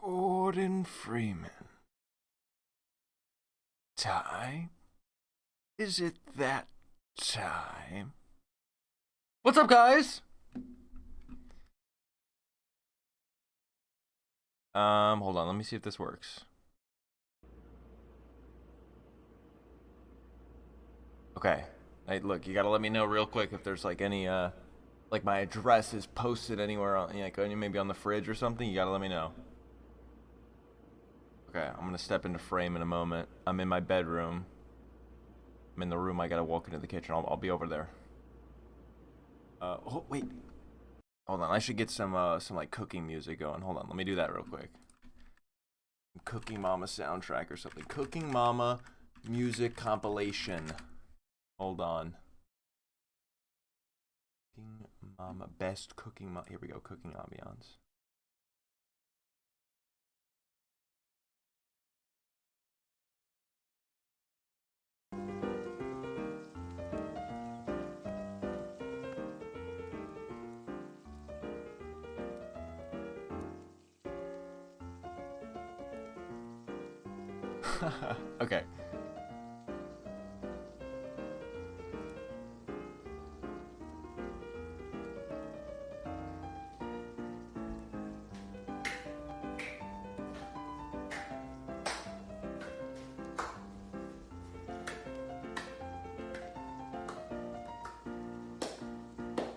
Gordon Freeman. Time? Is it that time? What's up, guys? Hold on, let me see if this works. Okay. Hey, look, you gotta let me know real quick if there's like any, like my address is posted anywhere on, like maybe on the fridge or something. You gotta let me know. Okay, I'm gonna step into frame in a moment. I'm in my bedroom. I'm in the room. I gotta walk into the kitchen. I'll be over there. Oh, wait. Hold on. I should get some like cooking music going. Hold on. Let me do that real quick. Cooking Mama soundtrack or something. Cooking Mama music compilation. Hold on. Cooking Mama best cooking Mama. Here we go. Cooking ambiance. Okay.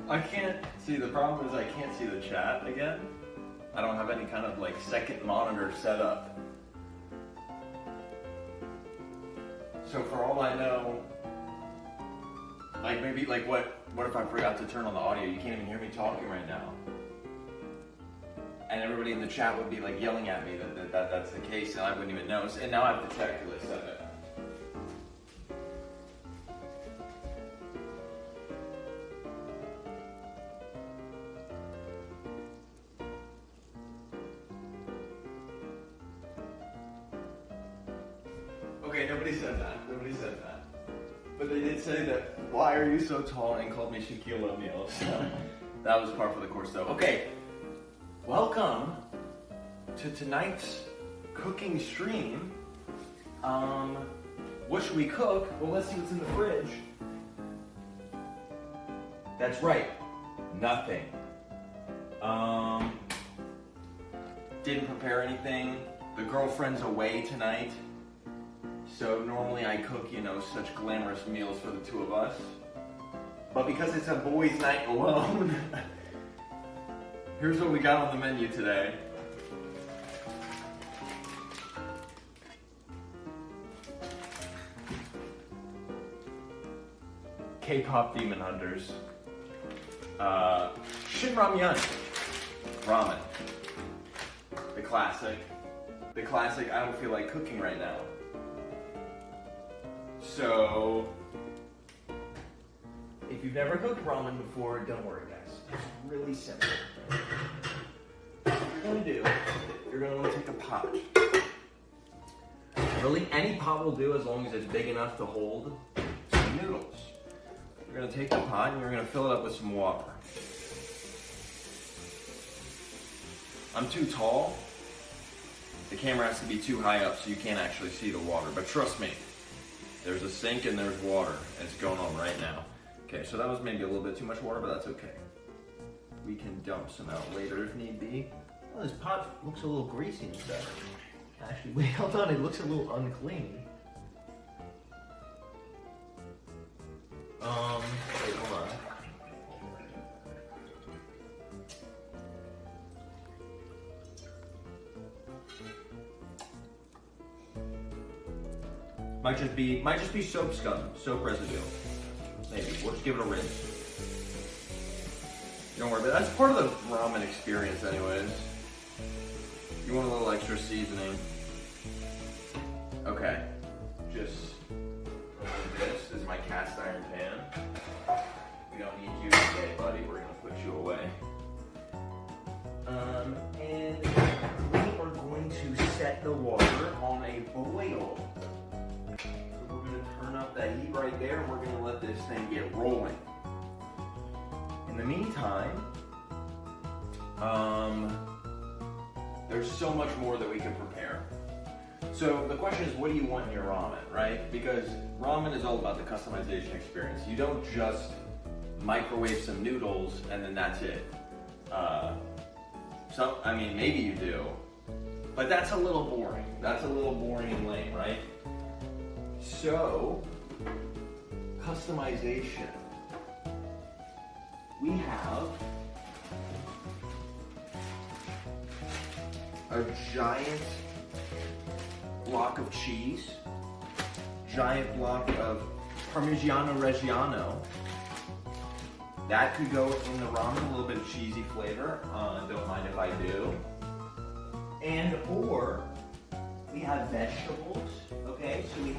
I can't see, the problem is I can't see the chat again. I don't have any kind of like second monitor set up. So for all I know, like maybe like what if I forgot to turn on the audio? You can't even hear me talking right now. And everybody in the chat would be like yelling at me that that's the case and I wouldn't even know. And now I have to check till they said it. Okay, nobody said that. Nobody said that. But they did say that, why are you so tall, and called me Shaquille O'Neal. So that was par for the course though. Okay, welcome to tonight's cooking stream. What should we cook? Well, let's see what's in the fridge. That's right, nothing. Didn't prepare anything. The girlfriend's away tonight. So normally I cook, such glamorous meals for the two of us. But because it's a boys' night alone, here's what we got on the menu today. K-pop Demon Hunters. Shin Ramyun. Ramen. The classic. The classic, I don't feel like cooking right now. So, if you've never cooked ramen before, don't worry guys. It's really simple. What you're going to do, you're going to want to take a pot. Really, any pot will do as long as it's big enough to hold some noodles. You're going to take the pot and you're going to fill it up with some water. I'm too tall. The camera has to be too high up so you can't actually see the water, but trust me. There's a sink and there's water. It's going on right now. Okay, so that was maybe a little bit too much water, but that's okay. We can dump some out later if need be. Well, this pot looks a little greasy and stuff. Actually, wait, hold on, it looks a little unclean. Wait, hold on. Might just be soap scum, soap residue. Maybe. We'll just give it a rinse. Don't worry, but that's part of the ramen experience anyways. You want a little extra seasoning. Okay. Just remove this. This is my cast iron pan. We don't need you today, buddy. We're gonna put you away. And we are going to set the water on a boil. Turn up that heat right there and we're going to let this thing get rolling. In the meantime, There's so much more that we can prepare. So the question is, what do you want in your ramen, right? Because ramen is all about the customization experience. You don't just microwave some noodles and then that's it. I mean, maybe you do, but that's a little boring. That's a little boring and lame, right? So, customization. We have a giant block of cheese, giant block of Parmigiano Reggiano. That could go in the ramen, a little bit of cheesy flavor. Don't mind if I do. And or we have vegetables. Okay, so we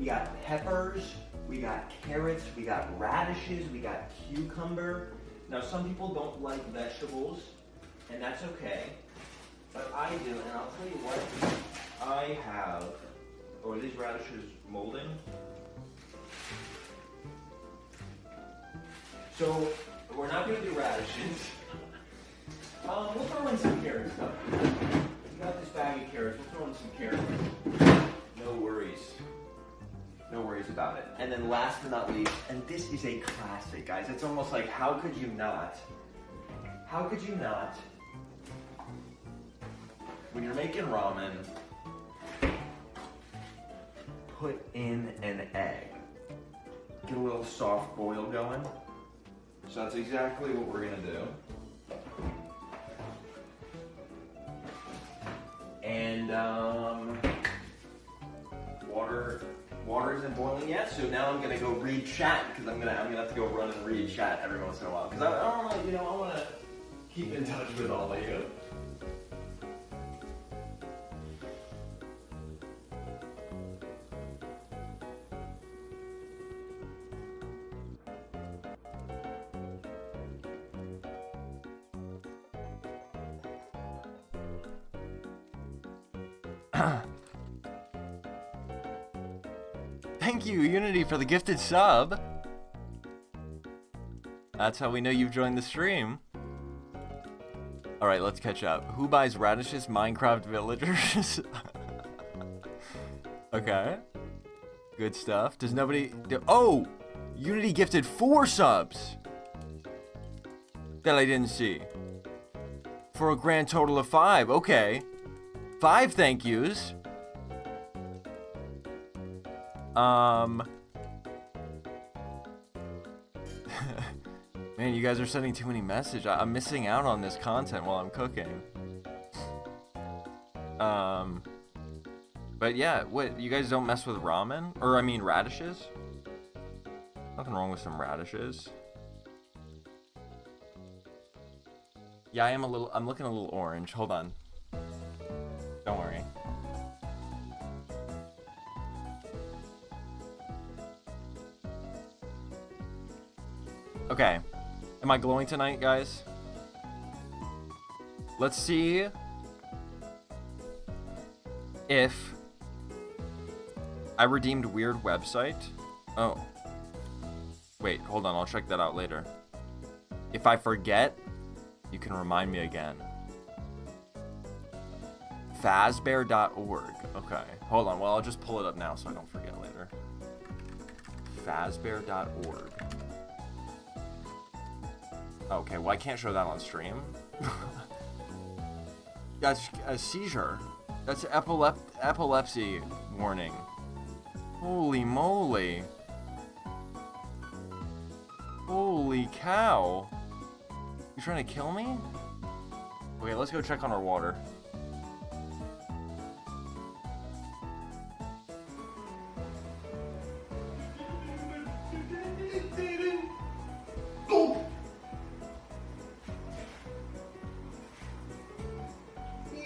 got peppers, we got carrots, we got radishes, we got cucumber. Now some people don't like vegetables, and that's okay. But I do, and I'll tell you what I have. Oh, are these radishes molding? So, we're not going to do radishes. We'll throw in some carrots though. We got this bag of carrots, we'll throw in some carrots. No worries. No worries about it. And then last but not least, and this is a classic, guys. It's almost like, how could you not, when you're making ramen, put in an egg. Get a little soft boil going. So that's exactly what we're gonna do. And water isn't boiling yet, so now I'm gonna go read chat because I'm gonna have to go run and read chat every once in a while because I don't know, I want to keep in touch with all of you. Thank you, Unity, for the gifted sub. That's how we know you've joined the stream. Alright, let's catch up. Who buys radishes? Minecraft villagers? Okay. Good stuff. Does nobody... Oh! Unity gifted 4 subs! That I didn't see. For a grand total of 5. Okay. 5 thank yous. Man, you guys are sending too many messages. I'm missing out on this content while I'm cooking. But yeah, what, you guys don't mess with ramen? Or I mean radishes? Nothing wrong with some radishes. Yeah, I'm looking a little orange. Hold on. Don't worry. Okay. Am I glowing tonight, guys? Let's see if I redeemed weird website. Oh. Wait, hold on. I'll check that out later. If I forget, you can remind me again. Fazbear.org. Okay. Hold on. Well, I'll just pull it up now so I don't forget later. Fazbear.org. Okay, well, I can't show that on stream. That's a seizure. That's epilepsy warning. Holy moly. Holy cow. You trying to kill me? Okay, let's go check on our water.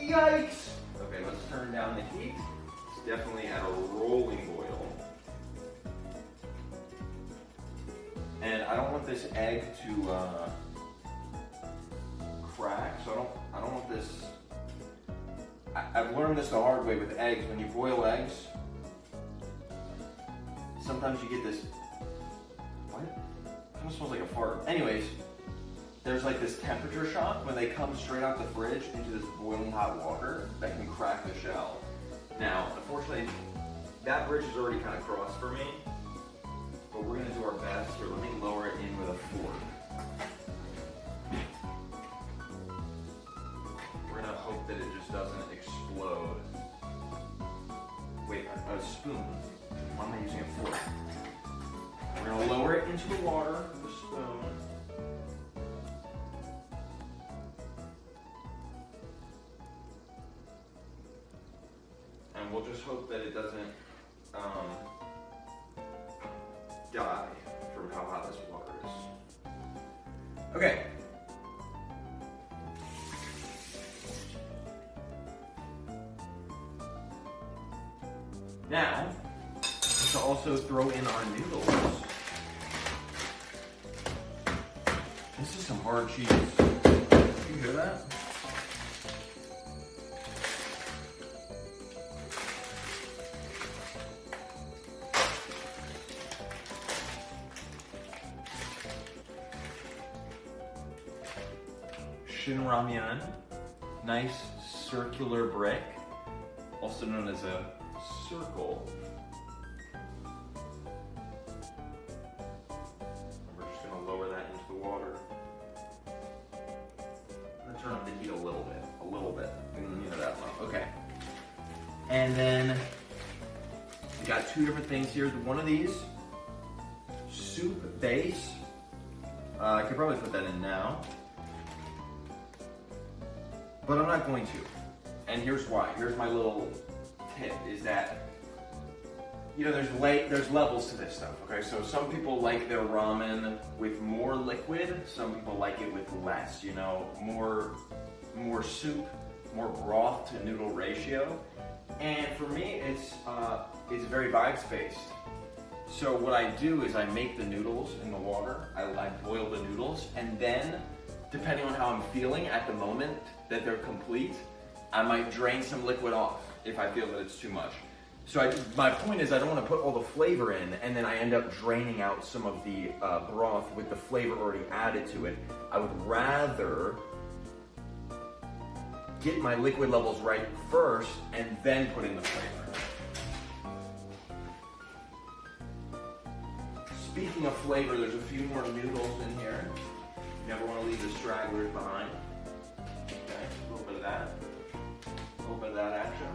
Yikes! Okay, let's turn down the heat. It's definitely at a rolling boil. And I don't want this egg to crack, so I don't want this. I've learned this the hard way with eggs. When you boil eggs, sometimes you get this. What? It kind of smells like a fart. Anyways, there's like this temperature shock when they come straight out the fridge into this boiling hot water that can crack the shell. Now, unfortunately, that bridge is already kind of crossed for me, but we're gonna do our best here. Let me lower it in with a fork. We're gonna hope that it just doesn't explode. Wait, a spoon. Why am I using a fork? We're gonna lower it into the water with a spoon. And we'll just hope that it doesn't die from how hot this water is. Okay. Now, let's also throw in our noodles. This is some hard cheese. You hear that? Shin ramyun, nice circular brick, also known as a circle. And we're just gonna lower that into the water. I'm gonna turn up the heat a little bit. You know that much. Okay. And then we got two different things here. One of these, soup base. I could probably put that in now, but I'm not going to. And here's why. Here's my little tip, is that, you know, there's levels to this stuff, okay? So some people like their ramen with more liquid, some people like it with less, you know, more soup, more broth to noodle ratio. And for me, it's very vibes based. So what I do is I make the noodles in the water, I boil the noodles, and then, depending on how I'm feeling at the moment that they're complete, I might drain some liquid off if I feel that it's too much. So my point is I don't want to put all the flavor in and then I end up draining out some of the broth with the flavor already added to it. I would rather get my liquid levels right first and then put in the flavor. Speaking of flavor, there's a few more noodles in here. You never want to leave the stragglers behind. Okay, a little bit of that. A little bit of that action.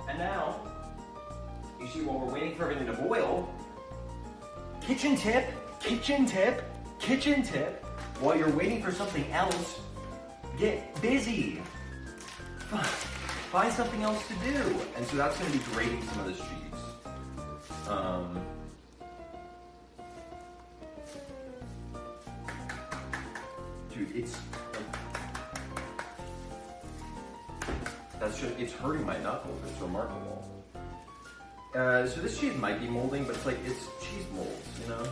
And now, you see, while we're waiting for everything to boil, kitchen tip, while you're waiting for something else, get busy. Find something else to do. And so that's going to be grating some of this cheese. Dude, it's like, it's hurting my knuckles. It's remarkable. So this cheese might be molding, but it's cheese molds, you know?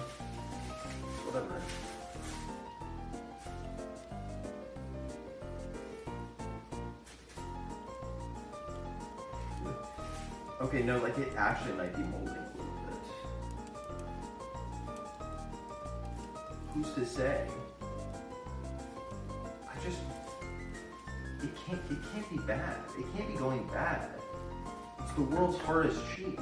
Whatever. Okay, no, it actually might be molding a little bit. Who's to say? It can't be bad. It can't be going bad. It's the world's hardest cheese.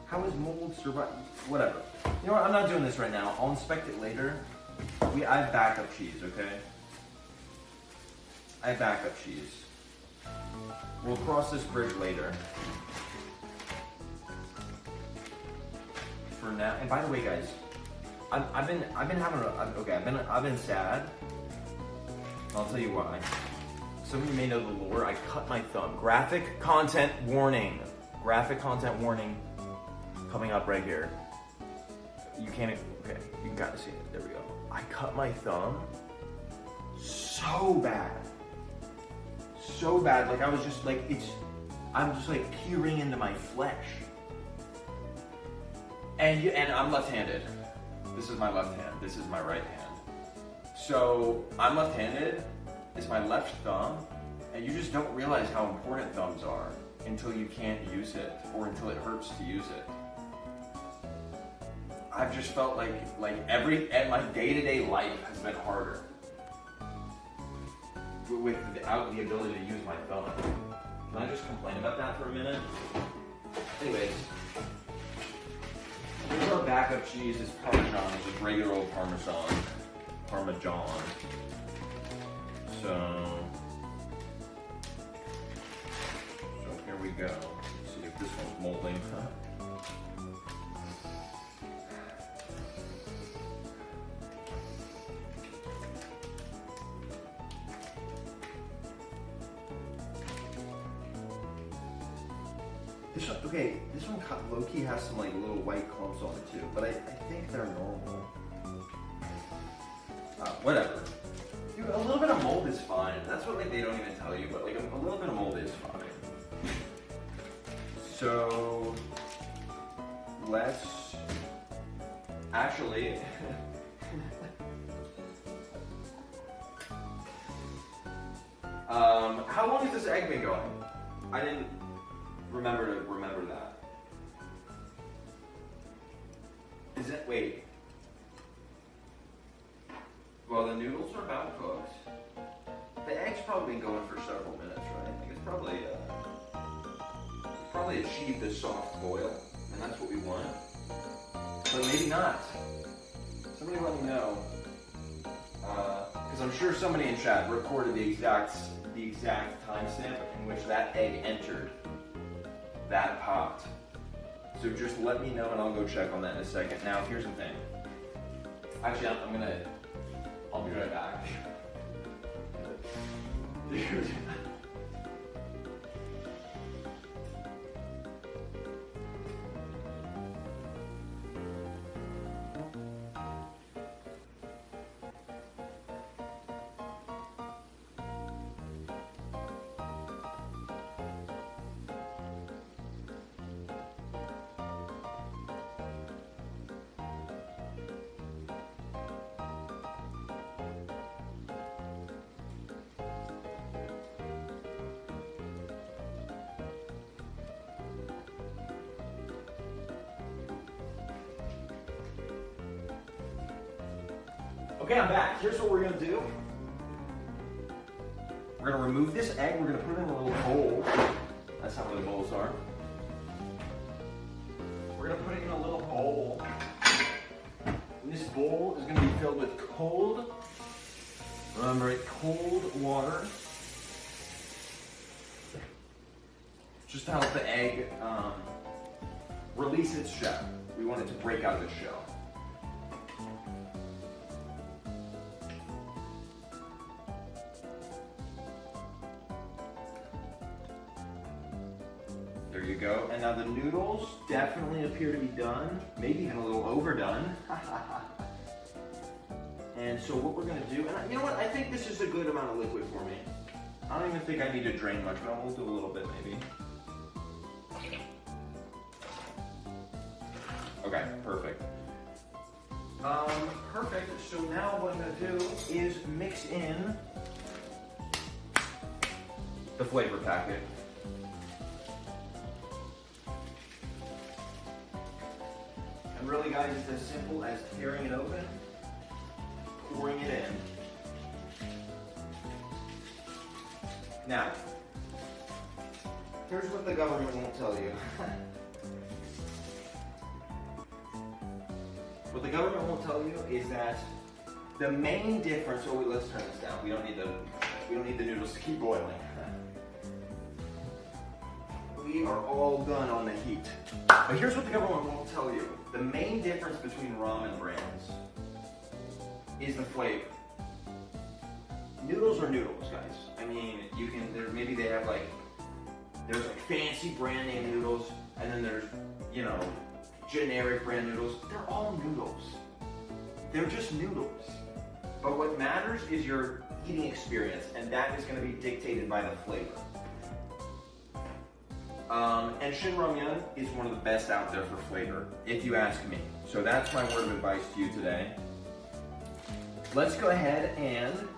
How is mold survive? Whatever. You know what? I'm not doing this right now. I'll inspect it later. I have backup cheese, okay? I have backup cheese. We'll cross this bridge later. For now, and by the way, guys, I've been sad. I'll tell you why. Some of you may know the lore. I cut my thumb. Graphic content warning. Graphic content warning coming up right here. You can't, okay, you can kind of see it. There we go. I cut my thumb so bad. So bad. Like I was just like, I'm just like peering into my flesh. And I'm left-handed. This is my left hand. This is my right hand. So I'm left-handed. It's my left thumb, and you just don't realize how important thumbs are until you can't use it or until it hurts to use it. I've just felt like my day-to-day life has been harder without the ability to use my phone. Can I just complain about that for a minute? Anyways, here's our backup cheese. It's Parmesan, it's just regular old Parmesan. So here we go. Let's see if this one's molding. This one low-key has some like little white clumps on it too, but I think they're normal. Whatever. Dude, a little bit of mold is fine. That's what like they don't even tell you, but like a little bit of mold is fine. So let's actually how long has this egg been going? I didn't remember that. Is it wait? Well, the noodles are about cooked. The egg's probably been going for several minutes, right? Like it's probably achieved a soft boil, and that's what we want. But maybe not. Somebody let me know, because I'm sure somebody in chat recorded the exact timestamp in which that egg entered that pot. So just let me know, and I'll go check on that in a second. Now, here's the thing. Actually, I'll be right back. Dude. Okay, I'm back. Here's what we're gonna do. We're gonna remove this egg. We're gonna put it in a little bowl. That's how the bowls are. We're gonna put it in a little bowl. And this bowl is gonna be filled with cold water. Just to help the egg release its shell. We want it to break out of its shell. There you go. And now the noodles definitely appear to be done, maybe even a little overdone. And so what we're gonna do, and you know what, I think this is a good amount of liquid for me. I don't even think I need to drain much, but I'll do a little bit maybe. Okay, perfect. Perfect, so now what I'm gonna do is mix in the flavor packet. And really guys, it's as simple as tearing it open, pouring it in. Now, here's what the government won't tell you. What the government won't tell you is that the main difference. Oh, let's turn this down. We don't need the noodles to keep boiling. We are all done on the heat. But here's what the government won't tell you. The main difference between ramen brands is the flavor. Noodles are noodles, guys. I mean, you can, maybe they have there's like fancy brand name noodles, and then there's, generic brand noodles. They're all noodles. They're just noodles. But what matters is your eating experience, and that is going to be dictated by the flavor. And Shin Ramyun is one of the best out there for flavor, if you ask me. So that's my word of advice to you today. Let's go ahead and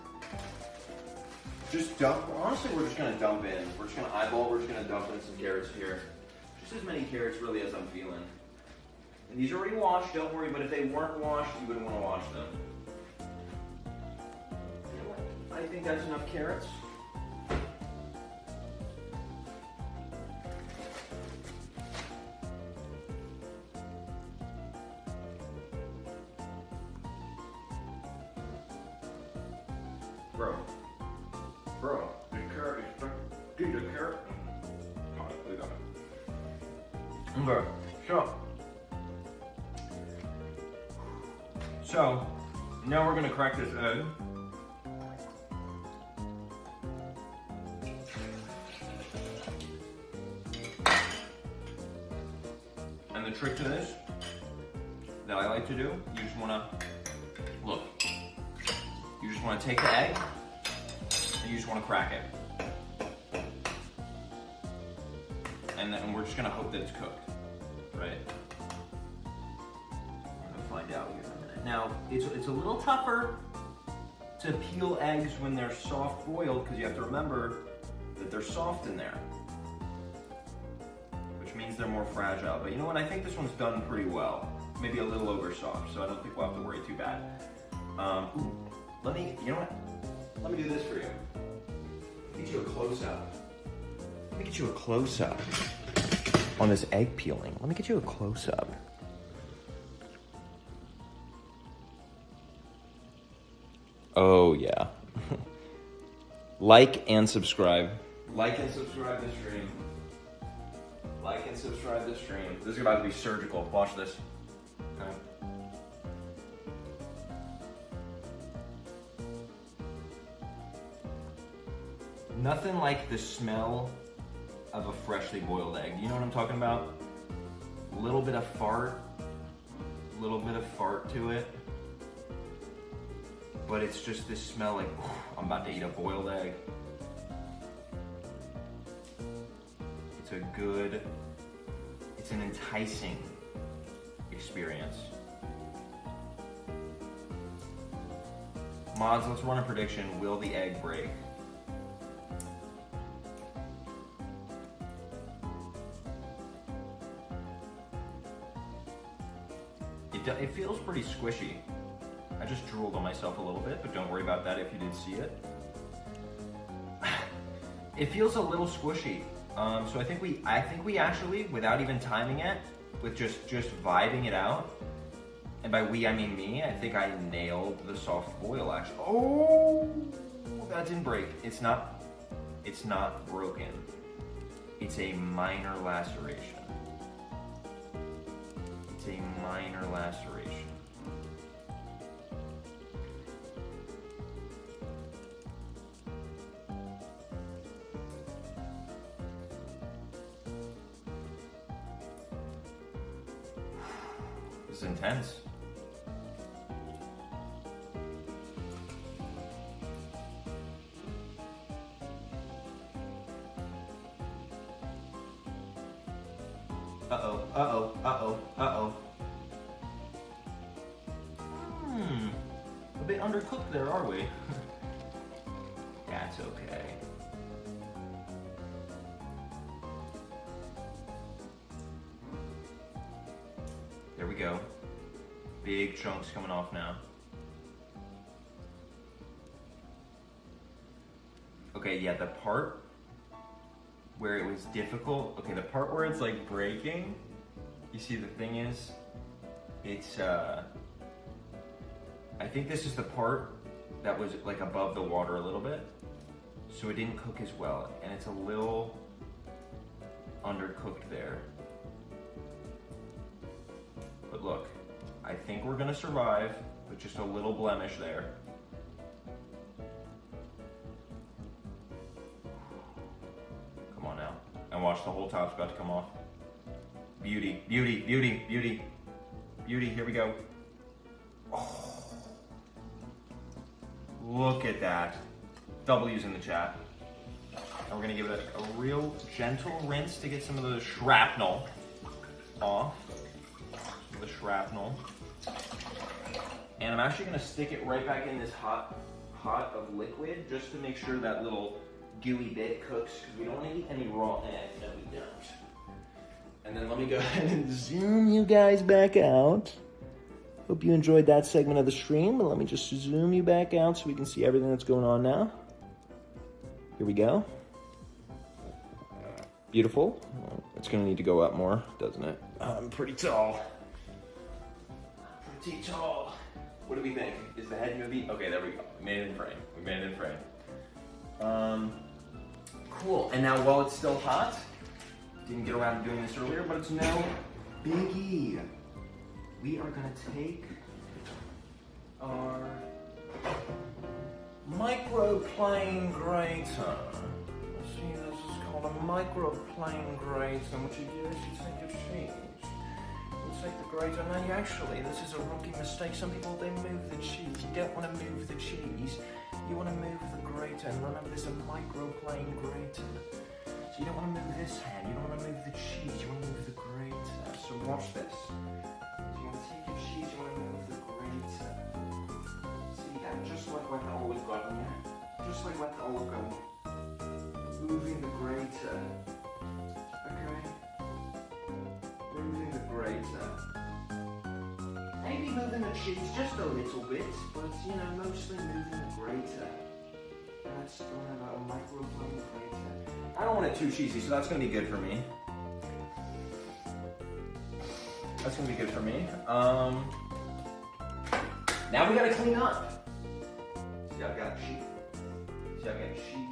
just dump. Honestly, we're just gonna dump in. We're just gonna eyeball. We're just gonna dump in some carrots here. Just as many carrots really as I'm feeling. And these are already washed, don't worry, but if they weren't washed, you wouldn't want to wash them. You know what? I think that's enough carrots. Bro, the carrot is stuck. Dude, the carrot. Alright, we got it. Okay, so now we're gonna crack this egg. And the trick to this that I like to do, you just wanna, look, you just wanna take the egg and you just wanna crack it. And then we're just gonna hope that it's cooked, right? We're gonna find out here in a minute. Now, it's a little tougher to peel eggs when they're soft boiled because you have to remember that they're soft in there, which means they're more fragile. But you know what? I think this one's done pretty well. Maybe a little over soft, so I don't think we'll have to worry too bad. You know what? Let me do this for you. Get you a close-up. Let me get you a close-up on this egg peeling. Let me get you a close-up. Oh, yeah. Like and subscribe. Like and subscribe the stream. Like and subscribe the stream. This is about to be surgical. Watch this. Okay. Nothing like the smell of a freshly boiled egg. You know what I'm talking about? A little bit of fart to it. But it's just this smell like, I'm about to eat a boiled egg. It's an enticing experience. Mods, let's run a prediction. Will the egg break? It feels pretty squishy. I just drooled on myself a little bit, but don't worry about that if you didn't see it. It feels a little squishy. So I think we actually, without even timing it, with just vibing it out, and by we I mean me, I think I nailed the soft boil actually. Oh, that didn't break. It's not broken. It's a minor laceration. It's a minor laceration. This is intense. Uh-oh, uh-oh, uh-oh, uh-oh. A bit undercooked there, are we? That's okay. There we go. Big chunks coming off now. Okay, yeah, the part where it was difficult, okay, the part where it's like breaking, you see the thing is, it's, I think this is the part that was like above the water a little bit, so it didn't cook as well, and it's a little undercooked there. But look, I think we're gonna survive with just a little blemish there. Come on now. And watch, the whole top's about to come off. Beauty, beauty, beauty, beauty, beauty, here we go. Oh. Look at that. W's in the chat. And we're gonna give it a real gentle rinse to get some of the shrapnel off. The shrapnel. And I'm actually gonna stick it right back in this pot of liquid just to make sure that little gooey bit cooks, because we don't want to eat any raw egg. No, we don't. And then let me go ahead and zoom you guys back out. Hope you enjoyed that segment of the stream, but let me just zoom you back out so we can see everything that's going on now. Here we go. Beautiful. It's gonna need to go up more, doesn't it? I'm pretty tall. Pretty tall. What do we think? Is the head movie? Okay, there we go. We made it in frame. We made it in frame. Cool. And now while it's still hot, didn't get around to doing this earlier, but it's no biggie. We are gonna take our microplane grater. See, this is called a microplane grater. What you do is you take your cheese, you take the grater, and then you actually, this is a rookie mistake. Some people, they move the cheese. You don't want to move the cheese. You want to move the grater, and remember, this is a microplane grater. So you don't want to move this hand. You don't want to move the cheese. You want to move the grater. So watch this. So you want to take your cheese. You want to move the grater. See that? Just like with the olive garden, yeah? Just like with the olive garden. Moving the grater. Okay? Moving the grater. Maybe moving the cheese just a little bit, but you know, mostly moving the grater. That's going about a microplane grater. I don't want it too cheesy, so that's gonna be good for me. That's gonna be good for me. Now we gotta clean up. See, I've got a sheet. See, I've got a sheet.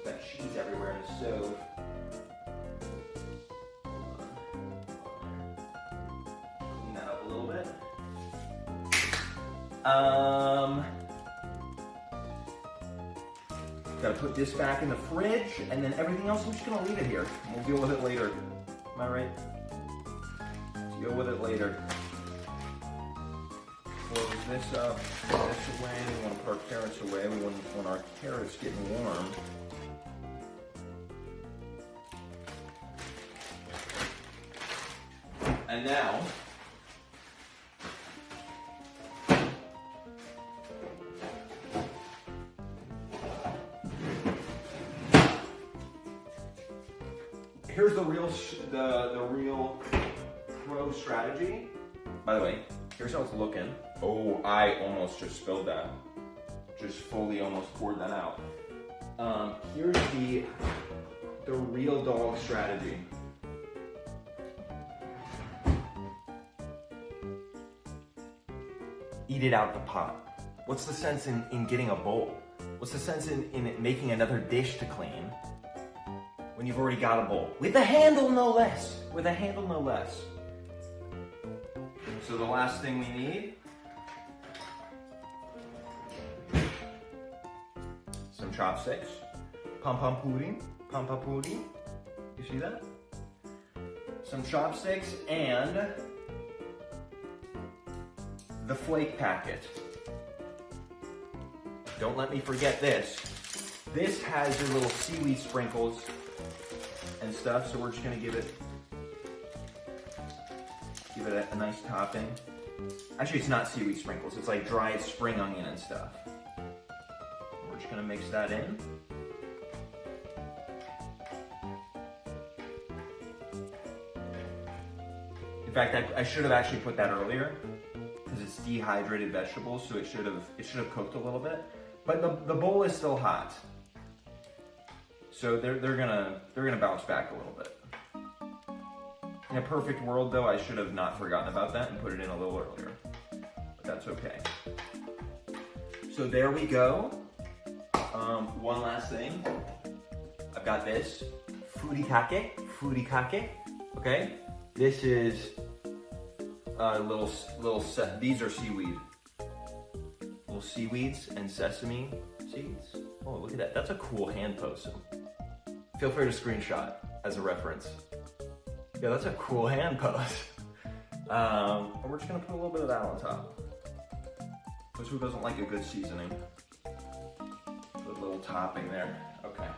Got cheese everywhere in the stove. Clean that up a little bit. Gotta put this back in the fridge, and then everything else, I'm just gonna leave it here. We'll deal with it later. Am I right? Let's deal with it later. Close this up, put this away. We want to put our carrots away. We want our carrots getting warm. And now, here's the real pro strategy. By the way, here's how it's looking. Oh, I almost just spilled that. Just fully almost poured that out. Here's the real dog strategy. Eat it out the pot. What's the sense in getting a bowl? What's the sense in making another dish to clean when you've already got a bowl? With a handle, no less. With a handle, no less. So the last thing we need, some chopsticks. Pom-pom pudding. Pom-pom pudding. You see that? Some chopsticks and the flake packet. Don't let me forget this. This has your little seaweed sprinkles and stuff, so we're just gonna give it a nice topping. Actually, it's not seaweed sprinkles, it's like dried spring onion and stuff. We're just gonna mix that in. In fact, I should have actually put that earlier because it's dehydrated vegetables, so it should have cooked a little bit. But the bowl is still hot, so they're gonna bounce back a little bit. In a perfect world, though, I should have not forgotten about that and put it in a little earlier, but that's okay. So there we go. One last thing. I've got this furikake. Okay, this is little set. These are seaweed. Little seaweeds and sesame seeds. Oh, look at that. That's a cool hand pose. Feel free to screenshot as a reference. Yeah, that's a cool hand pose. And we're just gonna put a little bit of that on top. Because who doesn't like a good seasoning? Put a little topping there. Okay.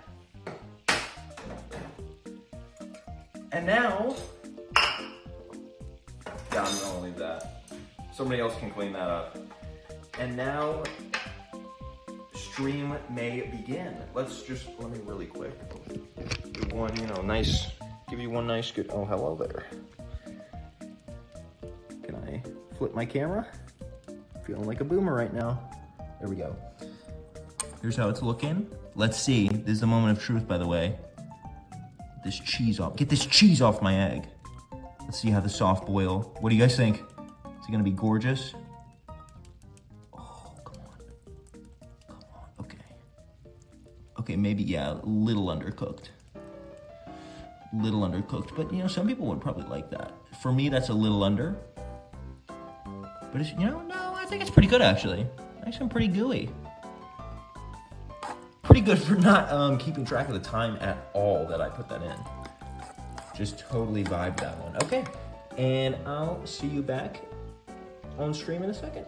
And now, yeah, I'm gonna leave that. Somebody else can clean that up. And now, stream may begin. Let me really quick. one, you know, nice, give you one nice good, oh, hello there. Can I flip my camera? Feeling like a boomer right now. There we go. Here's how it's looking. Let's see, this is the moment of truth, by the way. This cheese off, get this cheese off my egg. Let's see how the soft boil. What do you guys think? Is it gonna be gorgeous? Oh, come on. Come on, okay. Okay, maybe, yeah, a little undercooked. Little undercooked, but you know, some people would probably like that. For me, that's a little under. But it's, you know, no, I think it's pretty good actually. Actually, I'm pretty gooey. Pretty good for not keeping track of the time at all that I put that in. Just totally vibed that one. Okay, and I'll see you back on stream in a second.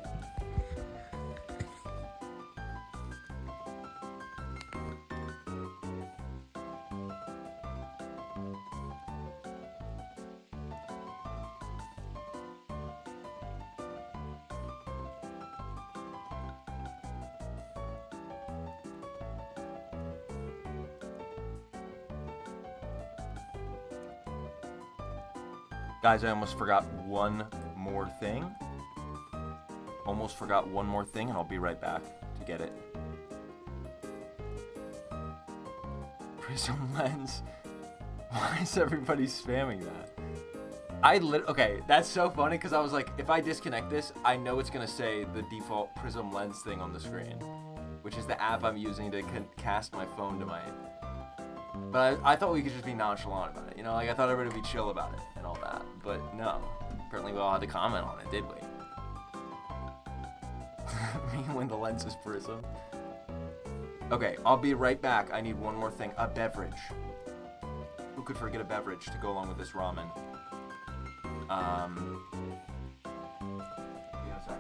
Guys, I almost forgot one more thing. Almost forgot one more thing, and I'll be right back to get it. Prism lens. Why is everybody spamming that? Okay, that's so funny because I was like, if I disconnect this, I know it's gonna say the default Prism lens thing on the screen, which is the app I'm using to cast my phone to my. But I thought we could just be nonchalant about it, you know, like I thought everybody would be chill about it and all that, but no. Apparently we all had to comment on it, did we? Me when the lens is Prism. Okay, I'll be right back. I need one more thing, a beverage. Who could forget a beverage to go along with this ramen? Give me a sec.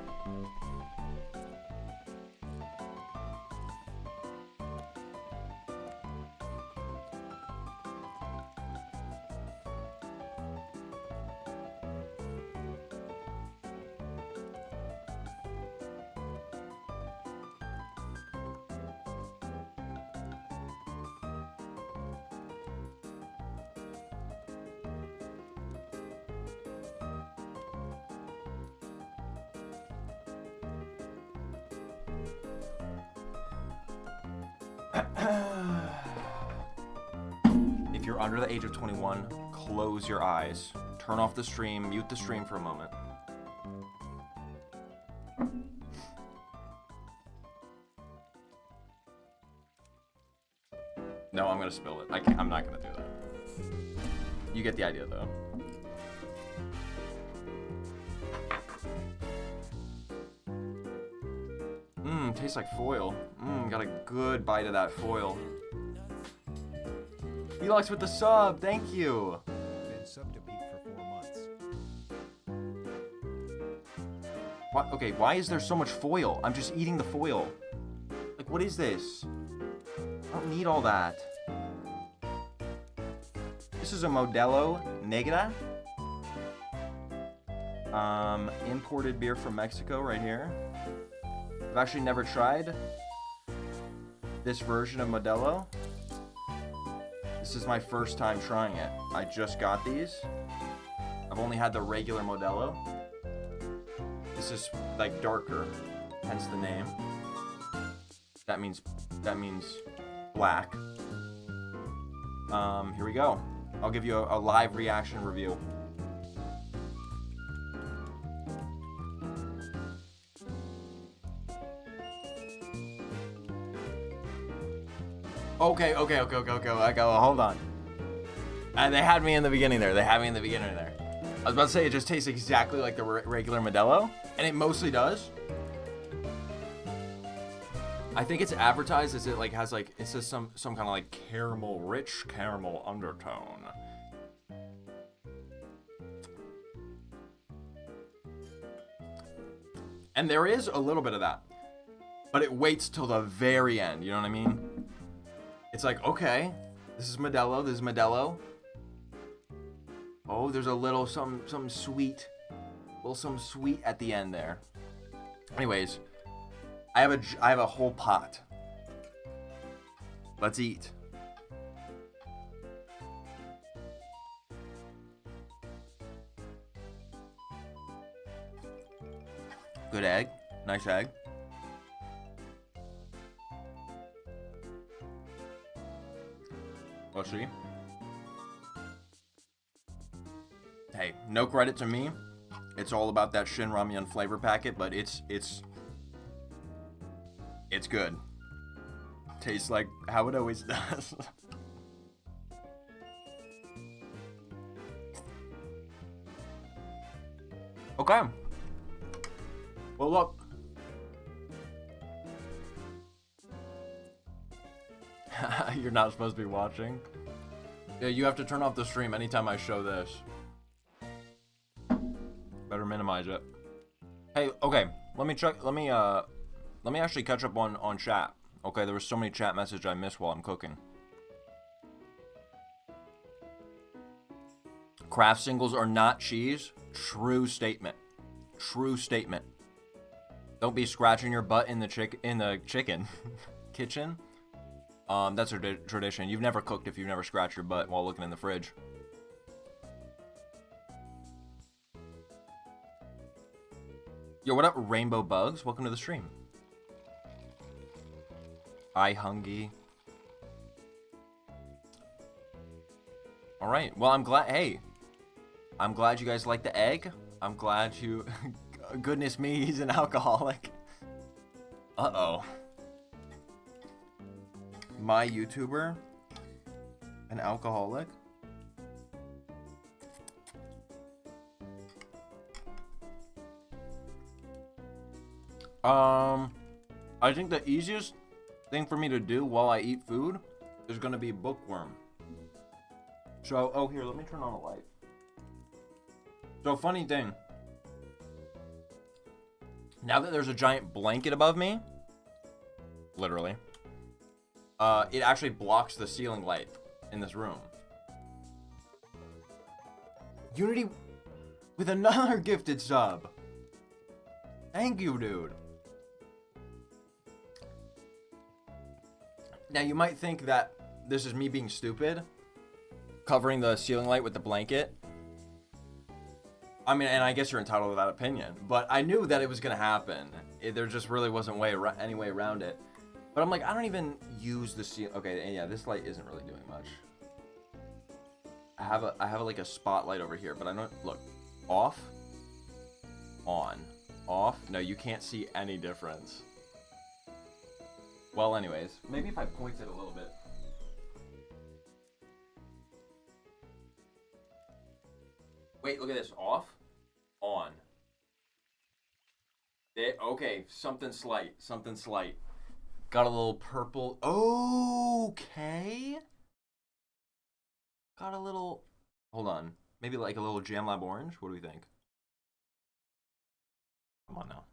If you're under the age of 21, close your eyes. Turn off the stream, mute the stream for a moment. No, I'm gonna spill it. I'm not gonna do that. You get the idea though. Tastes like foil. Got a good bite of that foil. Felix with the sub, thank you. Been sub to Pete for 4 months. What? Okay, why is there so much foil? I'm just eating the foil. Like, what is this? I don't need all that. This is a Modelo Negra. Imported beer from Mexico right here. I've actually never tried this version of Modelo. This is my first time trying it. I just got these. I've only had the regular Modelo. This is like darker, hence the name. That means black. Here we go. I'll give you a live reaction review. Okay. I go, hold on. They had me in the beginning there. I was about to say it just tastes exactly like the regular Modelo, and it mostly does. I think it's advertised as it like has like it says some kind of like rich caramel undertone. And there is a little bit of that, but it waits till the very end. You know what I mean? It's like, okay, this is Modelo. Oh, there's a little some sweet, some sweet at the end there. Anyways, I have a whole pot. Let's eat. Good egg. Nice egg. Let's see. Hey, no credit to me. It's all about that Shin Ramyun flavor packet, but it's good. Tastes like how it always does. Okay. Well, look. You're not supposed to be watching. Yeah, you have to turn off the stream anytime I show this. Better minimize it. Hey, okay. Let me check. Let me actually catch up on chat. Okay, there was so many chat messages I missed while I'm cooking. Kraft singles are not cheese. True statement. True statement. Don't be scratching your butt in the chicken kitchen. That's a tradition. You've never cooked if you've never scratched your butt while looking in the fridge. Yo, what up, Rainbow Bugs? Welcome to the stream. I hungry. All right. Well, I'm glad. Hey, I'm glad you guys like the egg. I'm glad you. Goodness me, he's an alcoholic. Uh-oh. My YouTuber, an alcoholic. I think the easiest thing for me to do while I eat food is gonna be bookworm. So, oh here, let me turn on a light. So, funny thing. Now that there's a giant blanket above me, literally, it actually blocks the ceiling light in this room. Unity with another gifted sub. Thank you, dude. Now, you might think that this is me being stupid, covering the ceiling light with the blanket. I mean, and I guess you're entitled to that opinion, but I knew that it was going to happen. There just really wasn't any way around it. But I'm like, I don't even use the ceiling. Okay, and yeah, this light isn't really doing much. I have like a spotlight over here, but I don't, look, off, on, off. No, you can't see any difference. Well, anyways, maybe if I point it a little bit. Wait, look at this. Off, on. Okay, something slight. Got a little purple. Okay. Got a little. Hold on. Maybe like a little Jam Lab orange. What do we think? Come on now.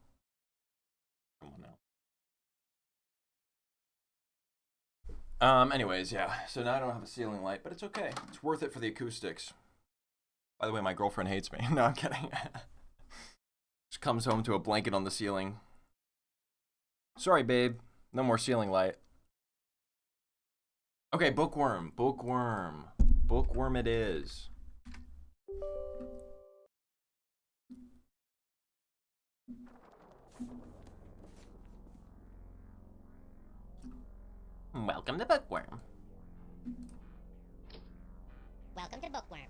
Anyways, yeah. So now I don't have a ceiling light, but it's okay. It's worth it for the acoustics. By the way, my girlfriend hates me. No, I'm kidding. Just comes home to a blanket on the ceiling. Sorry, babe. No more ceiling light. Okay, bookworm. Bookworm it is. Welcome to Bookworm. Welcome to Bookworm.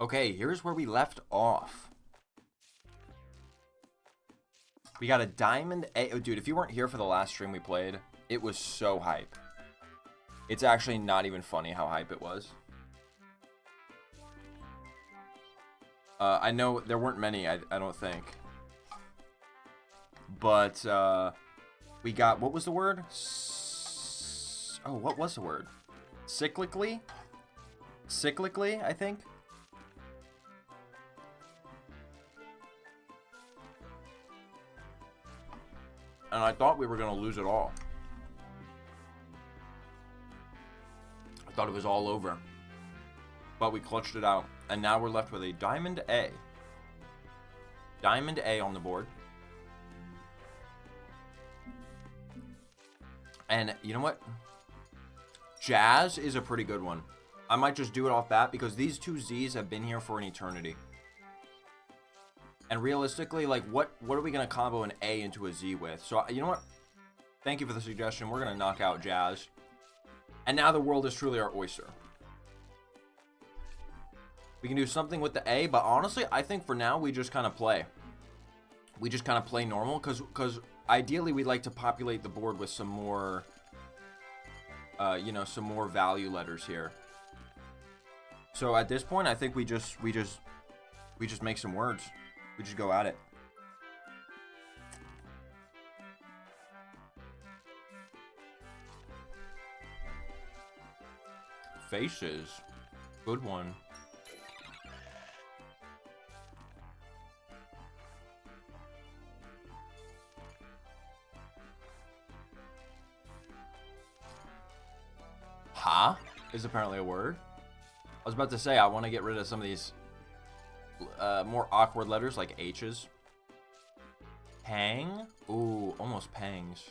Okay, here's where we left off. We got a diamond A. Oh, dude, if you weren't here for the last stream we played, it was so hype. It's actually not even funny how hype it was. I know there weren't many, I don't think. But, we got, what was the word? What was the word? Cyclically? Cyclically, I think? And I thought we were going to lose it all. I thought it was all over. but we clutched it out. And now we're left with a Diamond A. Diamond A on the board. And you know what? Jazz is a pretty good one. I might just do it off bat because these two Z's have been here for an eternity. And realistically, like, what are we going to combo an A into a Z with? So, you know what? Thank you for the suggestion. We're going to knock out Jazz. And now the world is truly our oyster. We can do something with the A, but honestly, I think for now, we just kind of play. We just kind of play normal, because ideally, we'd like to populate the board with some more, you know, some more value letters here. So at this point, I think we just make some words. We just go at it. Faces. Good one. Ha is apparently a word. I was about to say, I want to get rid of some of these more awkward letters like H's. Pang. Ooh, almost pangs.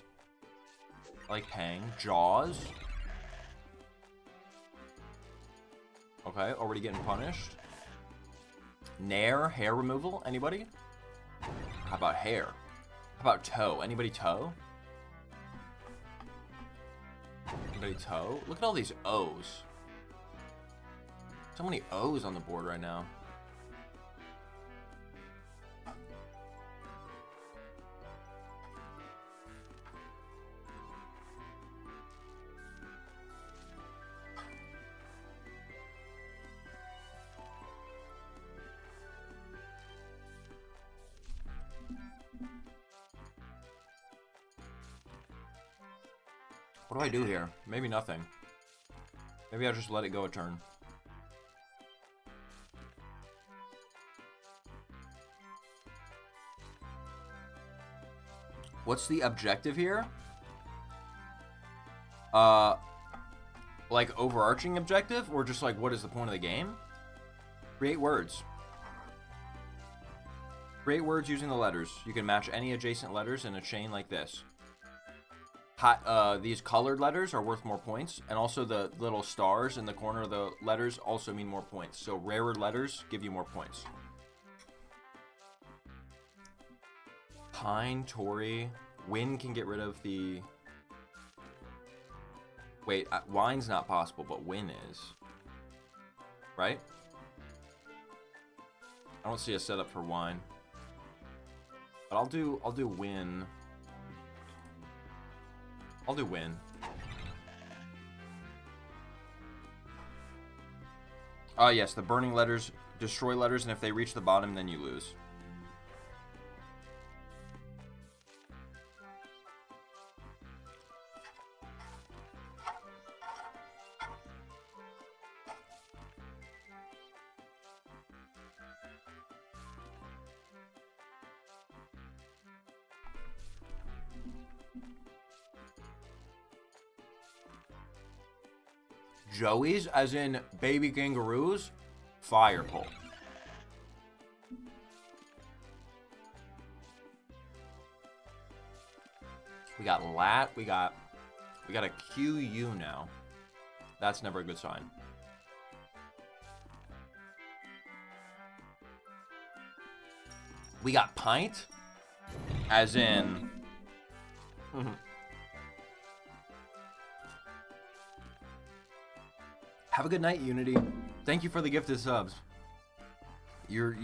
I like pang. Jaws. Okay, already getting punished. Nair, hair removal. Anybody? How about hair? How about toe? Anybody toe? Anybody toe? Look at all these O's. So many O's on the board right now. What do I do here? Maybe nothing. Maybe I'll just let it go a turn. What's the objective here? Like overarching objective? Or just like, what is the point of the game? Create words. Create words using the letters. You can match any adjacent letters in a chain like this. These colored letters are worth more points, and also the little stars in the corner of the letters also mean more points. So rarer letters give you more points. Pine, Tory, Win can get rid of the... Wait, wine's not possible, but win is. Right? I don't see a setup for wine. But I'll do win. I'll do win. Yes, the burning letters destroy letters, and if they reach the bottom, then you lose. Joey's, as in baby kangaroos, fire pole. We got lat, we got a QU now. That's never a good sign. We got pint, as in... Have a good night, Unity. Thank you for the gifted subs. You're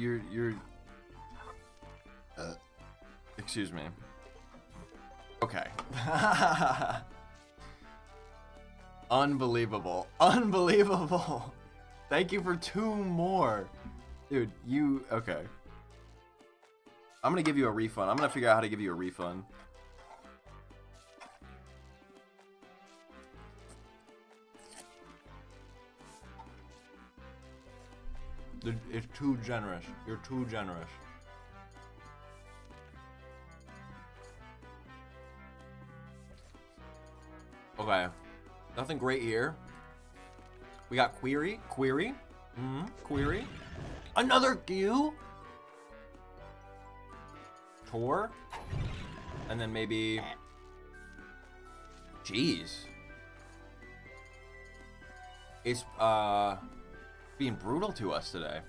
excuse me. Okay. Unbelievable. Unbelievable. Thank you for 2 more. Dude, okay. I'm gonna give you a refund. I'm gonna figure out how to give you a refund. It's too generous. You're too generous. Okay. Nothing great here. We got query. Query. Another Q? Tor? And then maybe... Jeez. It's, being brutal to us today.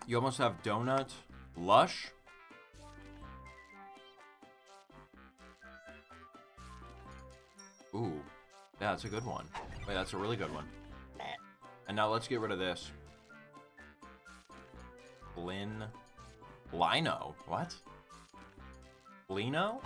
You almost have Donut. Lush? Ooh. Yeah, that's a good one. Wait, that's a really good one. And now let's get rid of this. Lino? What? Lino?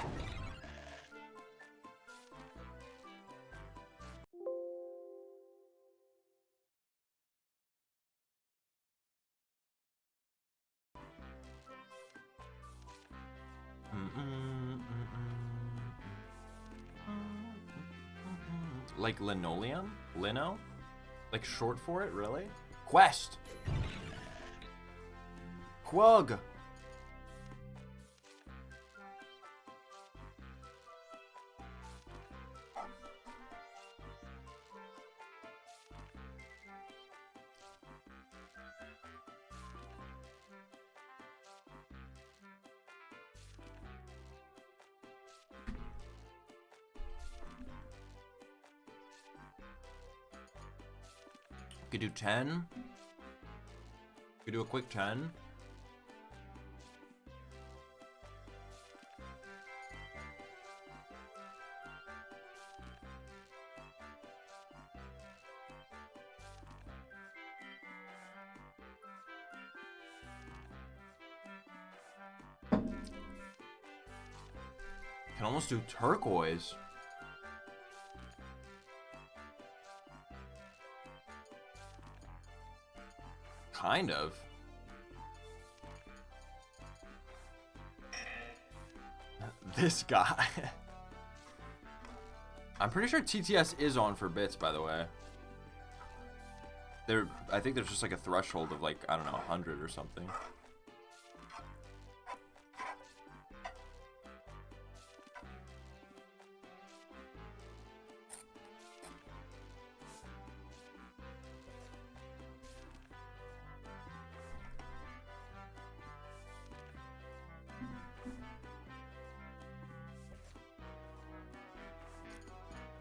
Like linoleum? Lino? Like short for it, really? Quest! Quug! Could do 10. Could do a quick 10. Can almost do turquoise. Kind of. This guy. I'm pretty sure TTS is on for bits, by the way. I think there's just like a threshold of like, I don't know, 100 or something.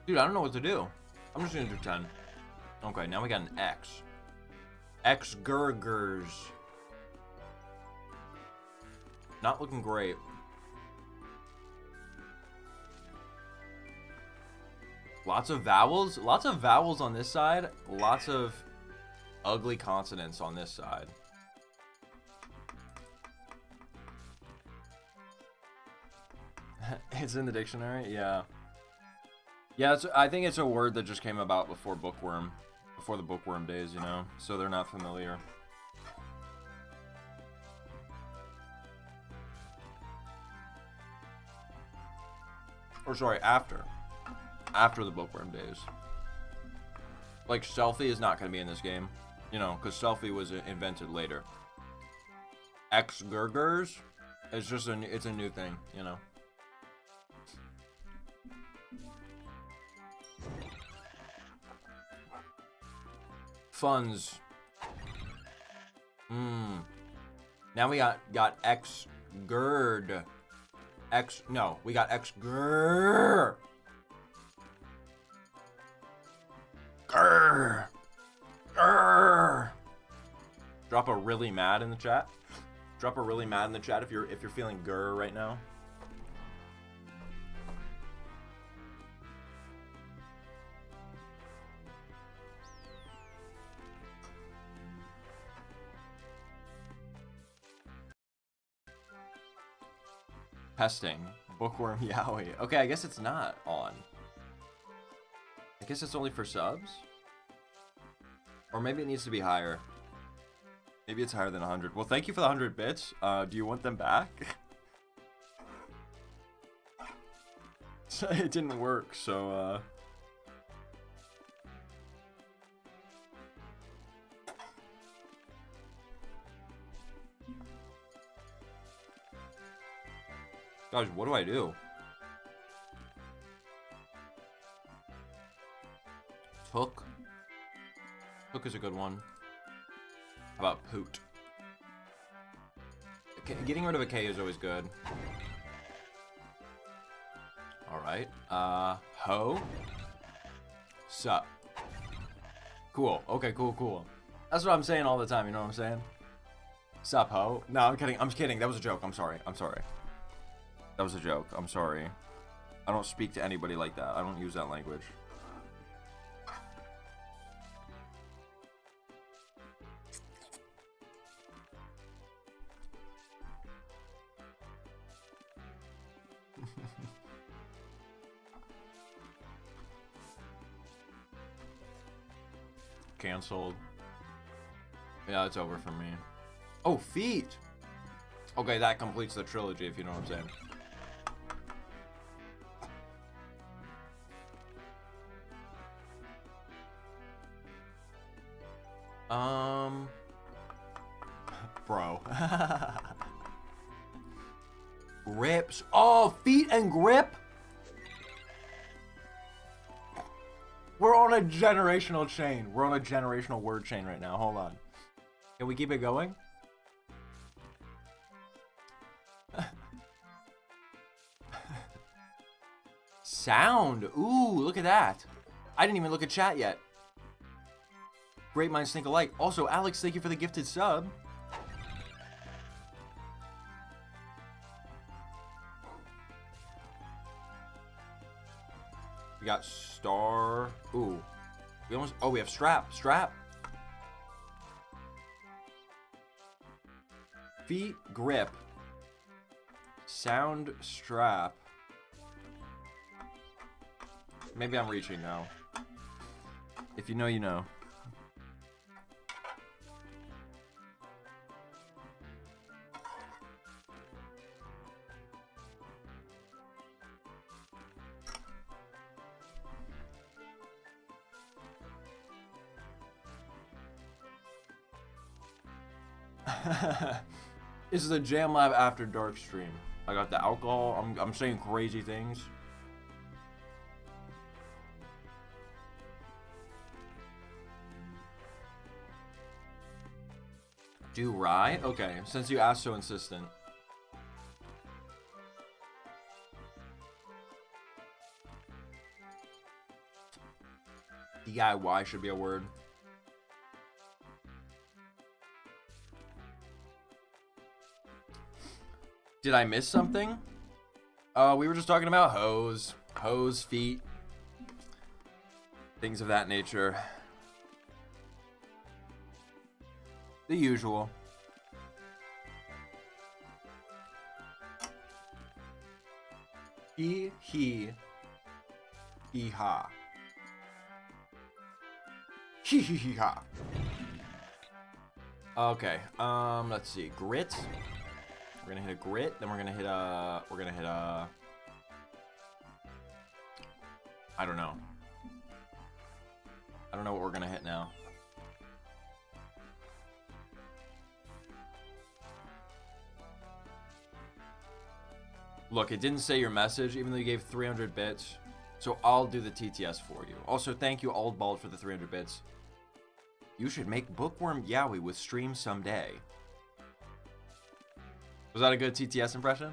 Dude, I don't know what to do. I'm just gonna do 10. Okay, now we got an X. X Gurgers. Not looking great. Lots of vowels. Lots of vowels on this side. Lots of ugly consonants on this side. It's in the dictionary? Yeah. Yeah, I think it's a word that just came about before Bookworm. Before the Bookworm days, you know? So they're not familiar. Or sorry, after. After the Bookworm days. Like, selfie is not going to be in this game. You know, because selfie was invented later. X-Gurgers is just it's a new thing, you know? Funds. Now we got X Gird. We got X Grr. Grr. Grr. Drop a really mad in the chat. Drop a really mad in the chat if you're feeling grr right now. Pesting. Bookworm Yowie. Okay, I guess it's not on. I guess it's only for subs? Or maybe it needs to be higher. Maybe it's higher than 100. Well, thank you for the 100 bits. Do you want them back? It didn't work, so, Gosh, what do I do? Hook. Hook is a good one. How about Poot? Okay, getting rid of a K is always good. Alright. Ho. Sup. Cool. Okay, cool. That's what I'm saying all the time, you know what I'm saying? Sup, ho. No, I'm kidding. I'm just kidding. That was a joke. I'm sorry. That was a joke. I'm sorry. I don't speak to anybody like that. I don't use that language. Cancelled. Yeah, it's over for me. Oh, feet! Okay, that completes the trilogy, if you know what I'm saying. Bro. Grips. Oh, feet and grip? We're on a generational chain. We're on a generational word chain right now. Hold on. Can we keep it going? Sound. Ooh, look at that. I didn't even look at chat yet. Great minds think alike. Also, Alex, thank you for the gifted sub. We got star. Ooh. We almost. Oh, we have strap. Strap. Feet grip. Sound strap. Maybe I'm reaching now. If you know, you know. This is a Jam Lab After Dark stream. I got the alcohol. I'm saying crazy things. Do rye? Okay, since you asked so insistent. DIY should be a word. Did I miss something? We were just talking about hose, feet, things of that nature. The usual. He, ha. He, ha. Okay, let's see. Grit. We're gonna hit a grit, then we're gonna hit a, I don't know. I don't know what we're gonna hit now. Look, it didn't say your message, even though you gave 300 bits. So I'll do the TTS for you. Also, thank you, Old Bald, for the 300 bits. You should make Bookworm Yowie with stream someday. Was that a good TTS impression?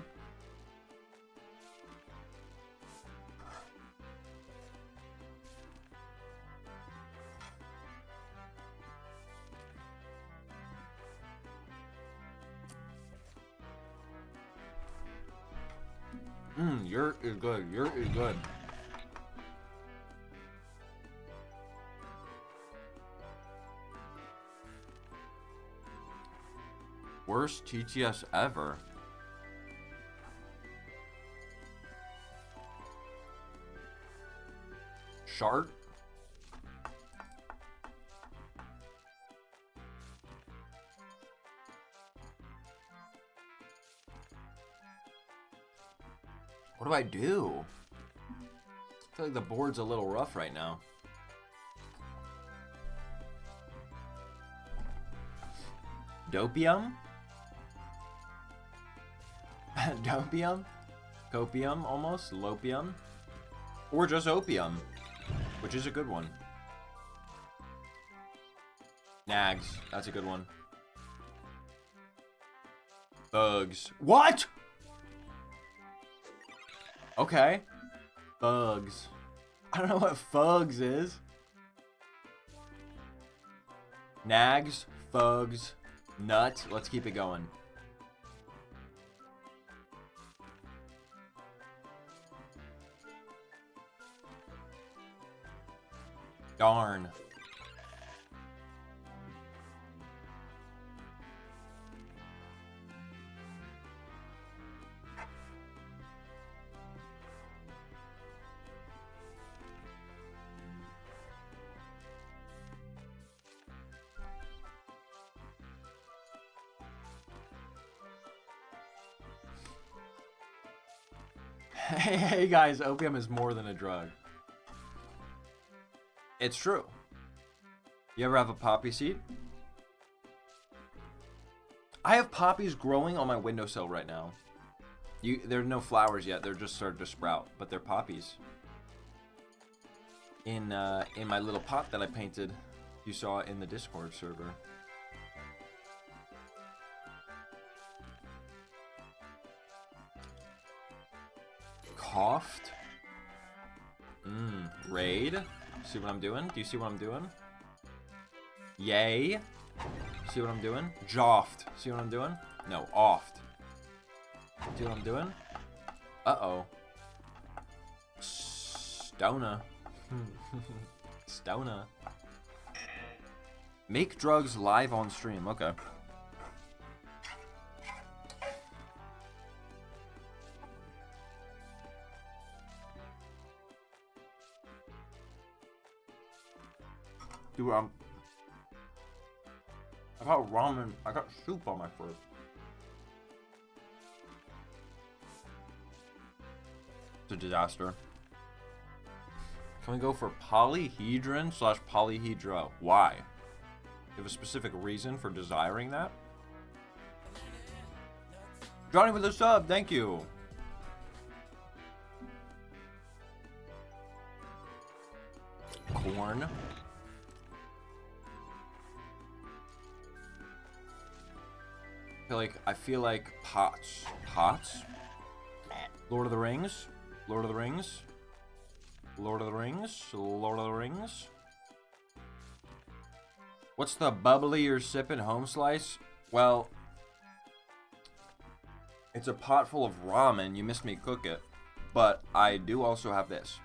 Yurt is good. Yurt is good. Worst TTS ever. Shart? What do I do? I feel like the board's a little rough right now. Dopium? Dopium? Copium, almost? Lopium? Or just opium, which is a good one. Nags, that's a good one. Bugs. What? Okay. Bugs. I don't know what fugs is. Nags, fugs, nut. Let's keep it going. Darn. Hey guys, opium is more than a drug. It's true. You ever have a poppy seed? I have poppies growing on my windowsill right now. There are no flowers yet. They're just started to sprout, but they're poppies. In my little pot that I painted, you saw in the Discord server. Coughed. Raid. See what I'm doing? Do you see what I'm doing? Yay. See what I'm doing? Joffed. See what I'm doing? No, offed. See what I'm doing? Uh-oh. Stona. Stona. Make drugs live on stream. Okay. Dude, I got ramen. I got soup on my foot. It's a disaster. Can we go for polyhedron / polyhedra? Why? You have a specific reason for desiring that? Johnny with a sub, thank you. Corn. I feel like pots. Pots? Lord of the Rings? Lord of the Rings? Lord of the Rings? Lord of the Rings? What's the bubbly you're sipping, home slice? Well, it's a pot full of ramen. You missed me cook it. But I do also have this.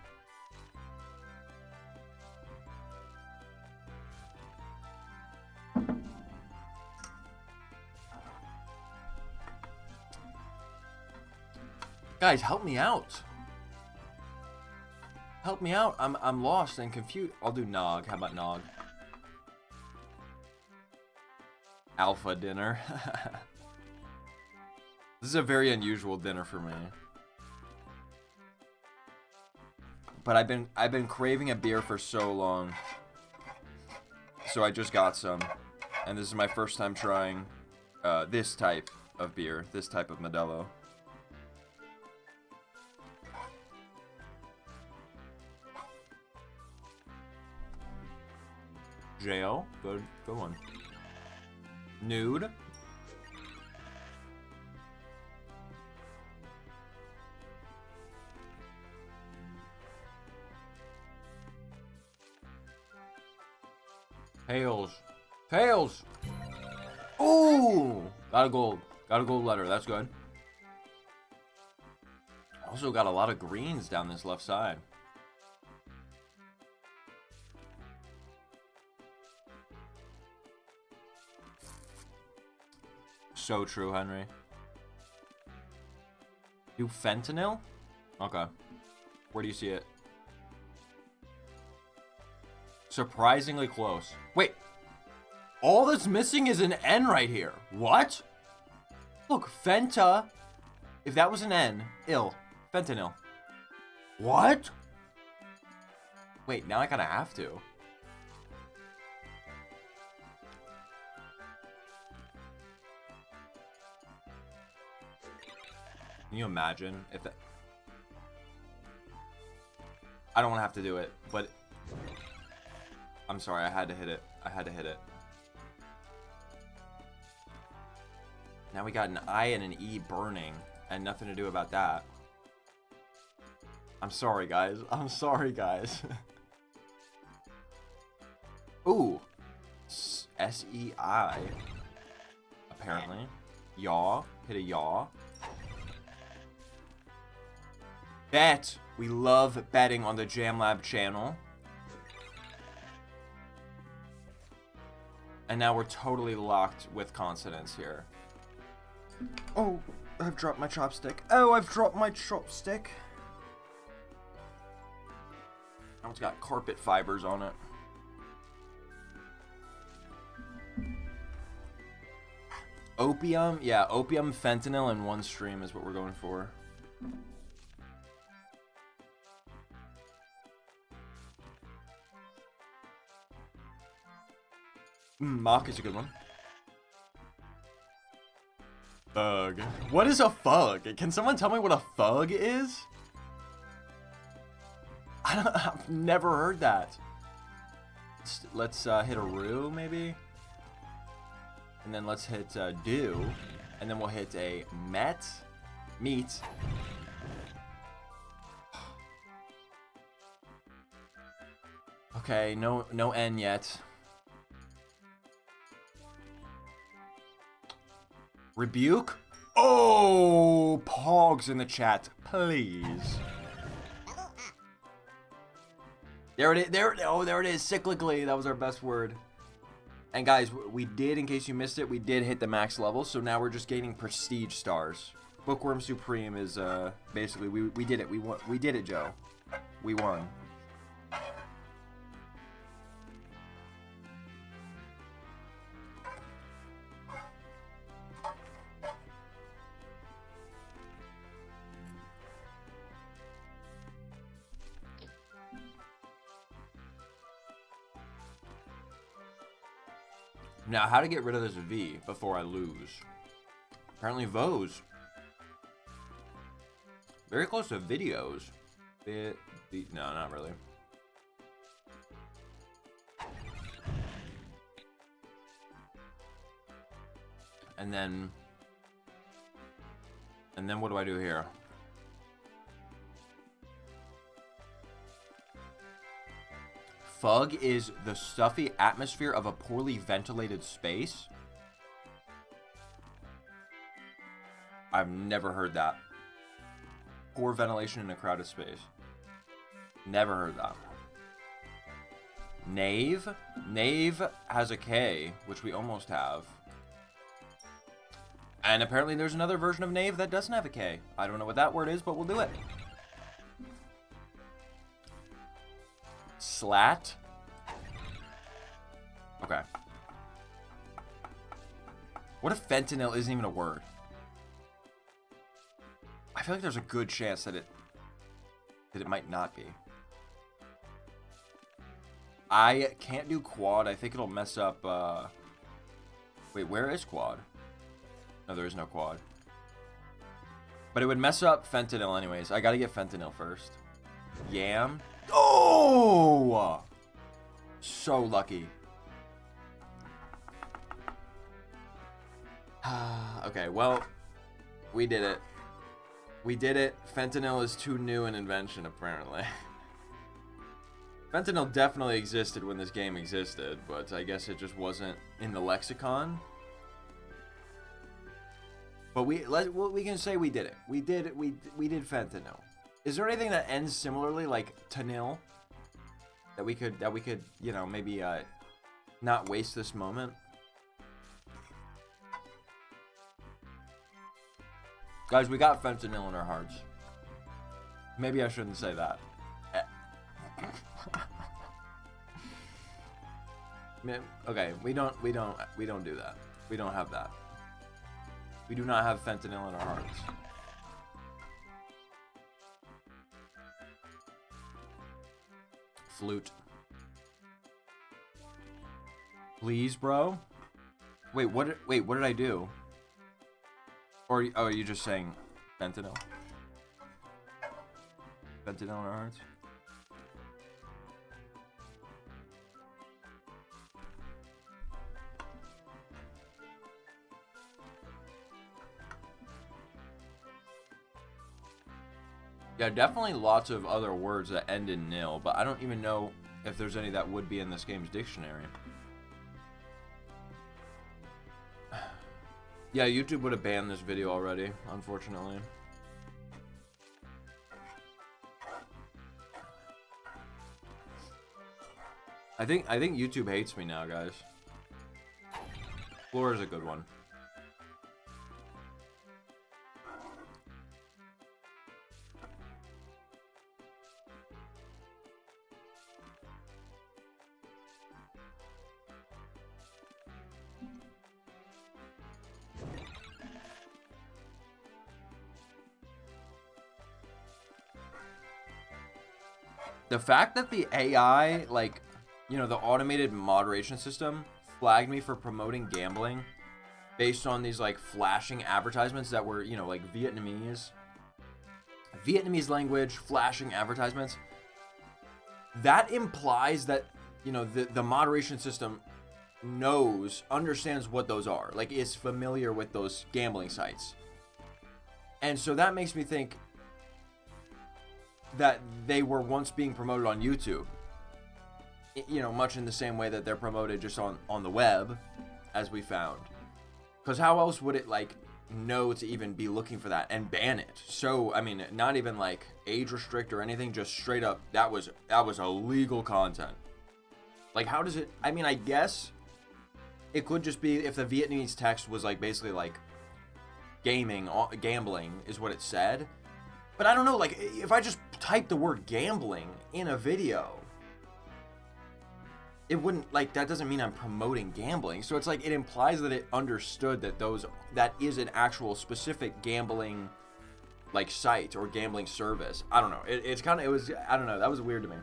Guys, help me out. Help me out. I'm lost and confused. I'll do Nog. How about Nog? Alpha dinner. This is a very unusual dinner for me. But I've been craving a beer for so long. So I just got some. And this is my first time trying this type of beer, this type of Modelo. Jail, good one. Nude. Tails. Tails! Ooh! Got a gold letter, that's good. Also got a lot of greens down this left side. So true, Henry. You fentanyl? Okay. Where do you see it? Surprisingly close. Wait. All that's missing is an N right here. What? Look, Fenta. If that was an N, ill. Fentanyl. What? Wait, now I kind of have to. Can you imagine if that... I don't want to have to do it, but... I'm sorry, I had to hit it. I had to hit it. Now we got an I and an E burning, and nothing to do about that. I'm sorry, guys. I'm sorry, guys. Ooh. S-E-I. Apparently. Yaw. Hit a yaw. Bet. We love betting on the JamLab channel. And now we're totally locked with consonants here. Oh, I've dropped my chopstick. Oh, I've dropped my chopstick. Now it's got carpet fibers on it. Opium? Yeah, opium, fentanyl, and one stream is what we're going for. Mock is a good one. Fug. What is a fug? Can someone tell me what a fug is? I've never heard that. Let's hit a roo, maybe? And then let's hit do. And then we'll hit a meat. Okay, no N yet. Rebuke? Oh, Pogs in the chat, please. There it is. There it is. Cyclically, that was our best word. And guys, we did, in case you missed it, we did hit the max level. So now we're just gaining prestige stars. Bookworm Supreme is basically we did it. We did it, Joe. We won. Now, how to get rid of this V before I lose? Apparently, Vos. Very close to videos. No, not really. And then what do I do here? Fug is the stuffy atmosphere of a poorly ventilated space. I've never heard that. Poor ventilation in a crowded space. Never heard that. Knave? Knave has a K, which we almost have. And apparently there's another version of knave that doesn't have a K. I don't know what that word is, but we'll do it. Slat. Okay. What if fentanyl isn't even a word? I feel like there's a good chance that it might not be. I can't do quad. I think it'll mess up. Wait, where is quad? No, there is no quad. But it would mess up fentanyl anyways. I gotta get fentanyl first. Yam. Oh! So lucky. Okay, well, we did it. We did it. Fentanyl is too new an invention, apparently. Fentanyl definitely existed when this game existed, but I guess it just wasn't in the lexicon. But we can say we did it. We did fentanyl. Is there anything that ends similarly, like tanil, that we could you know, maybe not waste this moment? Guys, we got fentanyl in our hearts. Maybe I shouldn't say that. Okay, we don't do that. We don't have that. We do not have fentanyl in our hearts. Flute. Please, bro. Wait, what did I do? Or oh, are you just saying fentanyl? Fentanyl in our hearts? Yeah, definitely lots of other words that end in nil, but I don't even know if there's any that would be in this game's dictionary. Yeah, YouTube would have banned this video already, unfortunately. I think YouTube hates me now, guys. Floor is a good one. The fact that the AI, like, you know, the automated moderation system flagged me for promoting gambling based on these, like, flashing advertisements that were, you know, like, Vietnamese language flashing advertisements, that implies that, you know, the moderation system understands what those are, like, is familiar with those gambling sites. And so that makes me think that they were once being promoted on YouTube, you know, much in the same way that they're promoted just on the web, as we found. Because how else would it, like, know to even be looking for that and ban it? So, I mean, not even, like, age restrict or anything, just straight up, that was illegal content. Like, how does it, I mean, I guess it could just be if the Vietnamese text was, like, basically, like, gambling is what it said. But I don't know, like, if I just type the word gambling in a video, it wouldn't, like, that doesn't mean I'm promoting gambling. So it's like, it implies that it understood that that is an actual specific gambling, like, site or gambling service. I don't know. I don't know. That was weird to me.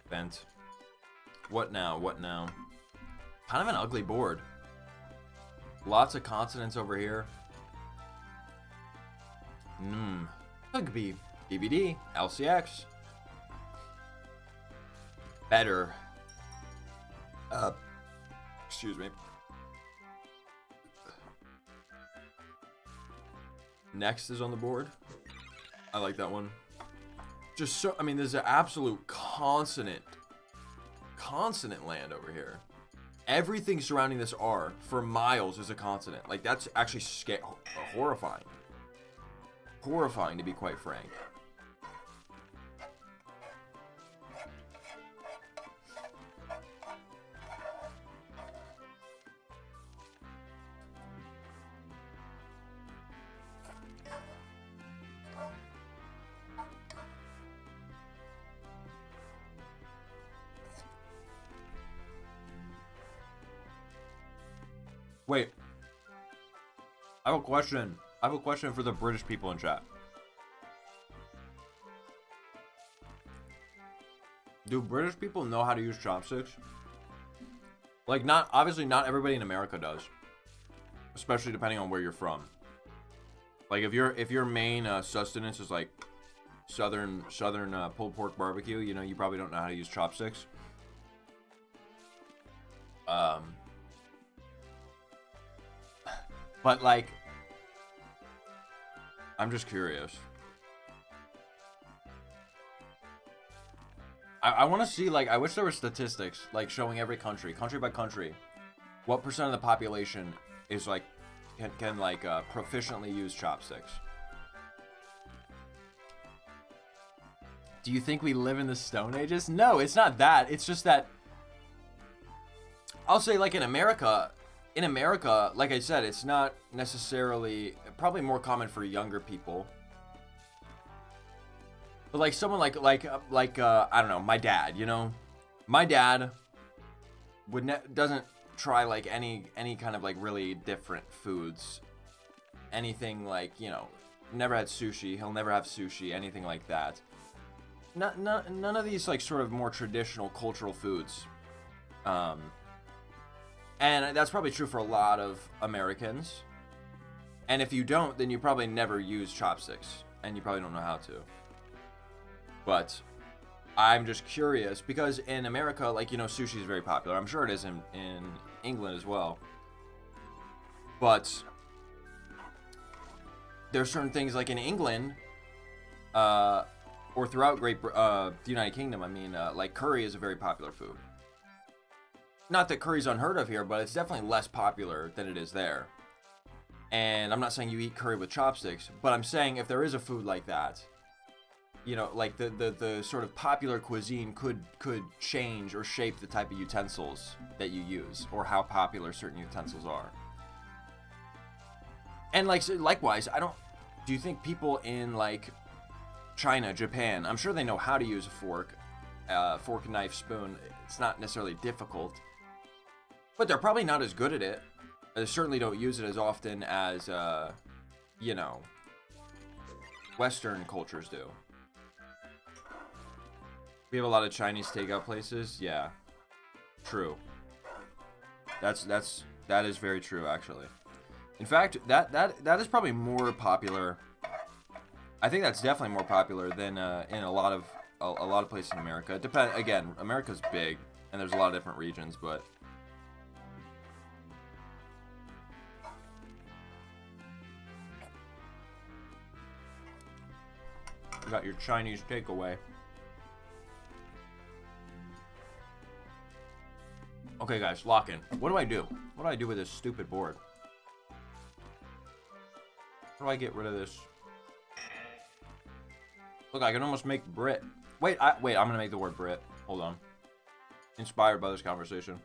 Bent. What now? What now? Kind of an ugly board. Lots of consonants over here. That could be DVD, LCX. Better. Excuse me. Next is on the board. I like that one. Just so, I mean, there's an absolute consonant land over here. Everything surrounding this R for miles is a consonant. Like, that's actually horrifying. Horrifying, to be quite frank. Wait. I have a question. I have a question for the British people in chat. Do British people know how to use chopsticks? Like, obviously not everybody in America does. Especially depending on where you're from. Like, if your main sustenance is like southern pulled pork barbecue, you know, you probably don't know how to use chopsticks. But, like, I'm just curious. I want to see, like, I wish there were statistics, like, showing every country by country, what % of the population is, like, can like, proficiently use chopsticks. Do you think we live in the Stone Ages? No, it's not that. It's just that I'll say, like, in America, like I said, it's not necessarily, probably more common for younger people. But like someone like I don't know, my dad, you know, my dad doesn't try like any kind of like really different foods, anything like, you know, never had sushi. He'll never have sushi, anything like that. None of these like sort of more traditional cultural foods. And that's probably true for a lot of Americans. And if you don't, then you probably never use chopsticks, and you probably don't know how to. But I'm just curious, because in America, like, you know, sushi is very popular. I'm sure it is in England as well. But there's certain things like in England, or throughout the United Kingdom, I mean, like curry is a very popular food. Not that curry's unheard of here, but it's definitely less popular than it is there. And I'm not saying you eat curry with chopsticks, but I'm saying if there is a food like that, you know, like the sort of popular cuisine could change or shape the type of utensils that you use, or how popular certain utensils are. And like, likewise, do you think people in like China, Japan, I'm sure they know how to use a fork, knife, spoon. It's not necessarily difficult. But they're probably not as good at it. They certainly don't use it as often as, you know, Western cultures do. We have a lot of Chinese takeout places. Yeah, true. That is very true, actually. In fact, that is probably more popular. I think that's definitely more popular than in a lot of places in America. Again, America's big, and there's a lot of different regions, but. You got your Chinese takeaway. Okay, guys, lock in. What do I do? What do I do with this stupid board? How do I get rid of this? Look, I can almost make Brit. Wait, I'm gonna make the word Brit. Hold on. Inspired by this conversation.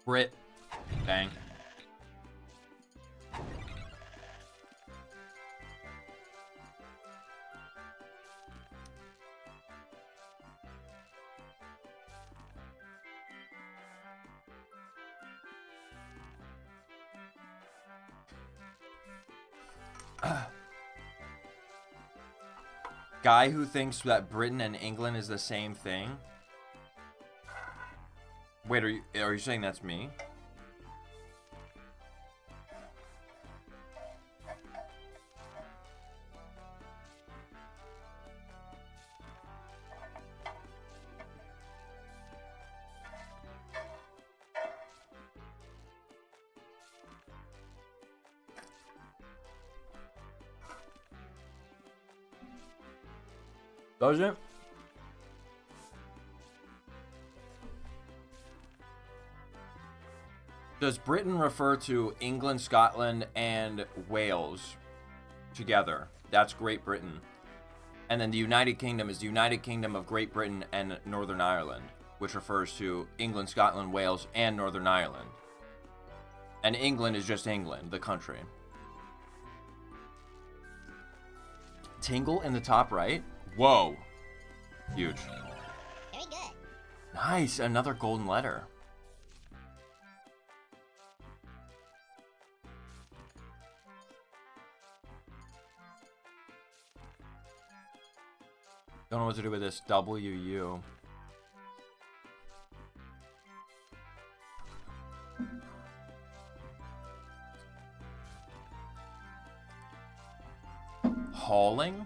Brit. Bang. Guy who thinks that Britain and England is the same thing? Wait, are you saying that's me? Does it? Does Britain refer to England, Scotland, and Wales together? That's Great Britain. And then the United Kingdom is the United Kingdom of Great Britain and Northern Ireland, which refers to England, Scotland, Wales, and Northern Ireland. And England is just England, the country. Tingle in the top right? Whoa. Huge. Very good. Nice, another golden letter. Don't know what to do with this WU. Hauling?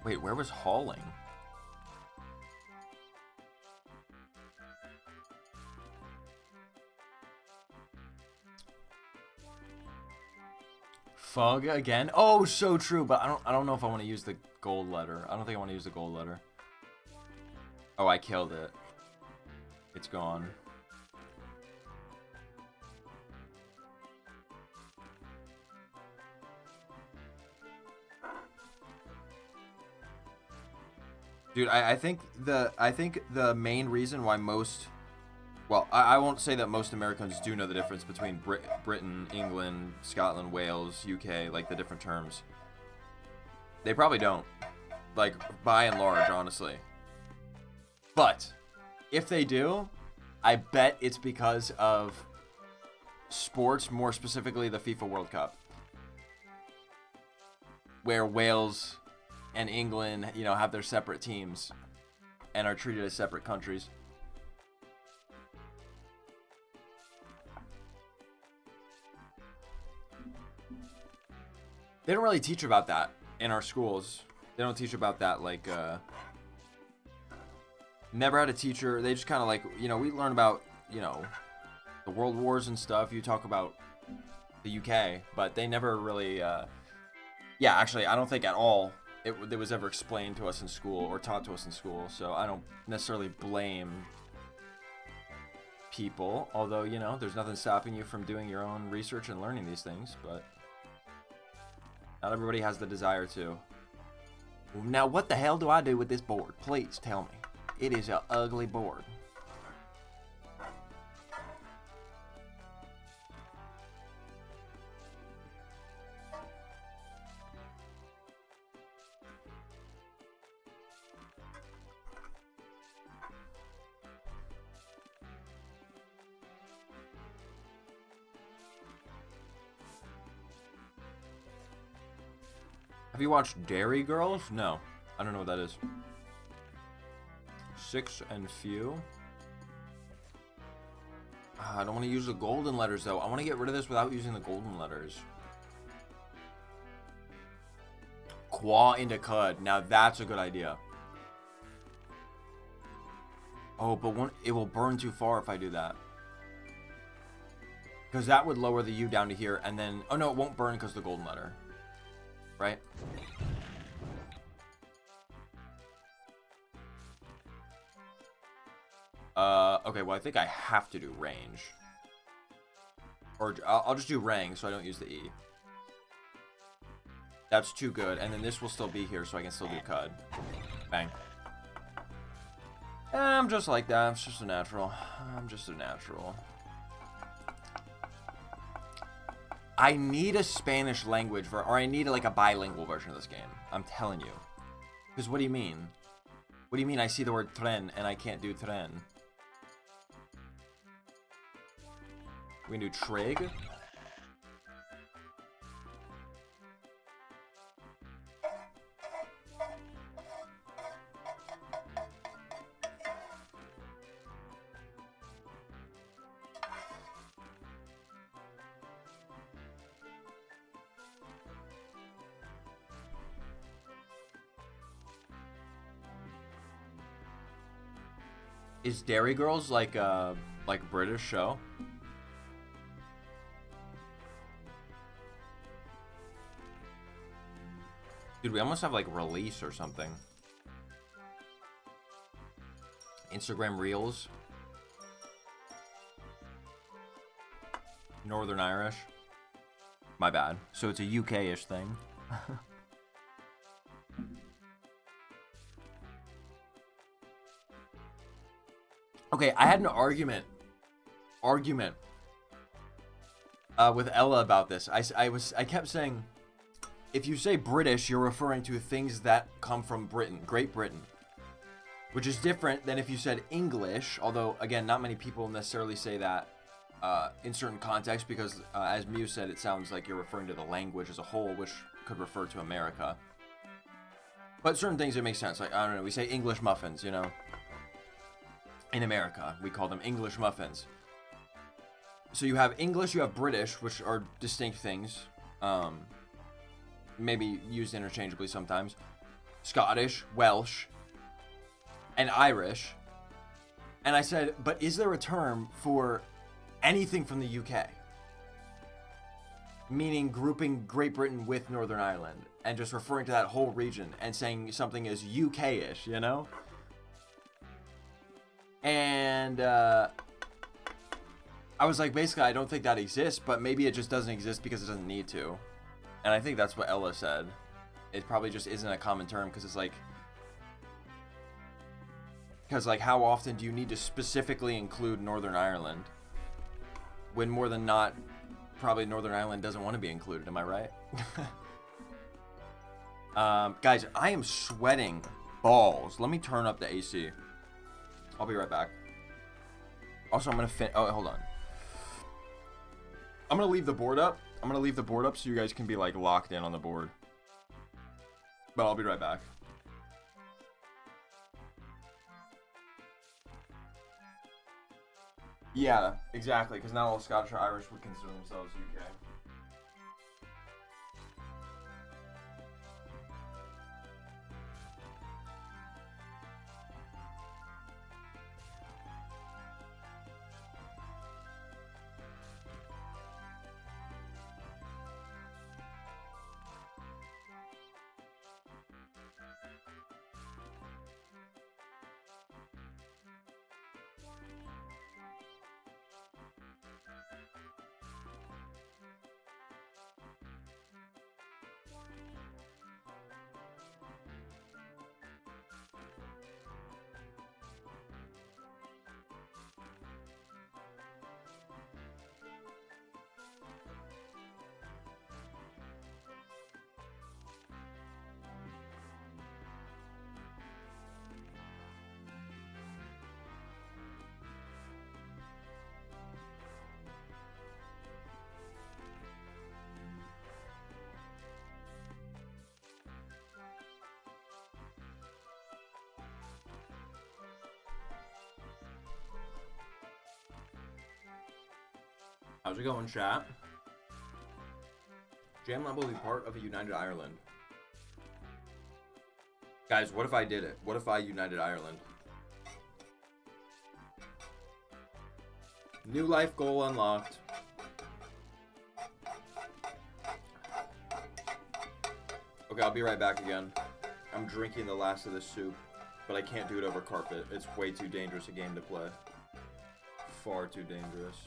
Wait, where was hauling? Fug again? Oh, so true, but I don't know if I want to use the gold letter. I don't think I want to use the gold letter. Oh, I killed it. It's gone. Dude, I think the main reason why most, well, I won't say that most Americans do know the difference between Britain, England, Scotland, Wales, UK, like the different terms. They probably don't, like by and large, honestly. But if they do, I bet it's because of sports, more specifically the FIFA World Cup, where Wales and England, you know, have their separate teams and are treated as separate countries. They don't really teach about that in our schools. They don't teach about that, like, never had a teacher. They just kind of like, you know, we learn about, you know, the world wars and stuff. You talk about the UK, but they never really, yeah, actually, I don't think at all it was ever explained to us in school or taught to us in school, so I don't necessarily blame people, although, you know, there's nothing stopping you from doing your own research and learning these things, but not everybody has the desire to. Now, what the hell do I do with this board? Please tell me. It is an ugly board. Have you watched Dairy Girls? No. I don't know what that is. 6 and few. I don't want to use the golden letters, though. I want to get rid of this without using the golden letters. Qua into cud. Now that's a good idea. Oh, but it will burn too far if I do that. Because that would lower the U down to here, and then... Oh, no, it won't burn because of the golden letter. Right? Okay, well, I think I have to do range. Or I'll just do rang so I don't use the E. That's too good. And then this will still be here so I can still do cud. Bang. I'm just like that. I'm just a natural. I'm just a natural. I need a Spanish language or I need like a bilingual version of this game. I'm telling you. Because what do you mean? What do you mean I see the word tren and I can't do tren? We can do trig. Is Dairy Girls like a British show? Dude, we almost have like release or something. Instagram Reels. Northern Irish. My bad. So it's a UK-ish thing. Okay, I had an argument with Ella about this. I kept saying, if you say British, you're referring to things that come from Britain, Great Britain, which is different than if you said English. Although, again, not many people necessarily say that in certain contexts because, as Mew said, it sounds like you're referring to the language as a whole, which could refer to America. But certain things, it makes sense. Like, I don't know, we say English muffins, you know? In America, we call them English muffins. So you have English, you have British, which are distinct things. Maybe used interchangeably sometimes. Scottish, Welsh, and Irish. And I said, but is there a term for anything from the UK? meaning grouping Great Britain with Northern Ireland and just referring to that whole region and saying something is UK-ish, you know? And I was like, basically, I don't think that exists, but maybe it just doesn't exist because it doesn't need to. And I think that's what Ella said. It probably just isn't a common term because it's like... Because, like, how often do you need to specifically include Northern Ireland? When more than not, probably Northern Ireland doesn't want to be included, am I right? Guys, I am sweating balls. Let me turn up the AC. I'll be right back. Also, I'm going to oh, hold on. I'm going to leave the board up. I'm going to leave the board up so you guys can be, like, locked in on the board. But I'll be right back. Yeah, exactly, because not all Scottish or Irish would consider themselves UK. How's it going, chat? Jamlab will be part of a united Ireland. Guys, what if I did it? What if I united Ireland? New life goal unlocked. Okay, I'll be right back again. I'm drinking the last of this soup, but I can't do it over carpet. It's way too dangerous a game to play. Far too dangerous.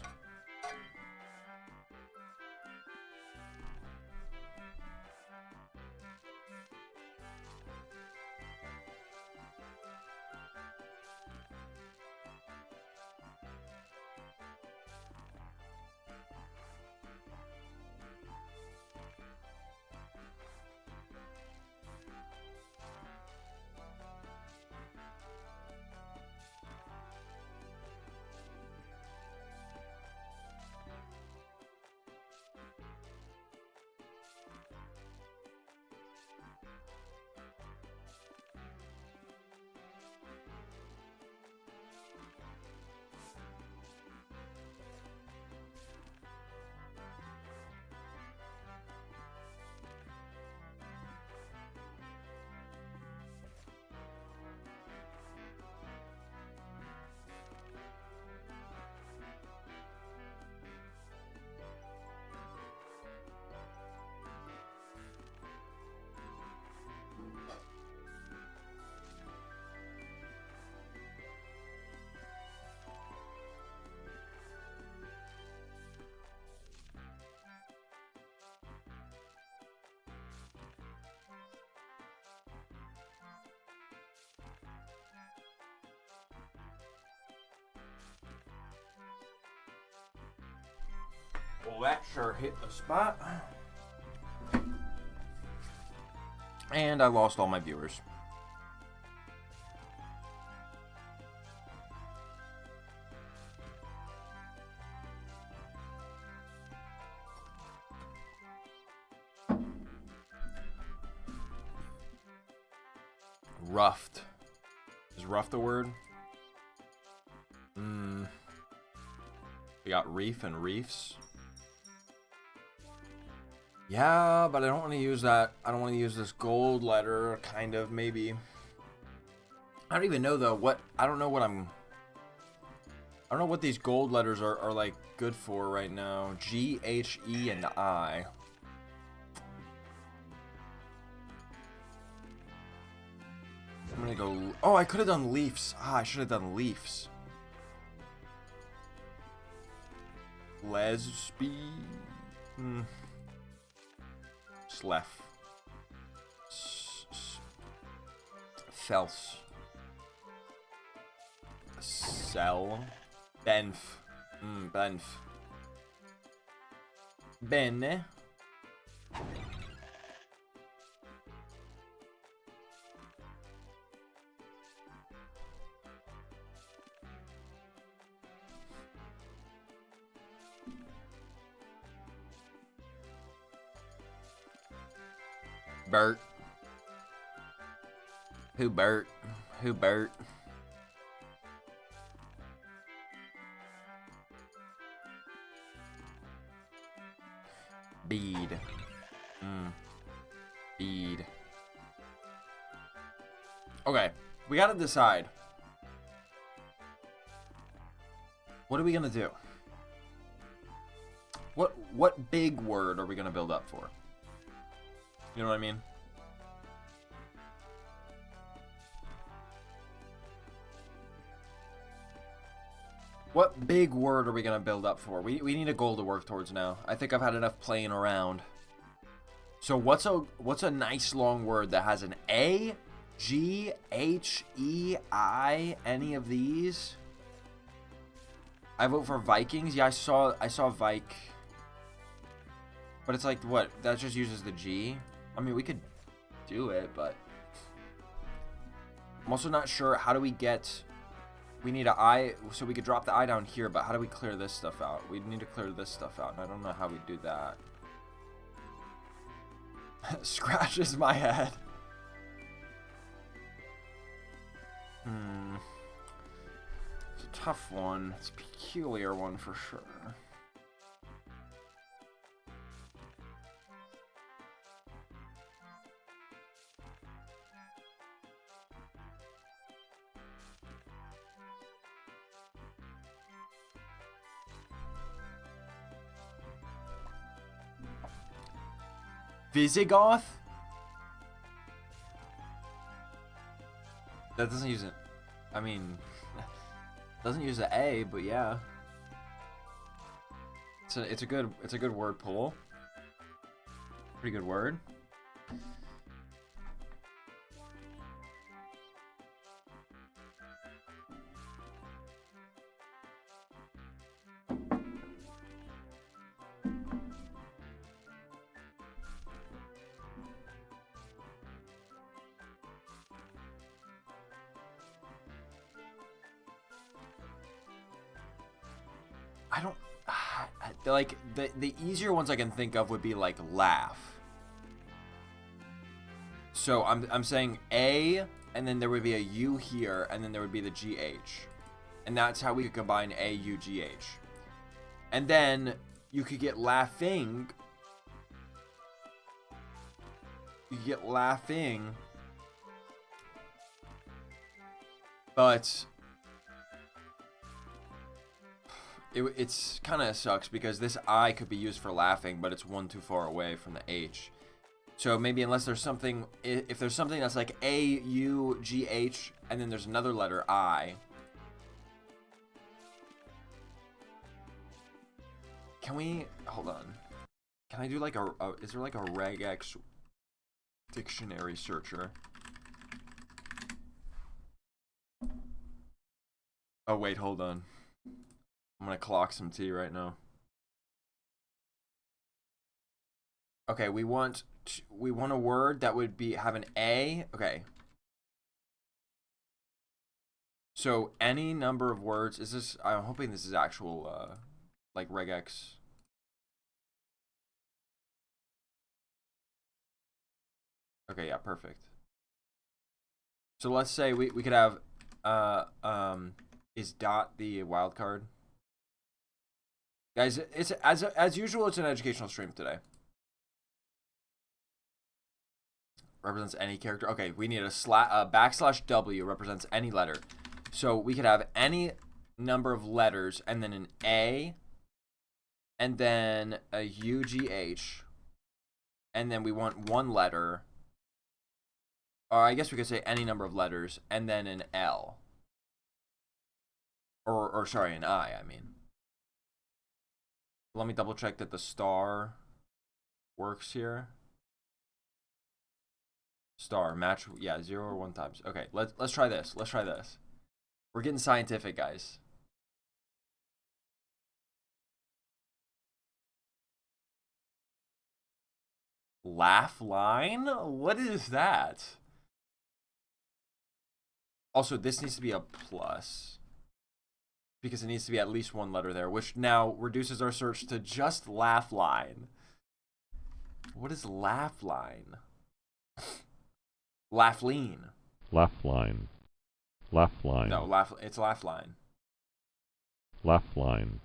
Well, that sure hit the spot. And I lost all my viewers. Roughed. Is rough the word? We got reef and reefs. Yeah, but I don't want to use that. I don't want to use this gold letter, kind of, maybe. I don't even know, though, what... I don't know what I'm... I don't know what these gold letters are like good for right now. G, H, E, and I. I'm gonna go. Oh, I could have done leafs. Ah, I should have done leafs. Lesbi. Slef. Fels. Sell. Benf. Benf. Bene. Bert. Who Bert? Who Bert? Bead. Bead. Okay, we gotta decide. What are we gonna do? What big word are we gonna build up for? You know what I mean? What big word are we gonna build up for? We need a goal to work towards now. I think I've had enough playing around. So what's a nice long word that has an A, G, H, E, I, any of these? I vote for Vikings. Yeah, I saw Vike. But it's like what? That just uses the G. I mean, we could do it, but I'm also not sure how do we get. We need an I, so we could drop the I down here, but how do we clear this stuff out? We need to clear this stuff out, and I don't know how we do that. Scratches my head. It's a tough one. It's a peculiar one for sure. Visigoth? That doesn't use it. I mean, doesn't use the A, but yeah. It's a good word pull. Pretty good word. I don't like the easier ones I can think of would be like laugh. So I'm saying A, and then there would be a U here, and then there would be the GH, and that's how we could combine A, U, GH. And then you could get laughing. You could get laughing, but it's kind of sucks because this I could be used for laughing, but it's one too far away from the H. So maybe unless there's something, if there's something that's like A, U, G, H, and then there's another letter I. Can we, hold on. Can I do like is there like a regex dictionary searcher? Oh wait, hold on. I'm gonna clock some tea right now. Okay, we want a word that would have an A. Okay. So any number of words. Is this? I'm hoping this is actual like regex. Okay, yeah, perfect. So let's say we could have is dot the wild card? Guys, it's as usual, it's an educational stream today. Represents any character. Okay, we need a backslash W represents any letter. So we could have any number of letters, and then an A, and then a UGH, and then we want one letter, or I guess we could say any number of letters, and then an L. Or sorry, an I mean. Let me double check that the star works here. Star, match, yeah, 0 or 1 times. Okay, let's try this. Let's try this. We're getting scientific, guys. Laugh line? What is that? Also, this needs to be a plus, because it needs to be at least 1 letter there, which now reduces our search to just laugh line. What is laugh line? Laugh lean. Laugh line. Laugh line. No, it's laugh line. Laugh line.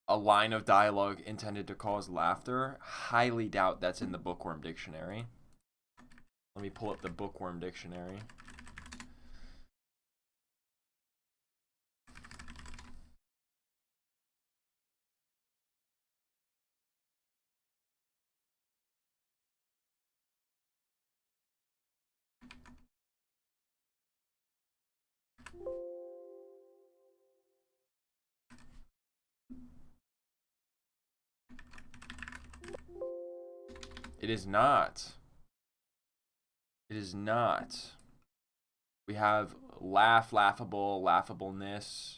A line of dialogue intended to cause laughter. Highly doubt that's in the Bookworm Dictionary. Let me pull up the Bookworm Dictionary. It is not. It is not. We have laugh, laughable, laughableness,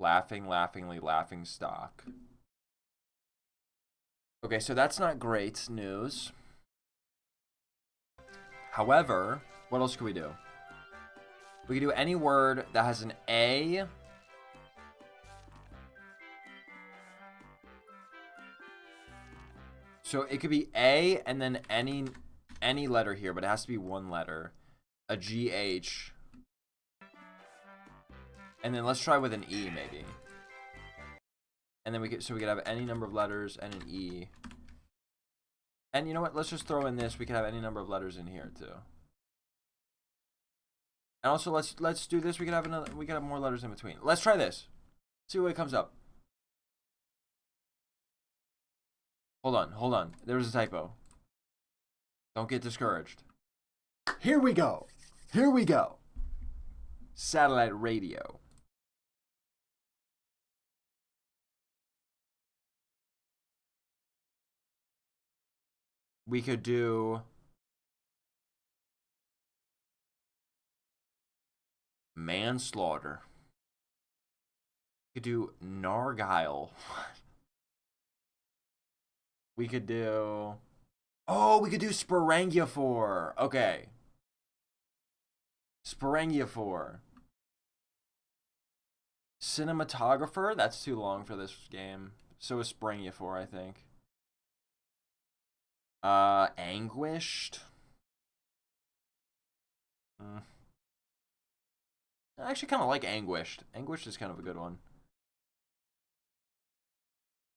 laughing, laughingly, laughing stock. Okay, so that's not great news. However, what else can we do? We can do any word that has an A. So it could be A and then any letter here, but it has to be 1 letter. A GH. And then let's try with an E maybe. And then we could have any number of letters and an E. And you know what? Let's just throw in this. We could have any number of letters in here too. And also let's do this. We could have more letters in between. Let's try this. See what comes up. Hold on. There was a typo. Don't get discouraged. Here we go. Satellite radio. We could do manslaughter. We could do nargile. We could do... Oh, we could do sporangiophore. Okay. Sporangiophore. Cinematographer? That's too long for this game. So is sporangiophore, I think. Anguished. I actually kind of like anguished. Anguished is kind of a good one.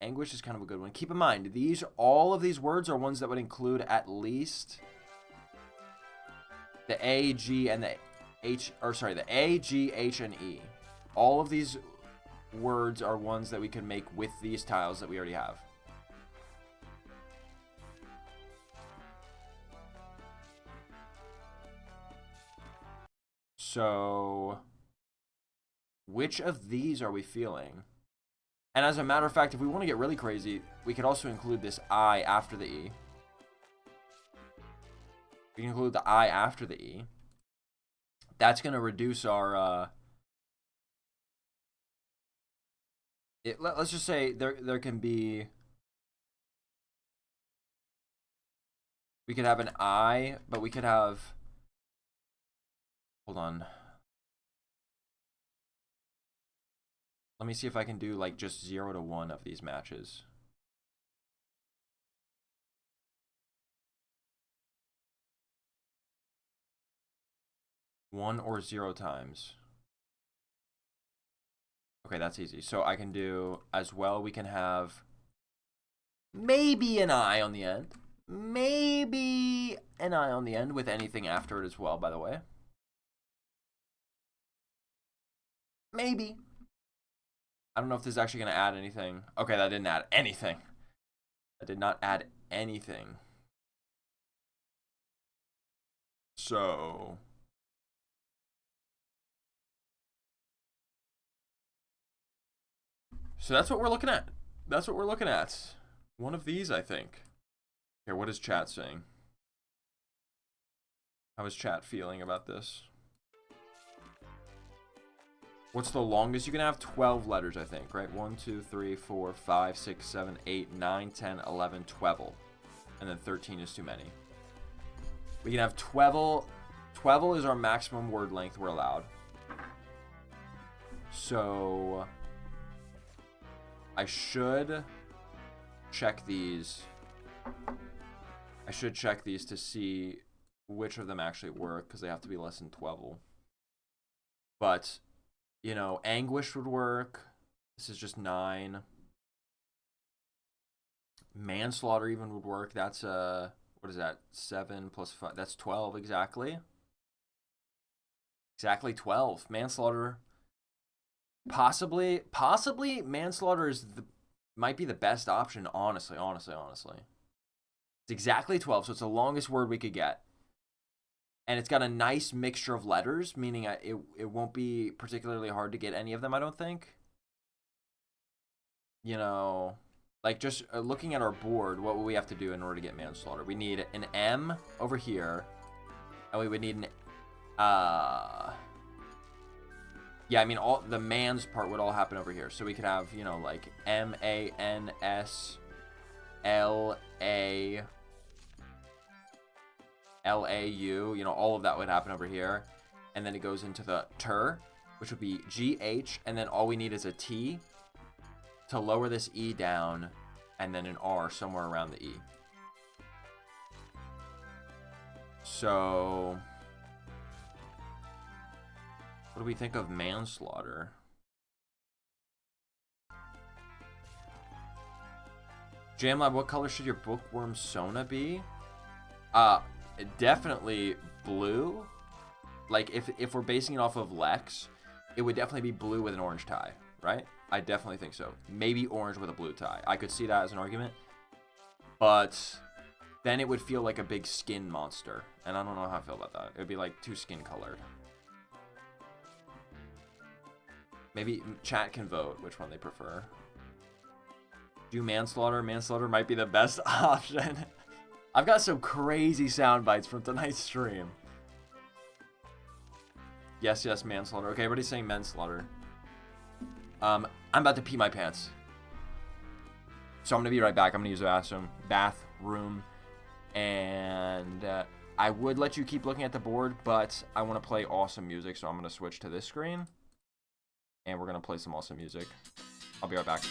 Anguish is kind of a good one. Keep in mind, all of these words are ones that would include at least the A, G, and the H, or sorry, the A, G, H, and E. All of these words are ones that we can make with these tiles that we already have. So, which of these are we feeling? And as a matter of fact, if we want to get really crazy, we could also include this I after the E. We can include the I after the E. That's going to reduce our... let's just say there can be... We could have an I, but we could have... Hold on. Let me see if I can do like just 0 to 1 of these matches. One or 0 times. Okay, that's easy. So I can do as well. We can have maybe an I on the end. Maybe an I on the end with anything after it as well, by the way. Maybe. I don't know if this is actually going to add anything. Okay, that didn't add anything. That did not add anything. So that's what we're looking at. That's what we're looking at. One of these, I think. Here, what is chat saying? How is chat feeling about this? What's the longest? You can have 12 letters, I think, right? 1, 2, 3, 4, 5, 6, 7, 8, 9, 10, 11, 12. And then 13 is too many. We can have 12. 12 is our maximum word length we're allowed. So I should check these. I should check these to see which of them actually work, because they have to be less than 12. But, you know, anguish would work. This is just 9. Manslaughter even would work. That's what is that? 7 plus 5. That's 12 exactly. Exactly 12. Manslaughter. Possibly manslaughter might be the best option, honestly. It's exactly 12, so it's the longest word we could get. And it's got a nice mixture of letters, meaning it won't be particularly hard to get any of them, I don't think. You know, like just looking at our board, what would we have to do in order to get manslaughter? We need an M over here, and we would need an yeah, I mean, all the man's part would all happen over here. So we could have, you know, like MANSLAU, you know, all of that would happen over here. And then it goes into the ter, which would be GH, and then all we need is a T to lower this E down, and then an R somewhere around the E. So what do we think of manslaughter? Jamlab, what color should your bookworm Sona be? Definitely blue. Like, if we're basing it off of Lex, it would definitely be blue with an orange tie, right? I definitely think so. Maybe orange with a blue tie. I could see that as an argument. But then it would feel like a big skin monster. And I don't know how I feel about that. It would be like too skin colored. Maybe chat can vote which one they prefer. Do manslaughter. Manslaughter might be the best option. I've got some crazy sound bites from tonight's stream. Yes, manslaughter. Okay, everybody's saying manslaughter. I'm about to pee my pants. So I'm going to be right back. I'm going to use the bathroom. And I would let you keep looking at the board, but I want to play awesome music, so I'm going to switch to this screen. And we're going to play some awesome music. I'll be right back.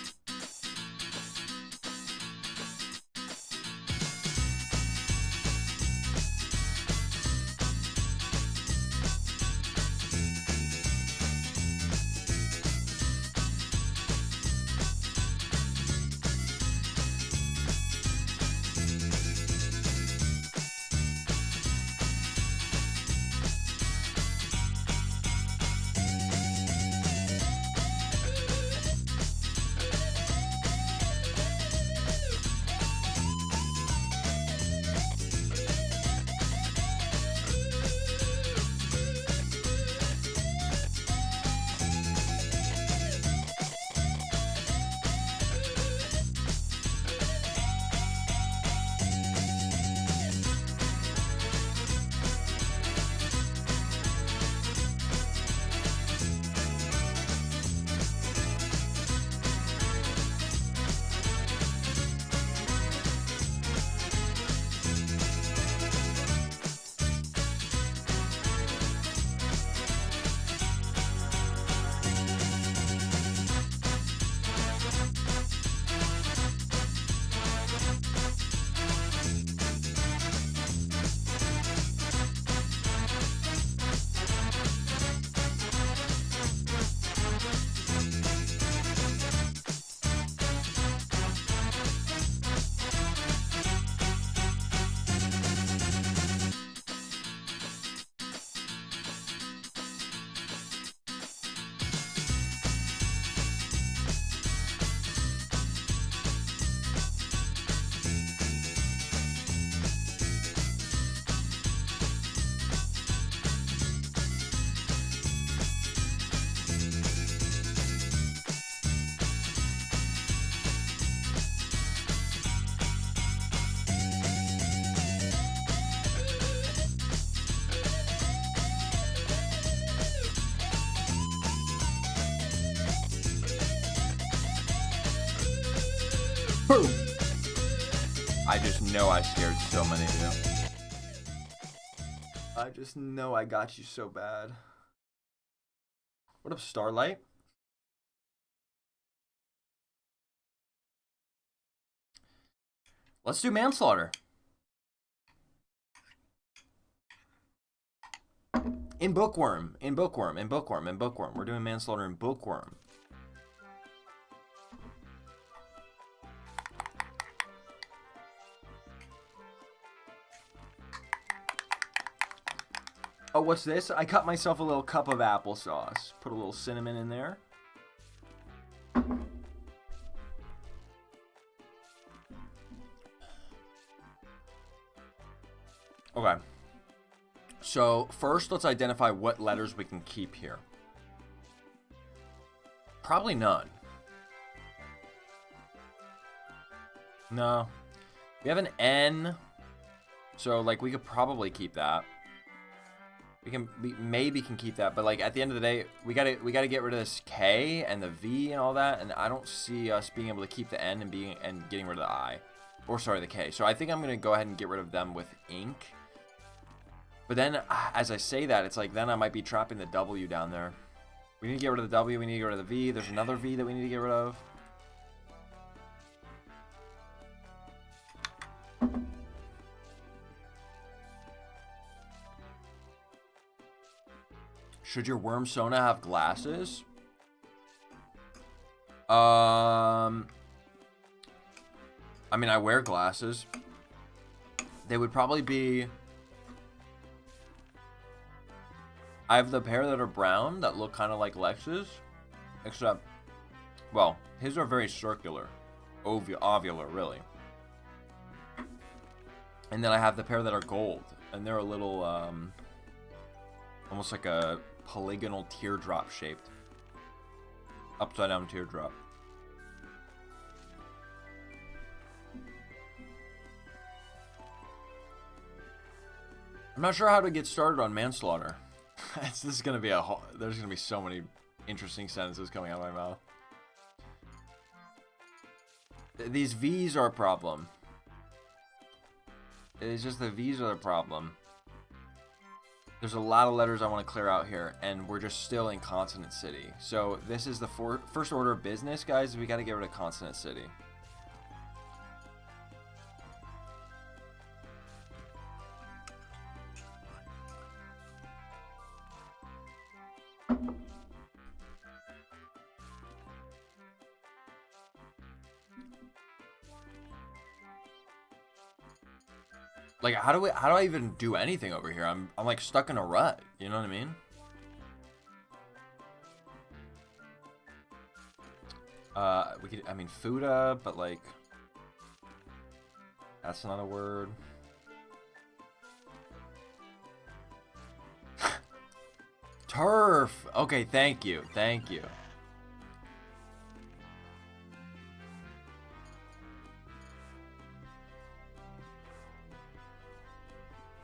Boom! I just know I scared so many of you. I just know I got you so bad. What up, Starlight? Let's do manslaughter. In Bookworm. In Bookworm. In Bookworm. In Bookworm. We're doing manslaughter in Bookworm. Oh, what's this? I cut myself a little cup of applesauce. Put a little cinnamon in there. Okay. So, first, let's identify what letters we can keep here. Probably none. No. We have an N. So, like, we could probably keep that. We maybe can keep that, but like at the end of the day, we gotta get rid of this K and the V and all that, and I don't see us being able to keep the N and getting rid of the I, or sorry, the K. So I think I'm gonna go ahead and get rid of them with ink. But then, as I say that, it's like then I might be trapping the W down there. We need to get rid of the W. We need to get rid of the V. There's another V that we need to get rid of. Should your worm Sona have glasses? I mean, I wear glasses. They would probably be... I have the pair that are brown that look kind of like Lex's. Except, well, his are very circular. Ovular, really. And then I have the pair that are gold. And they're a little, almost like a polygonal teardrop shaped. Upside down teardrop. I'm not sure how to get started on manslaughter. This is gonna be there's gonna be so many interesting sentences coming out of my mouth. These V's are a problem. It's just the V's are the problem. There's a lot of letters I want to clear out here, and we're just still in Consonant City. So this is the first order of business, guys. We got to get rid of Consonant City. Like, how do I even do anything over here? I'm like stuck in a rut. You know what I mean? We could, I mean, Fuda, but like, that's not a word. Turf. Okay, thank you, thank you.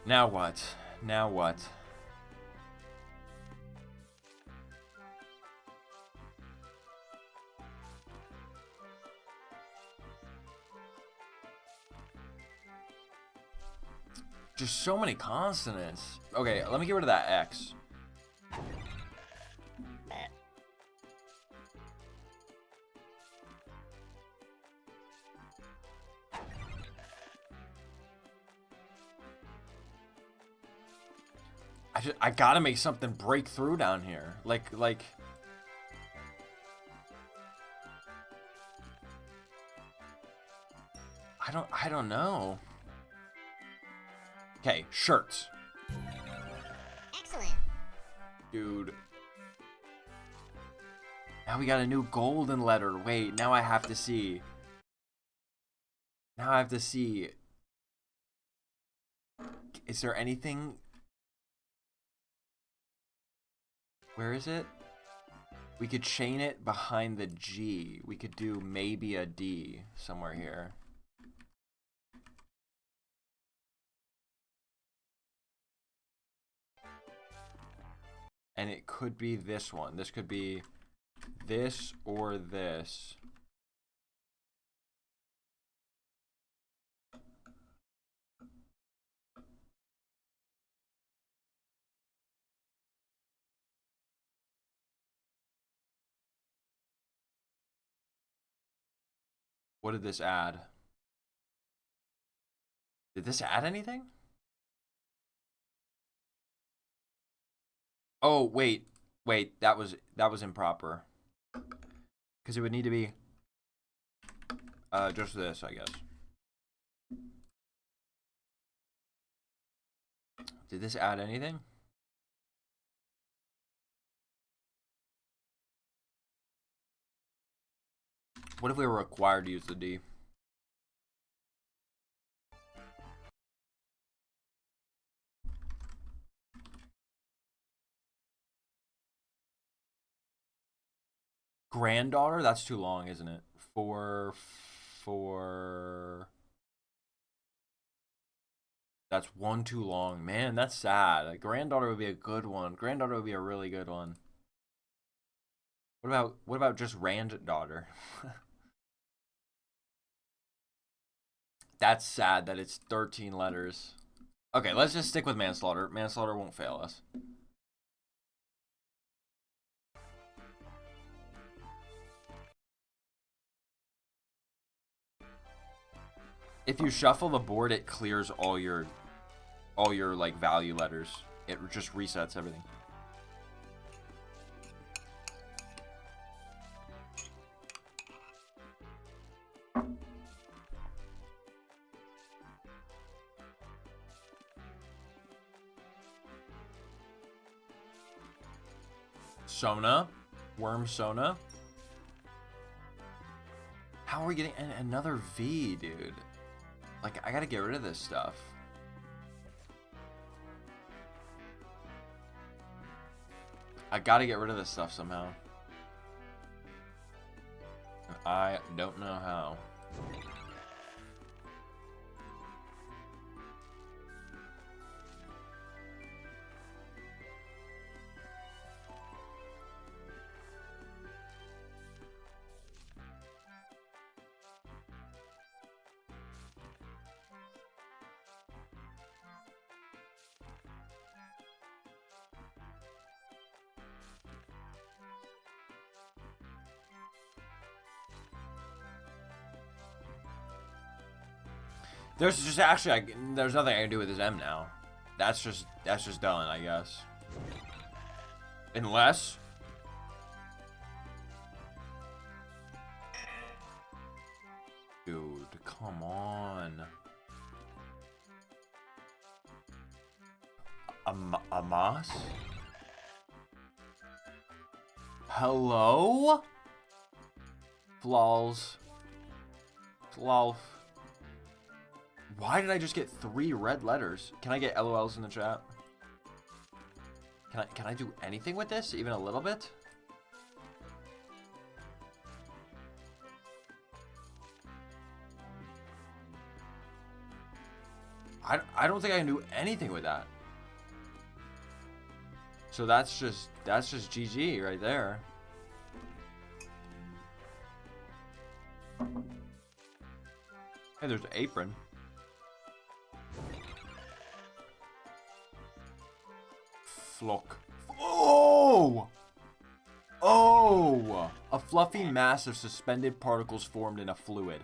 Now what? Now what? Just so many consonants. Okay, let me get rid of that X. I gotta make something break through down here. Like I don't know. Okay, shirts. Excellent. Dude. Now we got a new golden letter. Wait, now I have to see. Now I have to see. Is there anything? Where is it? We could chain it behind the G. We could do maybe a D somewhere here. And it could be this one. This could be this or this. What did this add? Did this add anything? Oh, wait. Wait, that was improper. Because it would need to be just this, I guess. Did this add anything? What if we were required to use the D? Granddaughter? That's too long, isn't it? For... That's one too long. Man, that's sad. Like, granddaughter would be a good one. Granddaughter would be a really good one. What about just randdaughter? That's sad that it's 13 letters. Okay, let's just stick with manslaughter. Manslaughter won't fail us. If you shuffle the board, it clears all your like value letters. It just resets everything. Sona, worm Sona. How are we getting another V, dude? Like, I gotta get rid of this stuff. I gotta get rid of this stuff somehow. I don't know how. There's just actually there's nothing I can do with this M now. That's just done, I guess. Unless dude, come on. Amas? Hello? Flaws. Flolf. Why did I just get 3 red letters? Can I get LOLs in the chat? Can I do anything with this? Even a little bit? I don't think I can do anything with that. So that's just GG right there. Hey, there's an apron. Flock. Oh! Oh! A fluffy mass of suspended particles formed in a fluid.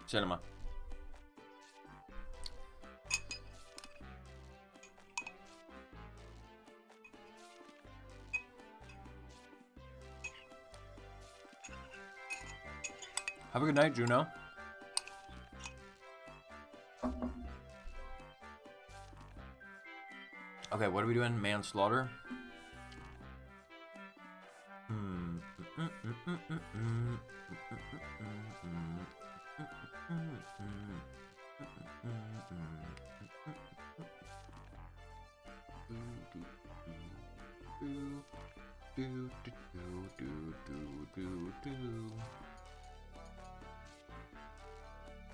Cinema. Have a good night, Juno. Okay, what are we doing? Manslaughter?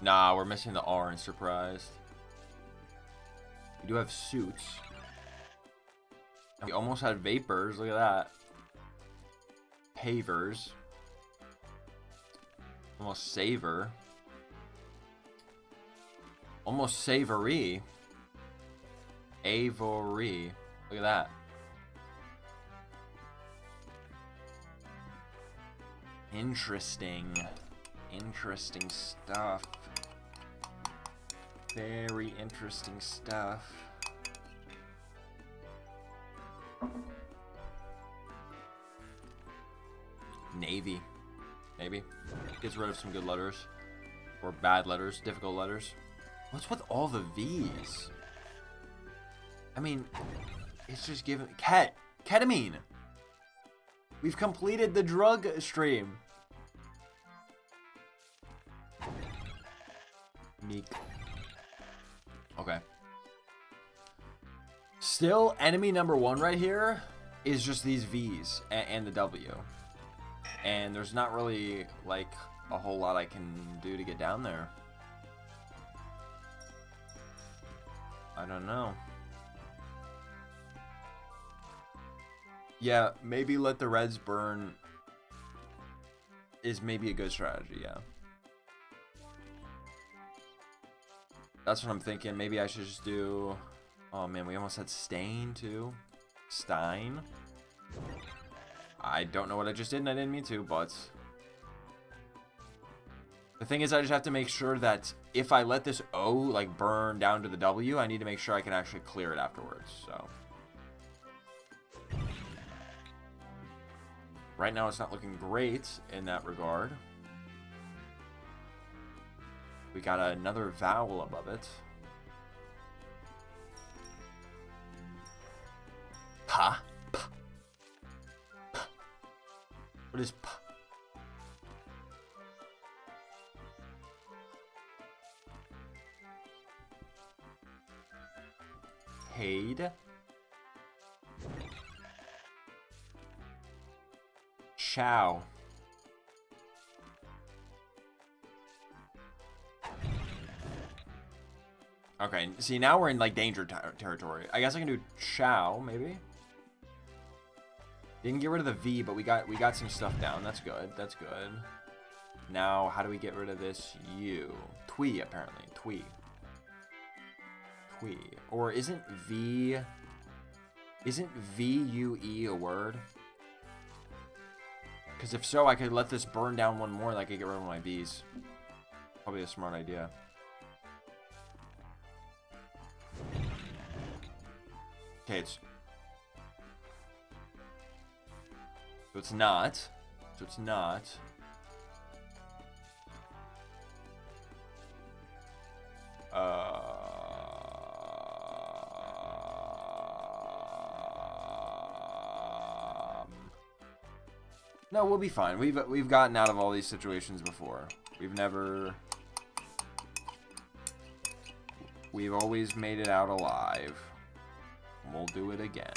Nah, we're missing the orange. Surprised. We do have suits. We almost had vapors. Look at that. Pavers. Almost savor. Almost savory. Avory. Look at that. Interesting. Interesting stuff. Very interesting stuff. Navy. Maybe. Gets rid of some good letters. Or bad letters. Difficult letters. What's with all the V's? I mean, it's just given... Ketamine! We've completed the drug stream. Meek. Okay. Still, enemy number one right here is just these V's and the W. And there's not really, like, a whole lot I can do to get down there. I don't know. Yeah, maybe let the reds burn is maybe a good strategy, yeah. That's what I'm thinking. Maybe I should just do... Oh man, we almost had Stain too. Stein. I don't know what I just did and I didn't mean to, but... The thing is, I just have to make sure that if I let this O, like, burn down to the W, I need to make sure I can actually clear it afterwards, so... Right now, it's not looking great in that regard. We got another vowel above it. Pa. P. P. What is P? Paid. Chow. Okay, see, now we're in, like, danger territory. I guess I can do chow, maybe? Didn't get rid of the V, but we got some stuff down. That's good. That's good. Now, how do we get rid of this U? Twee, apparently. Twee. Twee. Or isn't V... Isn't V-U-E a word? Because if so, I could let this burn down one more and I could get rid of my V's. Probably a smart idea. Okay, it's... So it's not. So it's not. No, we'll be fine. We've gotten out of all these situations before. We've always made it out alive. We'll do it again.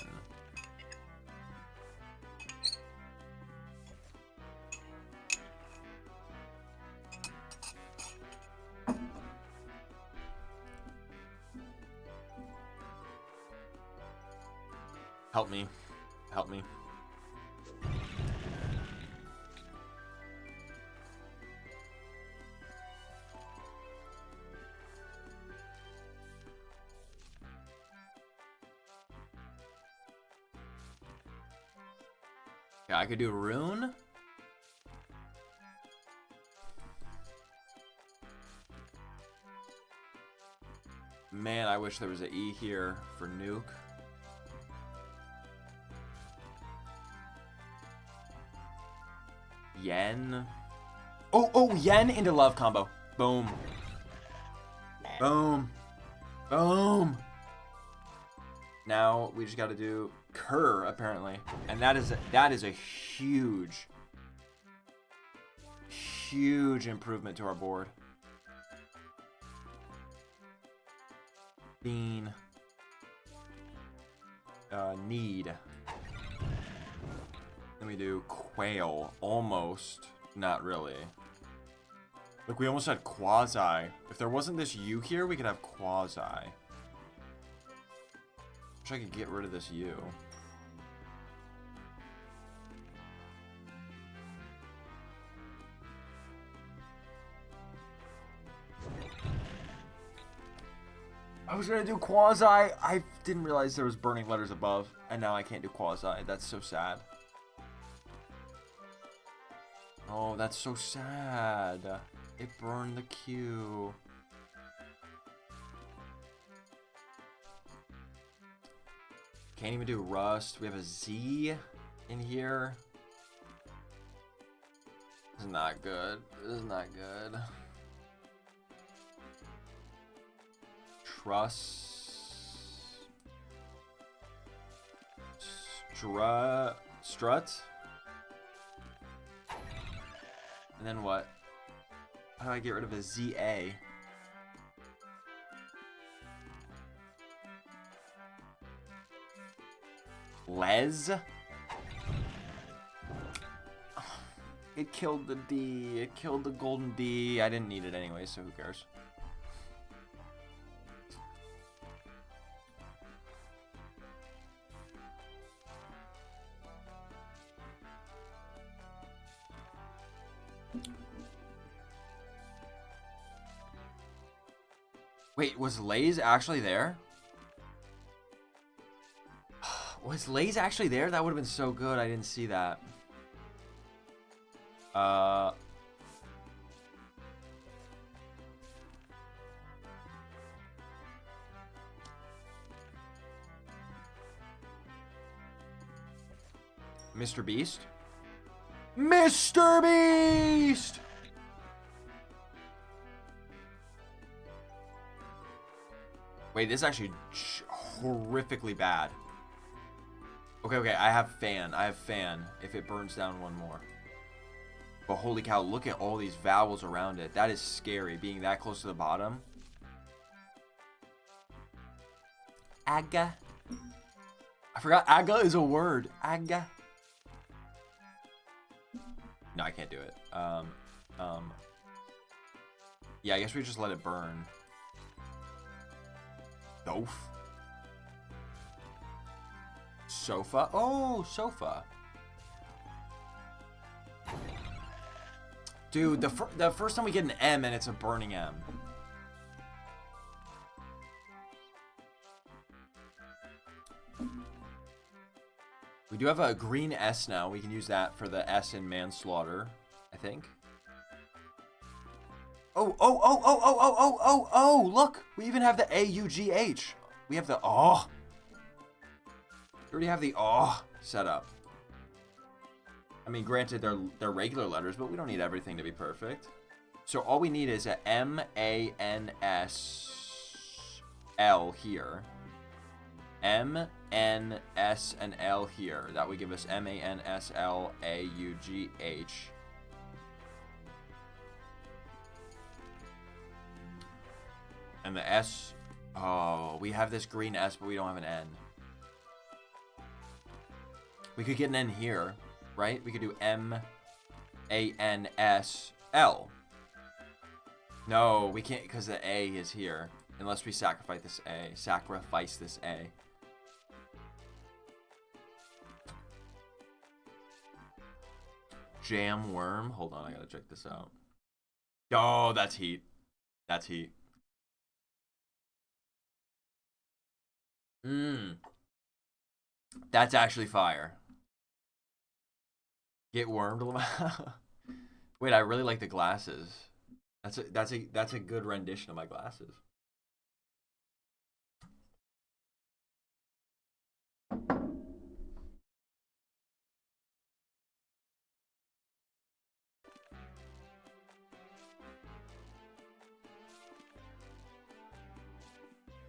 Help me. Help me. Yeah, I could do rune. Man, I wish there was an E here for nuke. Yen. Oh, yen into love combo. Boom. Boom. Boom. Now we just got to do cur apparently, and that is a huge improvement to our board. Bean. Need. Then we do quail. Almost. Not really. Look, we almost had quasi. If there wasn't this U here, we could have quasi. Wish I could get rid of this U. I was gonna do quasi. I didn't realize there was burning letters above, and now I can't do quasi. That's so sad. Oh, that's so sad. It burned the queue. Can't even do rust. We have a Z in here. This is not good. This is not good. Trust. Strut. And then what? How do I get rid of a ZA? Les? It killed the D. It killed the golden D. I didn't need it anyway, so who cares? Wait, was Lay's actually there? Was Lay's actually there? That would have been so good. I didn't see that. Mr. Beast? Mr. Beast! Wait, this is actually horrifically bad. Okay, I have fan. If it burns down one more. But holy cow, look at all these vowels around it. That is scary, being that close to the bottom. Aga. I forgot aga is a word. Aga. No, I can't do it. Yeah, I guess we just let it burn. Dof. Sofa. Oh, sofa. Dude, the first time we get an M and it's a burning M. We do have a green S now. We can use that for the S in manslaughter, I think. Oh, look! We even have the A-U-G-H. We have the oh. We already have the oh set up. I mean, granted, they're regular letters, but we don't need everything to be perfect. So all we need is a M-A-N-S-L here. M-N-S and L here. That would give us M-A-N-S-L-A-U-G-H. And the S, oh, we have this green S, but we don't have an N. We could get an N here, right? We could do M-A-N-S-L. No, we can't because the A is here. Unless we sacrifice this A. Sacrifice this A. Jam worm. Hold on, I gotta check this out. Oh, that's heat. That's heat. That's actually fire. Get wormed. Wait, I really like the glasses. That's a good rendition of my glasses.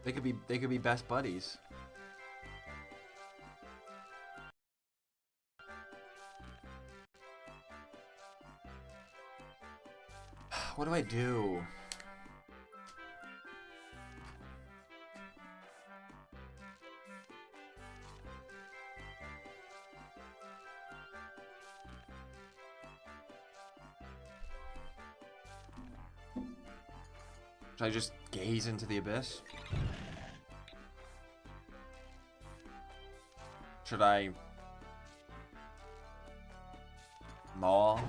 They could be best buddies. What do I do? Should I just gaze into the abyss? Should I maw?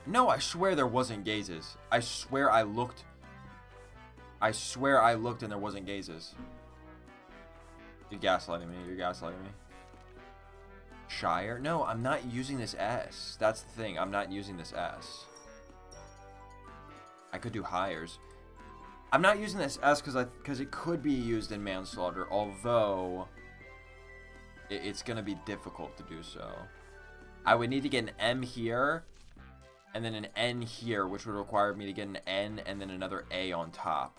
No, I swear there wasn't gazes. I swear I looked and there wasn't gazes. You're gaslighting me. You're gaslighting me. Shire? No, I'm not using this S. That's the thing. I'm not using this S. I could do hires. I'm not using this S because it could be used in manslaughter, although it's going to be difficult to do so. I would need to get an M here and then an N here, which would require me to get an N and then another A on top.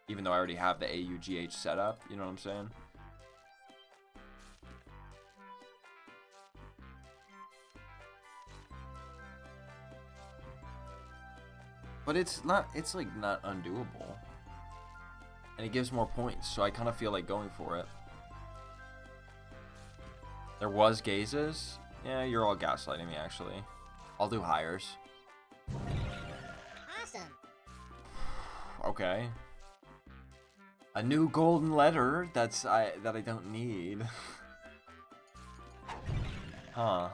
Even though I already have the AUGH set up, you know what I'm saying? But it's like not undoable. And it gives more points, so I kind of feel like going for it. There was gazes? Yeah, you're all gaslighting me, actually. I'll do hires. Awesome. Okay. A new golden letter that I don't need. Huh.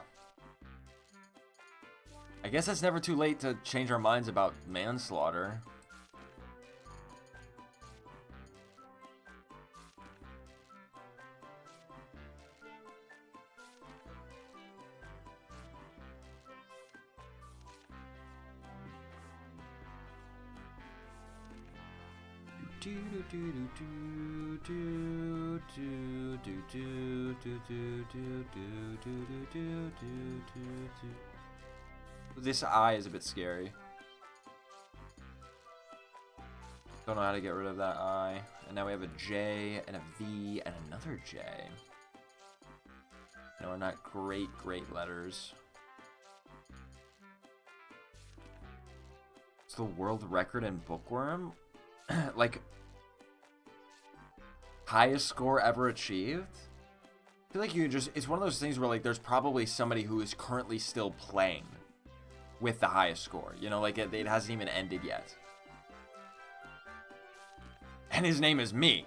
I guess it's never too late to change our minds about manslaughter. This eye is a bit scary. Don't know how to get rid of that eye. And now we have a J and a V and another J. No, we're not great letters. It's the world record in Bookworm? Like, highest score ever achieved? I feel like you just, it's one of those things where like there's probably somebody who is currently still playing with the highest score. You know, like it hasn't even ended yet. And his name is me.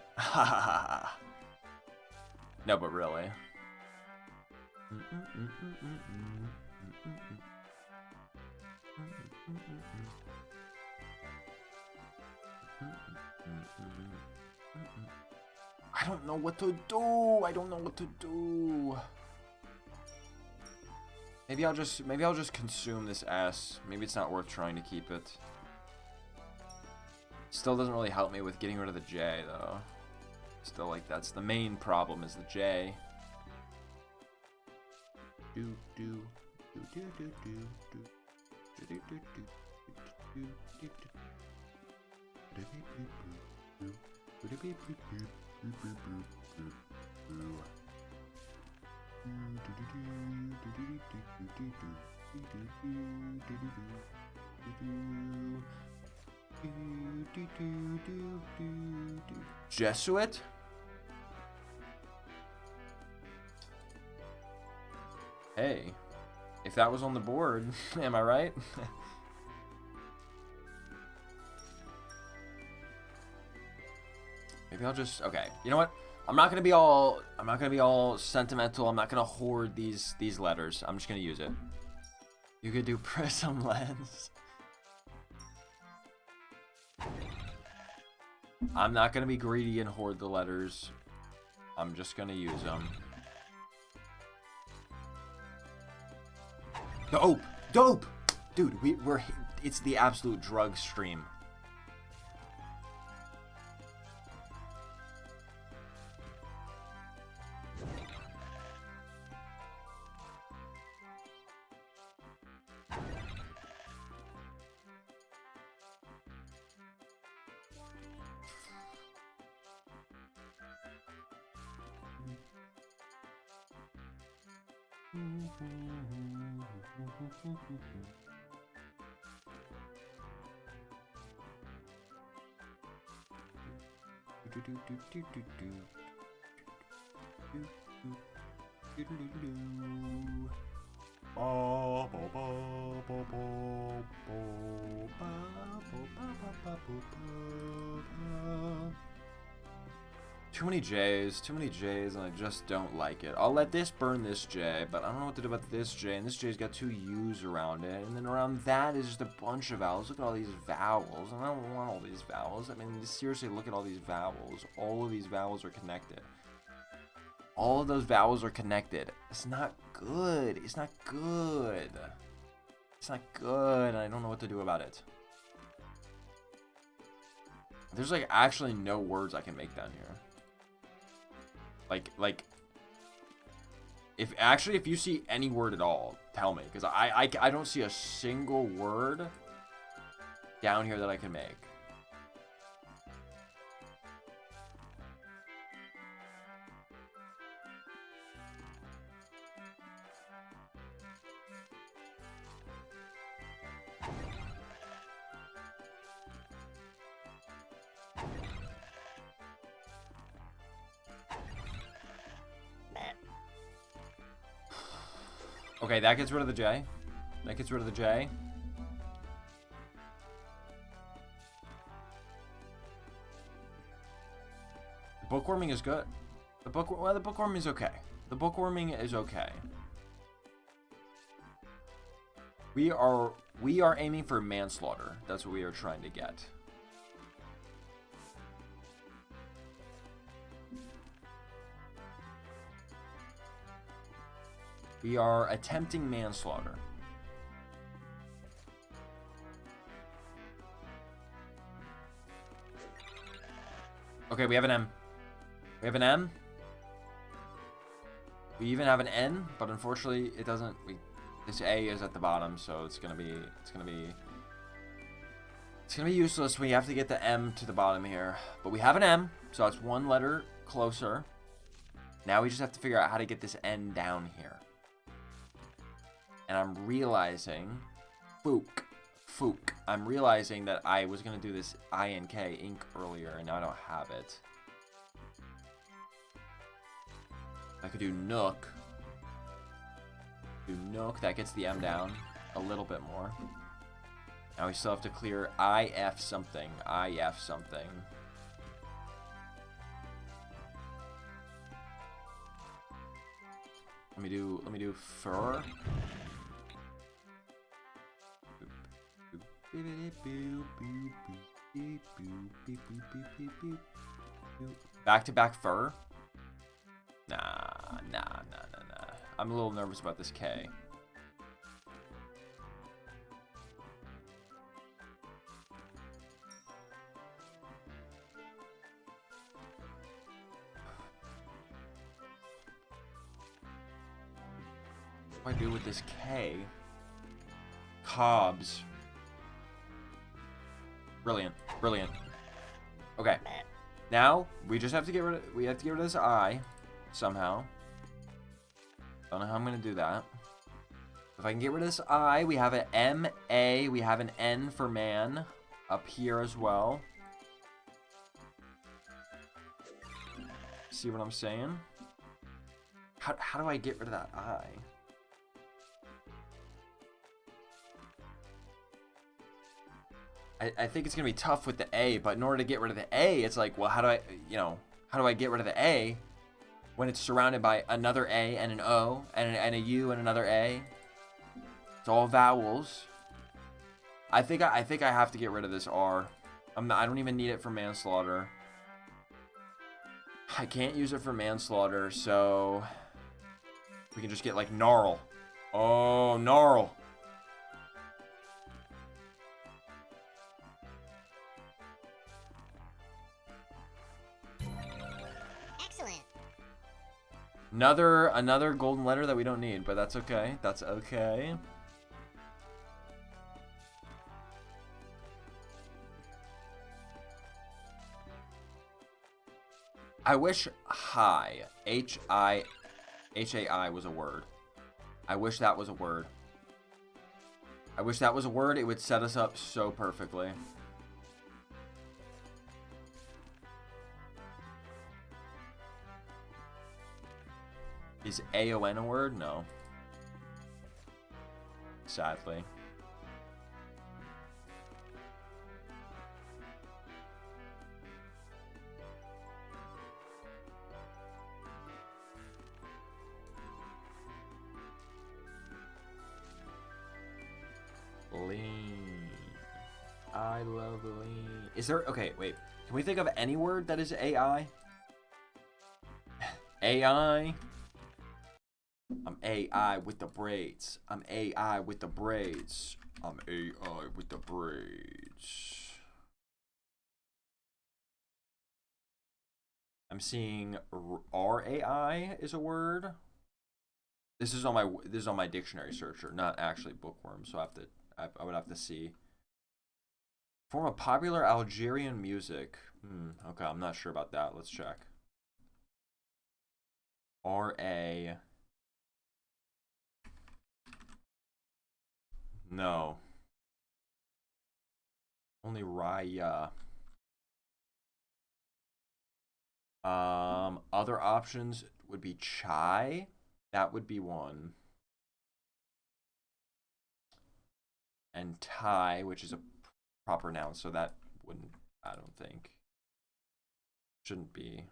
No, but really. I don't know what to do. I don't know what to do. Maybe I'll just consume this S. Maybe it's not worth trying to keep it. Still doesn't really help me with getting rid of the J though. Still, like, that's the main problem is the J. Jesuit? Hey, if that was on the board, am I right? Maybe I'll just, okay, you know what? I'm not gonna be all sentimental. I'm not gonna hoard these letters. I'm just gonna use it. You could do prism lens. I'm not gonna be greedy and hoard the letters. I'm just gonna use them. Dope, dude. It's the absolute drug stream. Too many J's, and I just don't like it. I'll let this burn this J, but I don't know what to do about this J, and this J's got 2 U's around it, and then around that is just a bunch of vowels. Look at all these vowels, and I don't want all these vowels. I mean, seriously, look at all these vowels. All of these vowels are connected. All of those vowels are connected. It's not good. It's not good. It's not good, and I don't know what to do about it. There's like actually no words I can make down here. Like, if you see any word at all, tell me, because I don't see a single word down here that I can make. Okay, that gets rid of the J. That gets rid of the J. The bookworming is good. The bookworming is okay. The bookworming is okay. We are aiming for manslaughter. That's what we are trying to get. We are attempting manslaughter. Okay, we have an M. We have an M. We even have an N, but unfortunately it doesn't. This A is at the bottom, so it's gonna be useless. We have to get the M to the bottom here, but we have an M, so it's 1 letter closer. Now we just have to figure out how to get this N down here. And I'm realizing, I'm realizing that I was going to do this I-N-K, ink, earlier, and now I don't have it. I could do Nook. Do Nook, that gets the M down a little bit more. Now we still have to clear I-F something, I-F something. Let me do fur. Back-to-back fur? Nah. I'm a little nervous about this K. What do I do with this K? Cobbs. Brilliant. Okay. Now we just have to get rid of this I somehow. Don't know how I'm gonna do that. If I can get rid of this I, we have an M-A, we have an N for man up here as well. See what I'm saying? How do I get rid of that I? I think it's gonna be tough with the A, but in order to get rid of the A, it's like, well, how do I get rid of the A when it's surrounded by another A and an O and a U and another A? It's all vowels. I think I have to get rid of this R. I don't even need it for manslaughter. I can't use it for manslaughter, so we can just get like gnarl. Oh, gnarl. Another golden letter that we don't need, but that's okay. That's okay. I wish hi, H-I-H-A-I was a word. I wish that was a word. I wish that was a word. It would set us up so perfectly. Is AON a word? No. Sadly. Is there... Okay, wait. Can we think of any word that is AI? AI. I'm AI with the braids. I'm AI with the braids. I'm AI with the braids. I'm seeing RAI is a word. This is on my dictionary searcher, not actually Bookworm. So I would have to see. Form of popular Algerian music. Okay, I'm not sure about that. Let's check. R-A. No. Only Raya. Other options would be chai. That would be one. And Thai, which is a proper noun, so that wouldn't, I don't think. Shouldn't be.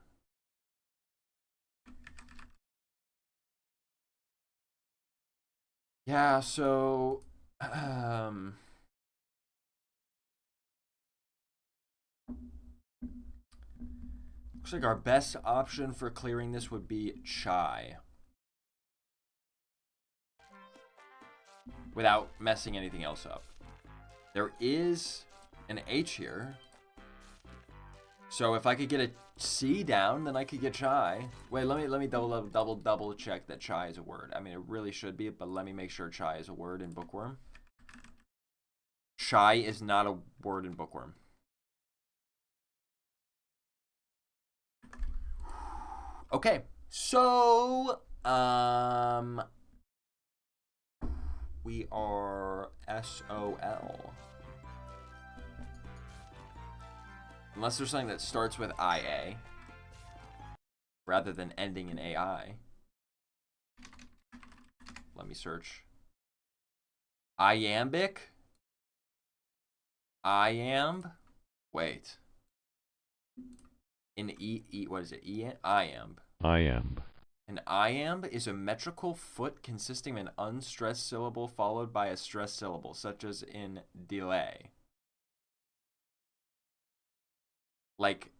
Yeah, so looks like our best option for clearing this would be chai. Without messing anything else up. There is an H here. So if I could get a C down, then I could get chai. Wait, let me double check that chai is a word. I mean, it really should be, but let me make sure chai is a word in Bookworm. Chai is not a word in Bookworm. Okay, so we are SOL. Unless there's something that starts with IA rather than ending in AI. Let me search. Iambic? Iamb? Wait. What is it? Iamb. Iamb. An iamb is a metrical foot consisting of an unstressed syllable followed by a stressed syllable, such as in delay. Like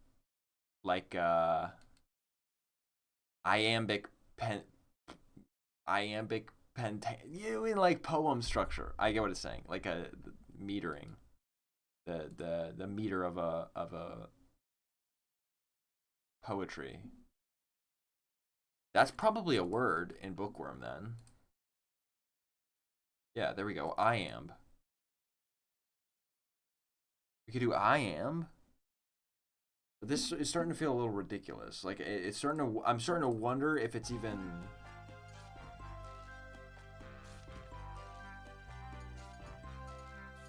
iambic you in like poem structure. I get what it's saying. Like a metering. The meter of a poetry. That's probably a word in Bookworm then. Yeah, there we go. Iamb. We could do iamb. But this is starting to feel a little ridiculous. Like it's starting to. I'm starting to wonder if it's even.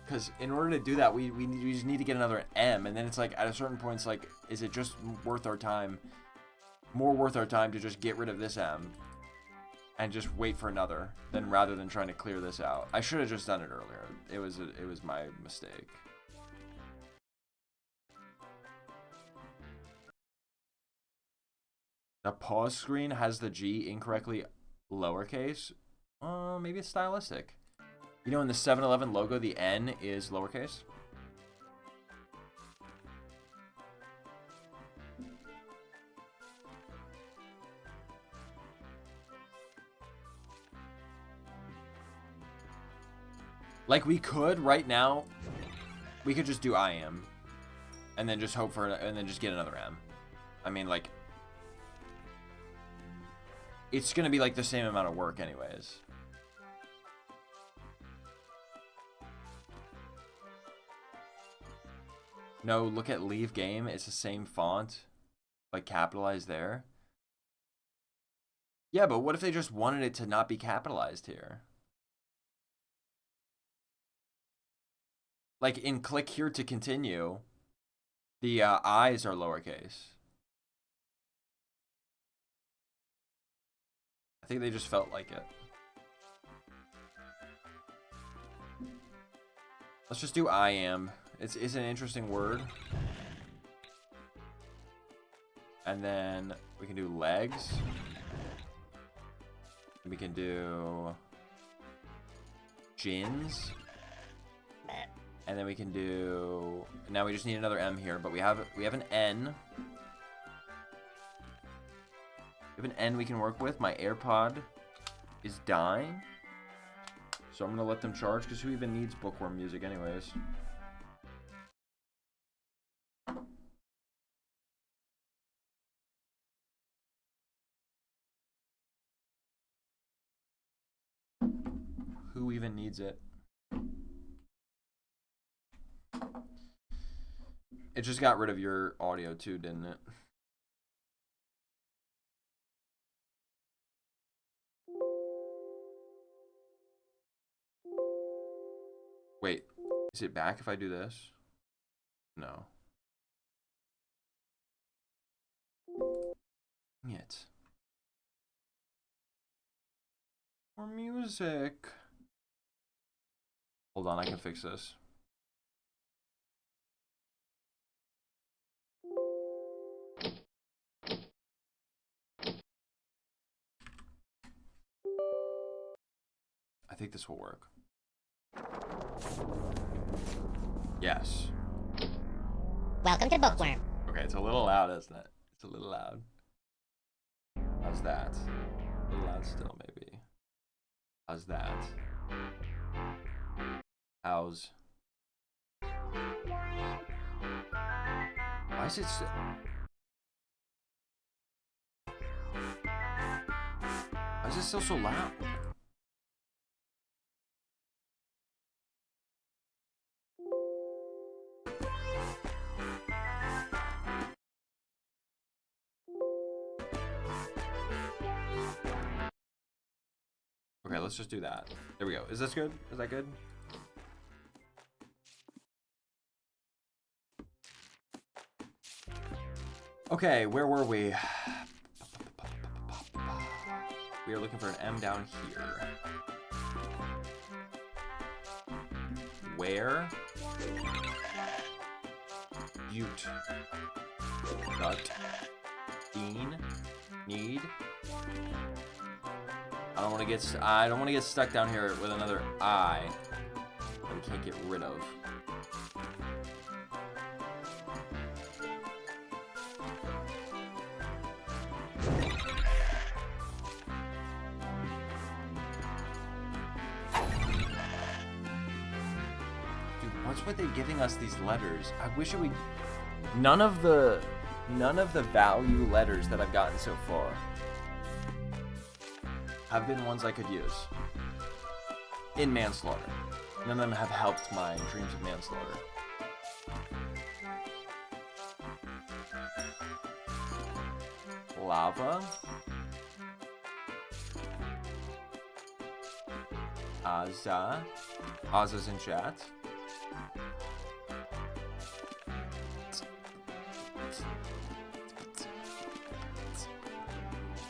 Because in order to do that, we just need to get another M, and then it's like at a certain point, it's like, is it just worth our time? More worth our time to just get rid of this M and just wait for another, than rather than trying to clear this out. I should have just done it earlier. It was my mistake. The pause screen has the G incorrectly lowercase. Maybe it's stylistic. You know, in the 7-Eleven logo, the N is lowercase. Like, we could, right now, we could just do I am. And then just hope for, and then just get another M. I mean, like, it's gonna be, like, the same amount of work anyways. No, look at leave game. It's the same font, like capitalized there. Yeah, but what if they just wanted it to not be capitalized here? Like in click here to continue, the I's are lowercase. I think they just felt like it. Let's just do I am. It's an interesting word. And then we can do legs. We can do gins. And then we can do... Now we just need another M here, but we have an N. We have an N we can work with. My AirPod is dying. So I'm going to let them charge, because who even needs bookworm music anyways? Who even needs it? It just got rid of your audio too, didn't it? Wait, is it back if I do this? No. Dang it. More music. Hold on, I can fix this. I think this will work. Yes. Welcome to Bookworm. Okay, it's a little loud, isn't it? It's a little loud. How's that? A little loud still, maybe. How's that? How's... Why is it so... Why is it still so loud? Okay, let's just do that. There we go. Is this good? Is that good? Okay, where were we? We are looking for an M down here. Where? Ute. Gut. Bean. Need. I don't want to get stuck down here with another I that we can't get rid of. Dude, what's with they giving us these letters? I wish it would. None of the value letters that I've gotten so far have been ones I could use in manslaughter. None of them have helped my dreams of manslaughter. Lava. Azza. Azza's in chat.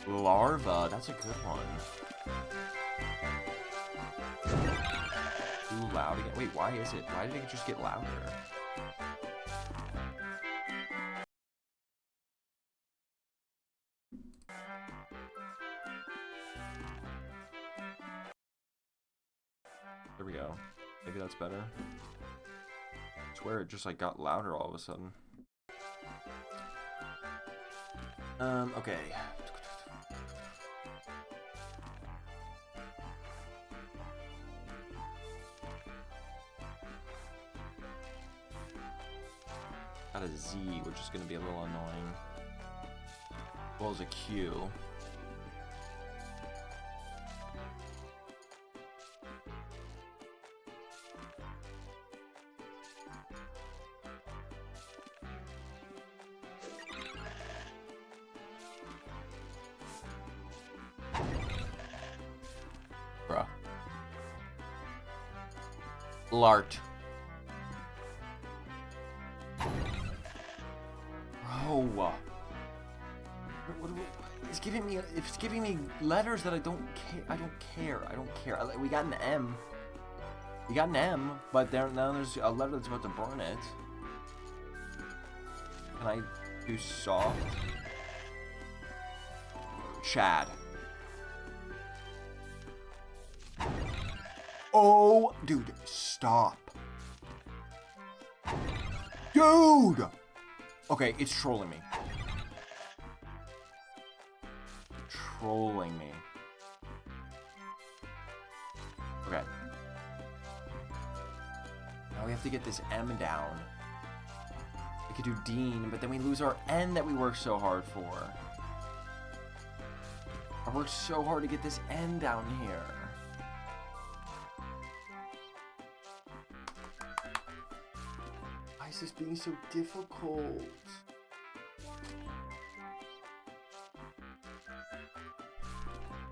Larva, that's a good one. Too loud again. Wait, why is it? Why did it just get louder? There we go. Maybe that's better. I swear it just like got louder all of a sudden. Okay. Got a Z, which is going to be a little annoying. As well as a Q. Bruh. Lart. It's giving me letters that I don't care. I don't care. We got an M. We got an M, but now there's a letter that's about to burn it. Can I do soft? Chad. Oh, dude, stop. Dude! Okay, it's trolling me. Trolling me. Okay. Now we have to get this M down. We could do Dean, but then we lose our N that we worked so hard for. I worked so hard to get this N down here. Why is this being so difficult?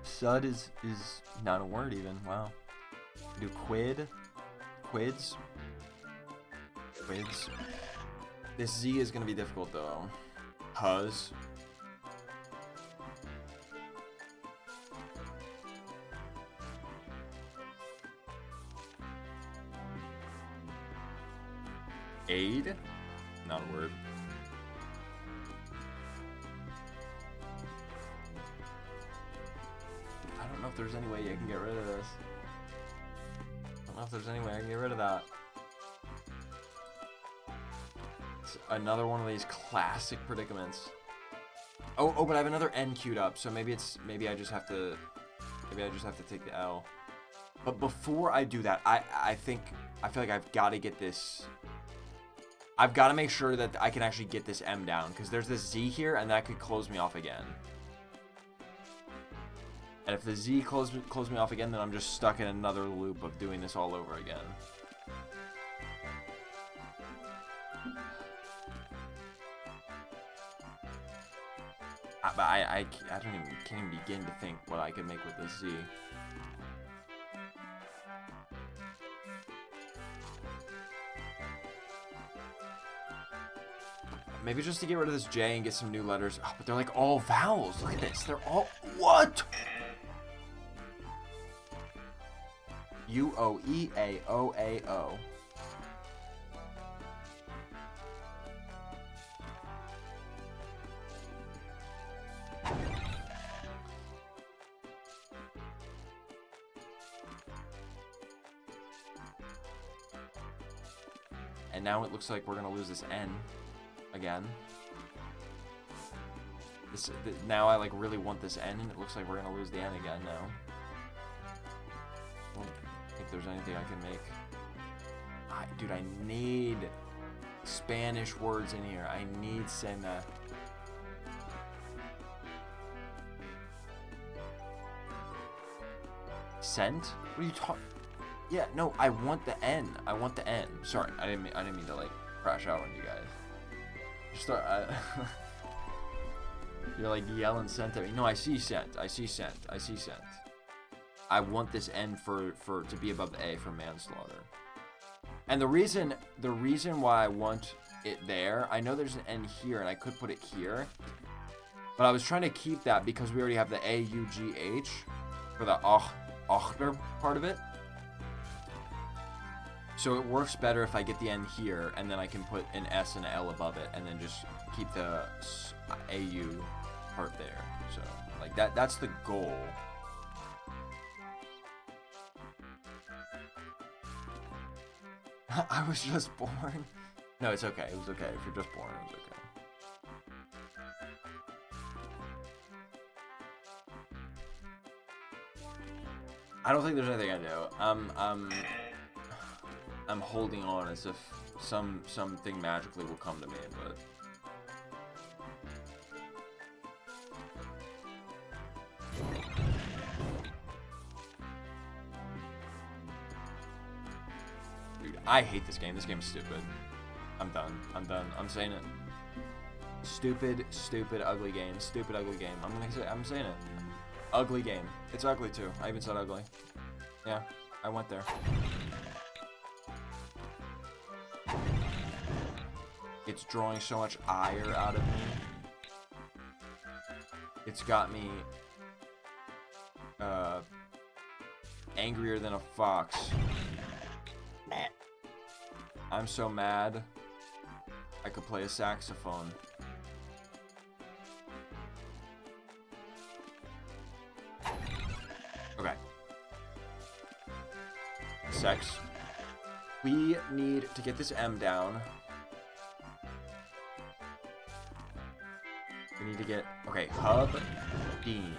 Sud is not a word even. Wow. Do quid. Quids. Quids. This Z is gonna be difficult though. Huz. Aid? Not a word. I don't know if there's any way I can get rid of this. I don't know if there's any way I can get rid of that. It's another one of these classic predicaments. Oh, but I have another N queued up, so maybe I just have to take the L. But before I do that, I feel like I've got to get this. I've got to make sure that I can actually get this M down, because there's this Z here, and that could close me off again. And if the Z close me off again, then I'm just stuck in another loop of doing this all over again. But I can't even begin to think what I could make with this Z. Maybe just to get rid of this J and get some new letters. Oh, but they're like all vowels. Look at this. They're all... What? U-O-E-A-O-A-O. And now it looks like we're going to lose this N. Again. Now I like really want this N, and it looks like we're gonna lose the N again now. I don't think there's anything I can make. Dude, I need Spanish words in here. I need cena. Scent? What are you talking? Yeah, no, I want the N. I want the N. Sorry, I didn't mean to like crash out on you guys. You're like yelling scent at me. No, I see scent. I see scent. I see scent. I want this N to be above the A for manslaughter. And the reason why I want it there, I know there's an N here, and I could put it here, but I was trying to keep that because we already have the A-U-G-H for the Achter part of it. So it works better if I get the N here, and then I can put an S and an L above it, and then just keep the AU part there. So, like, that's the goal. I was just born. No, it's okay. It was okay. If you're just born, it was okay. I don't think there's anything I do. I'm holding on as if something magically will come to me, but dude, I hate this game. This game's stupid. I'm done. I'm saying it. Stupid, ugly game. Stupid, ugly game. I'm saying it. Ugly game. It's ugly too. I even said ugly. Yeah, I went there. It's drawing so much ire out of me. It's got me angrier than a fox. I'm so mad I could play a saxophone. Okay. Sex. We need to get this M down. We need to get, okay, hub, Dean.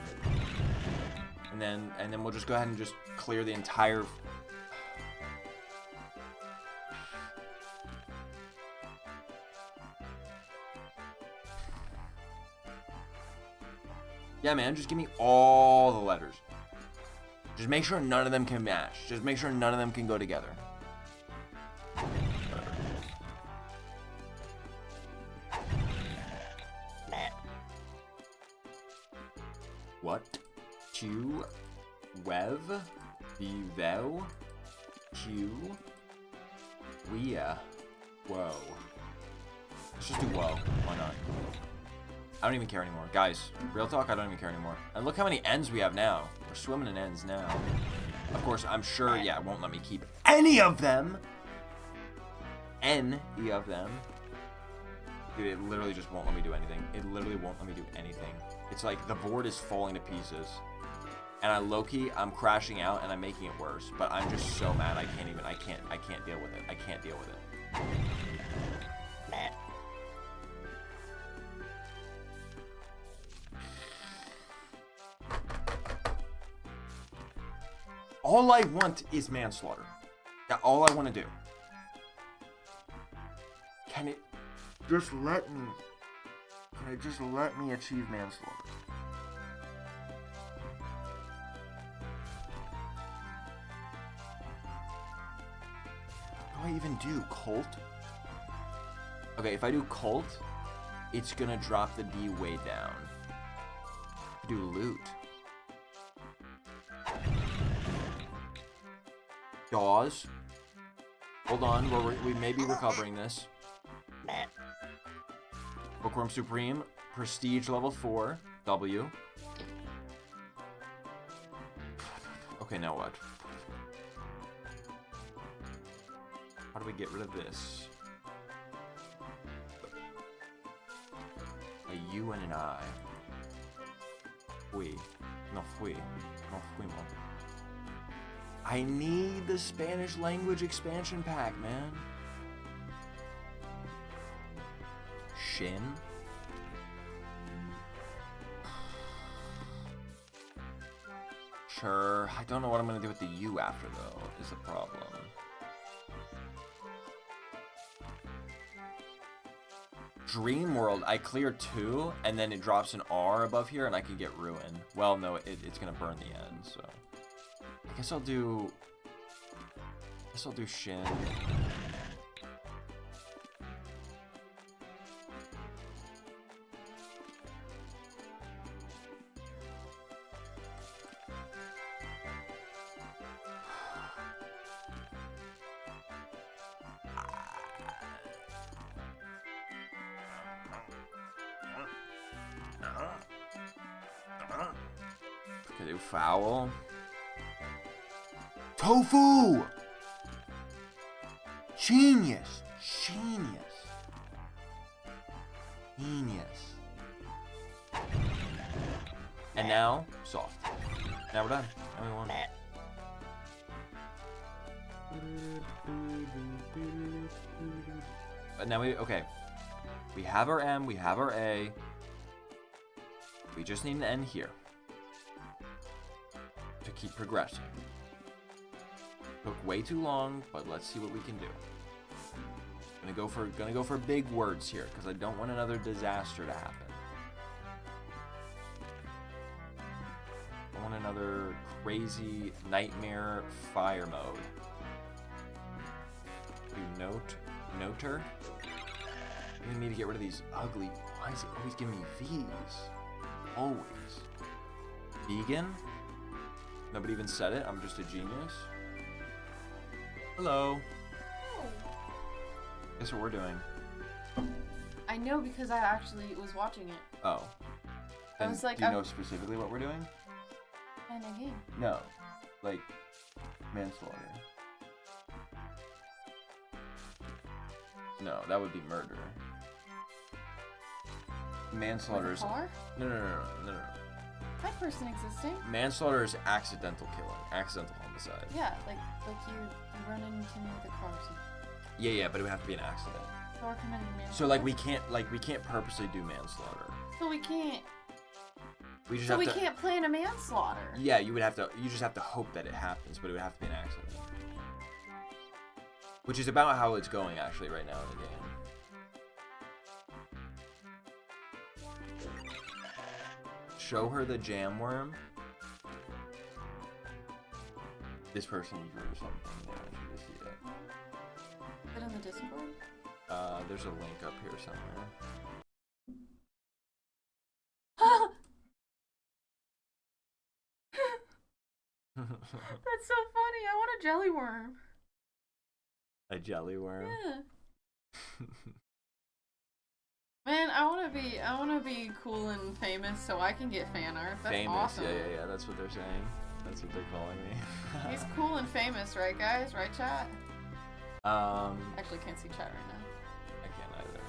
And then we'll just go ahead and just clear the entire... Yeah, man, just give me all the letters. Just make sure none of them can match. Just make sure none of them can go together. What? Q, Wev, Vivo, Q, Wea, Whoa. Let's just do whoa. Why not? I don't even care anymore. Guys, real talk, I don't even care anymore. And look how many ends we have now. We're swimming in ends now. Of course, I'm sure, yeah, it won't let me keep any of them. Any of them. Dude, it literally just won't let me do anything. It literally won't let me do anything. It's like the board is falling to pieces. And I'm crashing out and I'm making it worse. But I'm just so mad. I can't deal with it. I can't deal with it. All I want is manslaughter. That's all I want to do. Can it just let me... Can it just let me achieve manslaughter? What do I even do? Cult? Okay, if I do cult, it's gonna drop the D way down. Do loot. Dawes. Hold on, we may be recovering this. Bookworm Supreme, Prestige level 4, W. Okay, now what? How do we get rid of this? A U and an I. Fui. No fui. No fuimos. I need the Spanish language expansion pack, man. Shin. Sure. I don't know what I'm gonna do with the U after, though, is the problem. Dream World, I clear 2, and then it drops an R above here, and I can get Ruin. Well, no, it's gonna burn the end, so... I guess I'll do Shin. Can I do Foul? Tofu! Genius! Genius! Genius. And now, soft. Now we're done. Now we won. But now okay. We have our M, we have our A. We just need an N here. To keep progressing. Took way too long, but let's see what we can do. Gonna go for big words here, because I don't want another disaster to happen. I want another crazy nightmare fire mode. Do noter. We need to get rid of these ugly. Why is it always giving me V's? Always. Vegan? Nobody even said it. I'm just a genius. Hello. Oh. Guess what we're doing? I know because I actually was watching it. Oh. I was like, do you know specifically what we're doing? Playing a game. No. Like, manslaughter. No, that would be murder. Manslaughter is... Car? No. That person existing? Manslaughter is accidental killing. Accidental homicide. Yeah, like you run into me with a car or something. Yeah, but it would have to be an accident. So we're committing manslaughter. So like we can't purposely do manslaughter. So we can't. We just So have we to. can't plan a manslaughter. Yeah, you would have to. You just have to hope that it happens, but it would have to be an accident. Which is about how it's going actually right now in the game. Show her the jam worm. This person drew something. Yeah, I should just see it. Is it in the Discord? There's a link up here somewhere. That's so funny. I want a jelly worm. A jelly worm. Yeah. Man, I wanna be cool and famous so I can get fan art. That's Famous. awesome. Yeah. That's what they're saying. That's what they're calling me. He's cool and famous, right, guys? Right, chat? Actually, can't see chat right now. I can't either.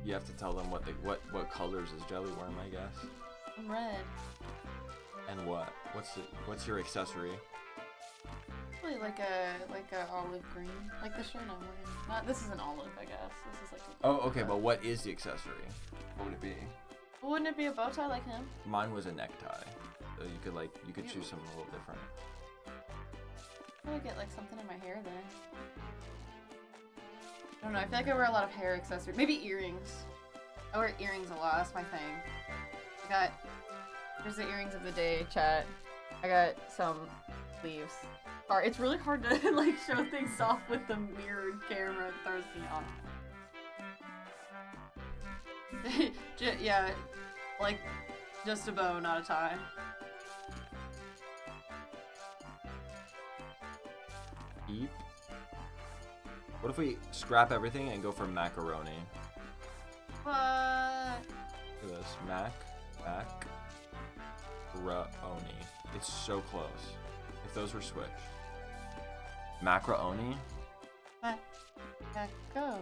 You have to tell them what colors is jelly worm, I guess. I'm red. And what? What's your accessory? Probably like a olive green, like the shirt I'm wearing. Not this is an olive, I guess. This is like. Oh, okay, but what is the accessory? What would it be? Wouldn't it be a bow tie like him? Mine was a necktie. So you could choose something a little different. I would get like something in my hair then. I don't know. I feel like I wear a lot of hair accessories. Maybe earrings. I wear earrings a lot. That's my thing. Here's the earrings of the day, chat. I got some leaves. It's really hard to like show things off with the mirrored camera. It throws me off. Yeah, like just a bow, not a tie. Eep. What if we scrap everything and go for macaroni? What? Look at this. Macaroni. It's so close. If those were switched. Macaroni? Go.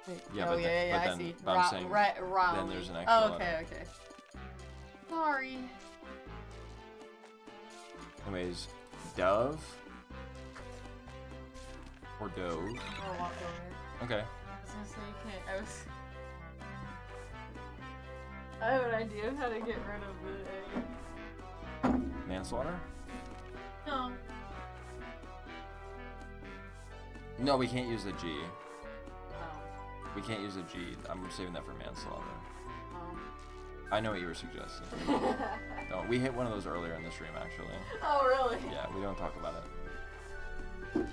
Wait, Yeah, oh, but yeah, but I then, see. but I'm saying Then there's an extra Oh, letter. okay. Sorry. Anyways, dove or dove. I'll walk over. Okay. I was gonna say you can't. I have an idea of how to get rid of the A. Manslaughter? No. No, we can't use the G. Oh. We can't use the G. I'm saving that for manslaughter. Oh. I know what you were suggesting. No, we hit one of those earlier in the stream, actually. Oh, really? Yeah, we don't talk about it.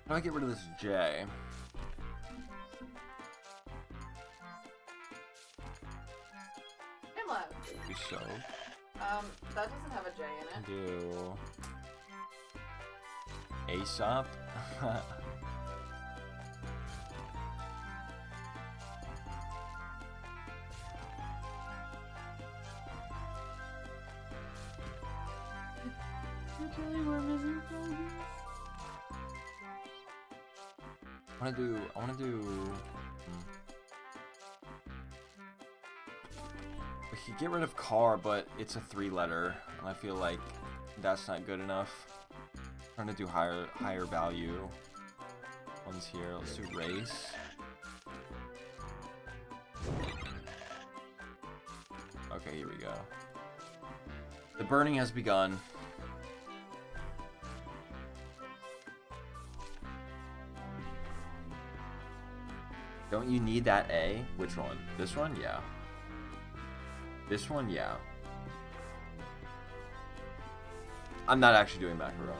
How do I get rid of this J? I'm left. We so That doesn't have a J in it. do Aesop. The jelly worm is in progress. I wanna do. We could get rid of car, but it's a 3-letter, and I feel like that's not good enough. Trying to do higher value ones here. Let's do race. Okay, here we go. The burning has begun. Don't you need that A? Which one? This one? Yeah. This one? Yeah. I'm not actually doing macaroni.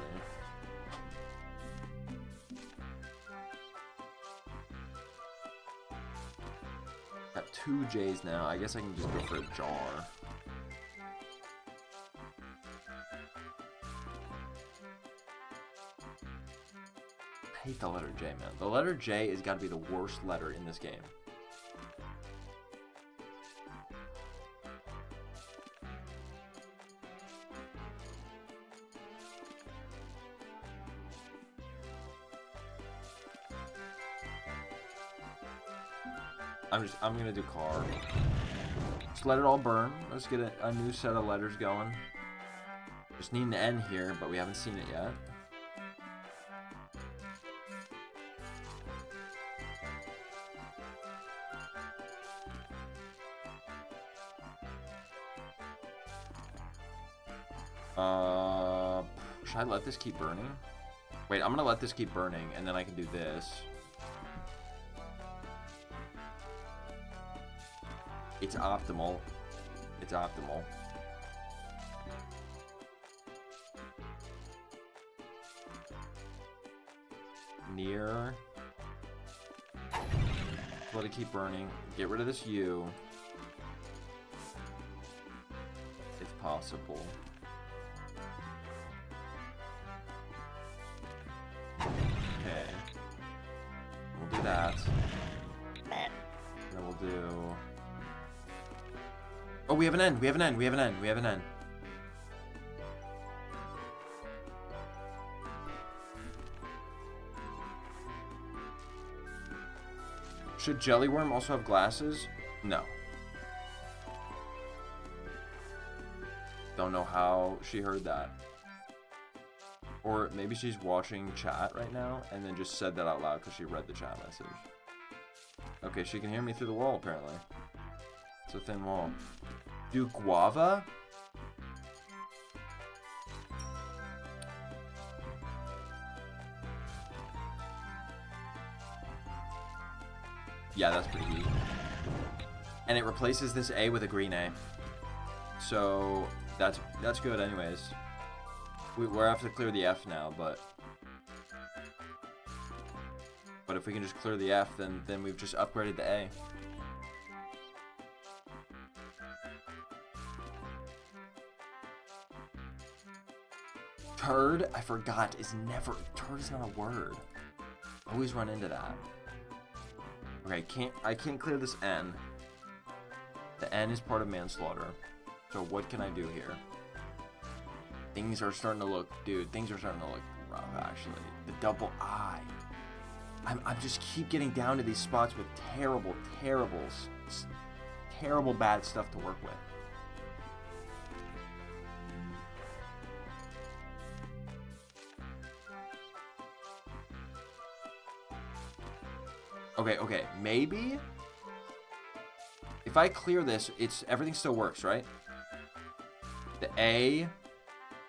Got 2 J's now. I guess I can just go for a jar. I hate the letter J, man. The letter J has got to be the worst letter in this game. I'm gonna do car. Just let it all burn. Let's get a new set of letters going. Just need an N here, but we haven't seen it yet. Should I let this keep burning? Wait, I'm gonna let this keep burning, and then I can do this. It's optimal. It's optimal. Near. Let it keep burning. Get rid of this U. If possible. Okay. We'll do that. And then we'll do... Oh, we have an N. We have an N. We have an N. We have an N. Should Jellyworm also have glasses? No. Don't know how she heard that. Or maybe she's watching chat right now and then just said that out loud because she read the chat message. Okay, she can hear me through the wall apparently. It's a thin wall. Do guava? Yeah, that's pretty neat. And it replaces this A with a green A. So that's good anyways. We're have to clear the F now, but if we can just clear the F, then we've just upgraded the A. Turd, I forgot, is never, turd is not a word. Always run into that. Okay, I can't clear this N. The N is part of manslaughter. So what can I do here? Things are starting to look, dude, things are starting to look rough actually. The double I. I'm just keep getting down to these spots with terrible bad stuff to work with. Okay, maybe if I clear this, everything still works, right? The A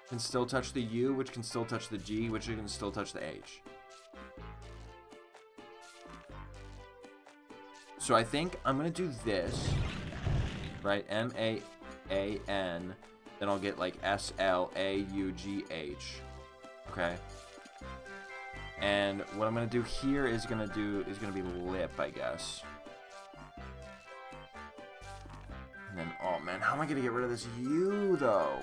can still touch the U, which can still touch the G, which can still touch the H. So I think I'm gonna do this, right? M-A-A-N, then I'll get like S-L-A-U-G-H, okay? And what I'm gonna do here is gonna be lip, I guess. And then, oh man, how am I gonna get rid of this U though?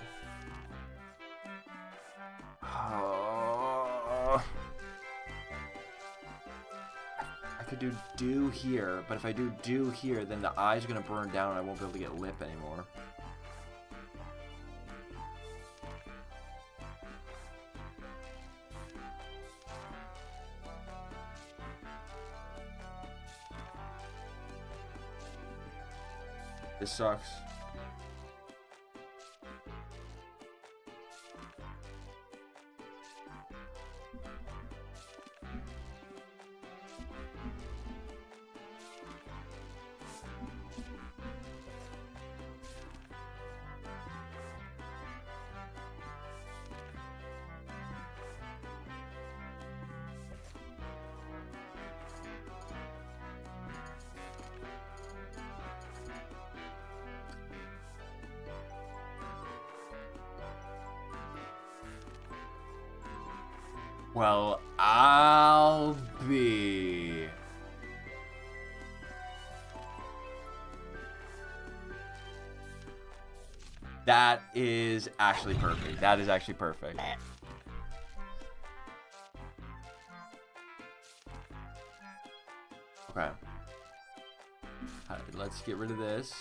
Oh. I could do here, but if I do here, then the eye's gonna burn down and I won't be able to get lip anymore. This sucks. Well, I'll be. That is actually perfect. That is actually perfect. Okay. Let's get rid of this.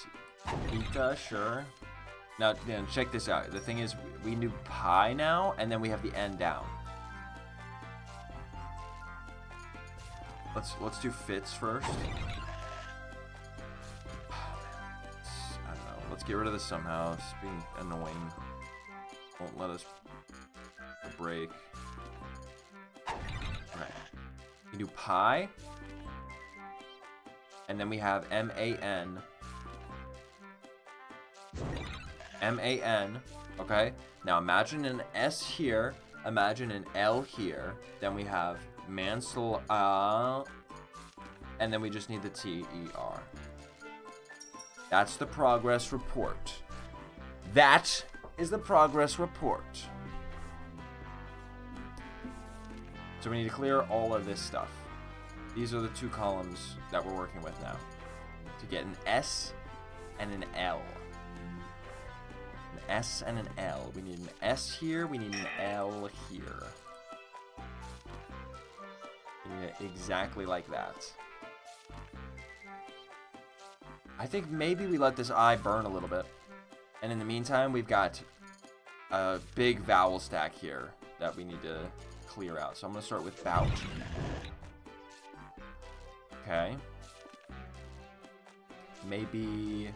Ika, sure. Now, check this out. The thing is, we do pi now, and then we have the N down. Let's do fits first. I don't know. Let's get rid of this somehow. It's being annoying. Won't let us break. Alright. You do pi. And then we have M-A-N. M-A-N. Okay? Now imagine an S here. Imagine an L here. Then we have manslaughter. And then we just need the T-E-R. That's the progress report. That is the progress report. So we need to clear all of this stuff. These are the two columns that we're working with now. To get an S and an L. An S and an L. We need an S here. We need an L here. We need it exactly like that. I think maybe we let this I burn a little bit. And in the meantime, we've got a big vowel stack here that we need to clear out. So I'm going to start with bout. Okay. Maybe...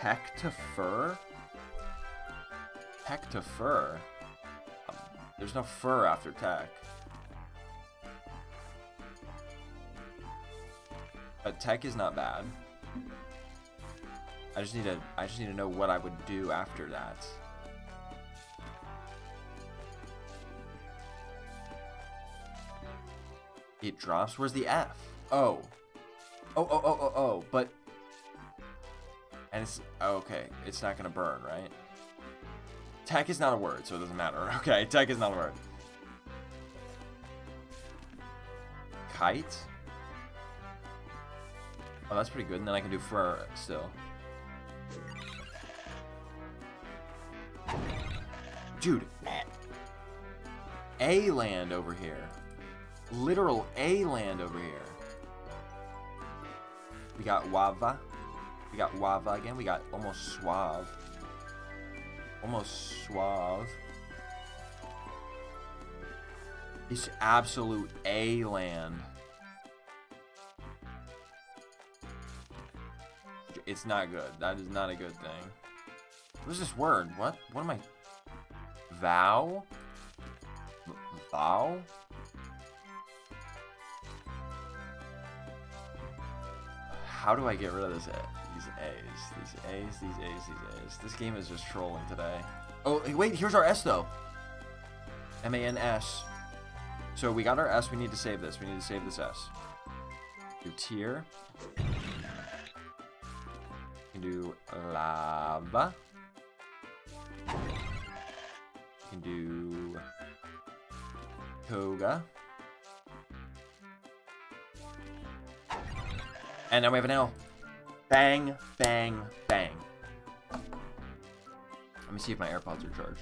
Tech to fur? Tech to fur? There's no fur after tech. But tech is not bad. I just need to know what I would do after that. It drops? Where's the F? Oh. Oh, but... And it's... Oh, okay. It's not gonna burn, right? Tech is not a word, so it doesn't matter. Okay, tech is not a word. Kite? Oh, that's pretty good. And then I can do fur still. Dude. A-land over here. Literal A-land over here. We got wava. We got wava again. We got almost suave. Almost suave. It's absolute A-land. It's not good. That is not a good thing. What is this word? What? What am I? Vow? Vow? How do I get rid of this? These A's. This game is just trolling today. Oh, wait, here's our S though. M-A-N-S. So we got our S, we need to save this. We need to save this S. Do tier. We can do lava. We can do toga. And now we have an L. Bang, bang, bang. Let me see if my AirPods are charged.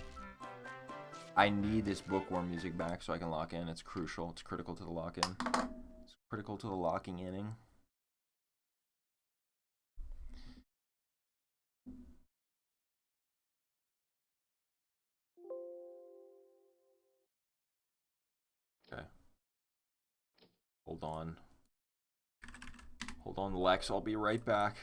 I need this bookworm music back so I can lock in. It's crucial. It's critical to the lock-in. It's critical to the locking inning. Okay. Hold on. Hold on, Lex. I'll be right back.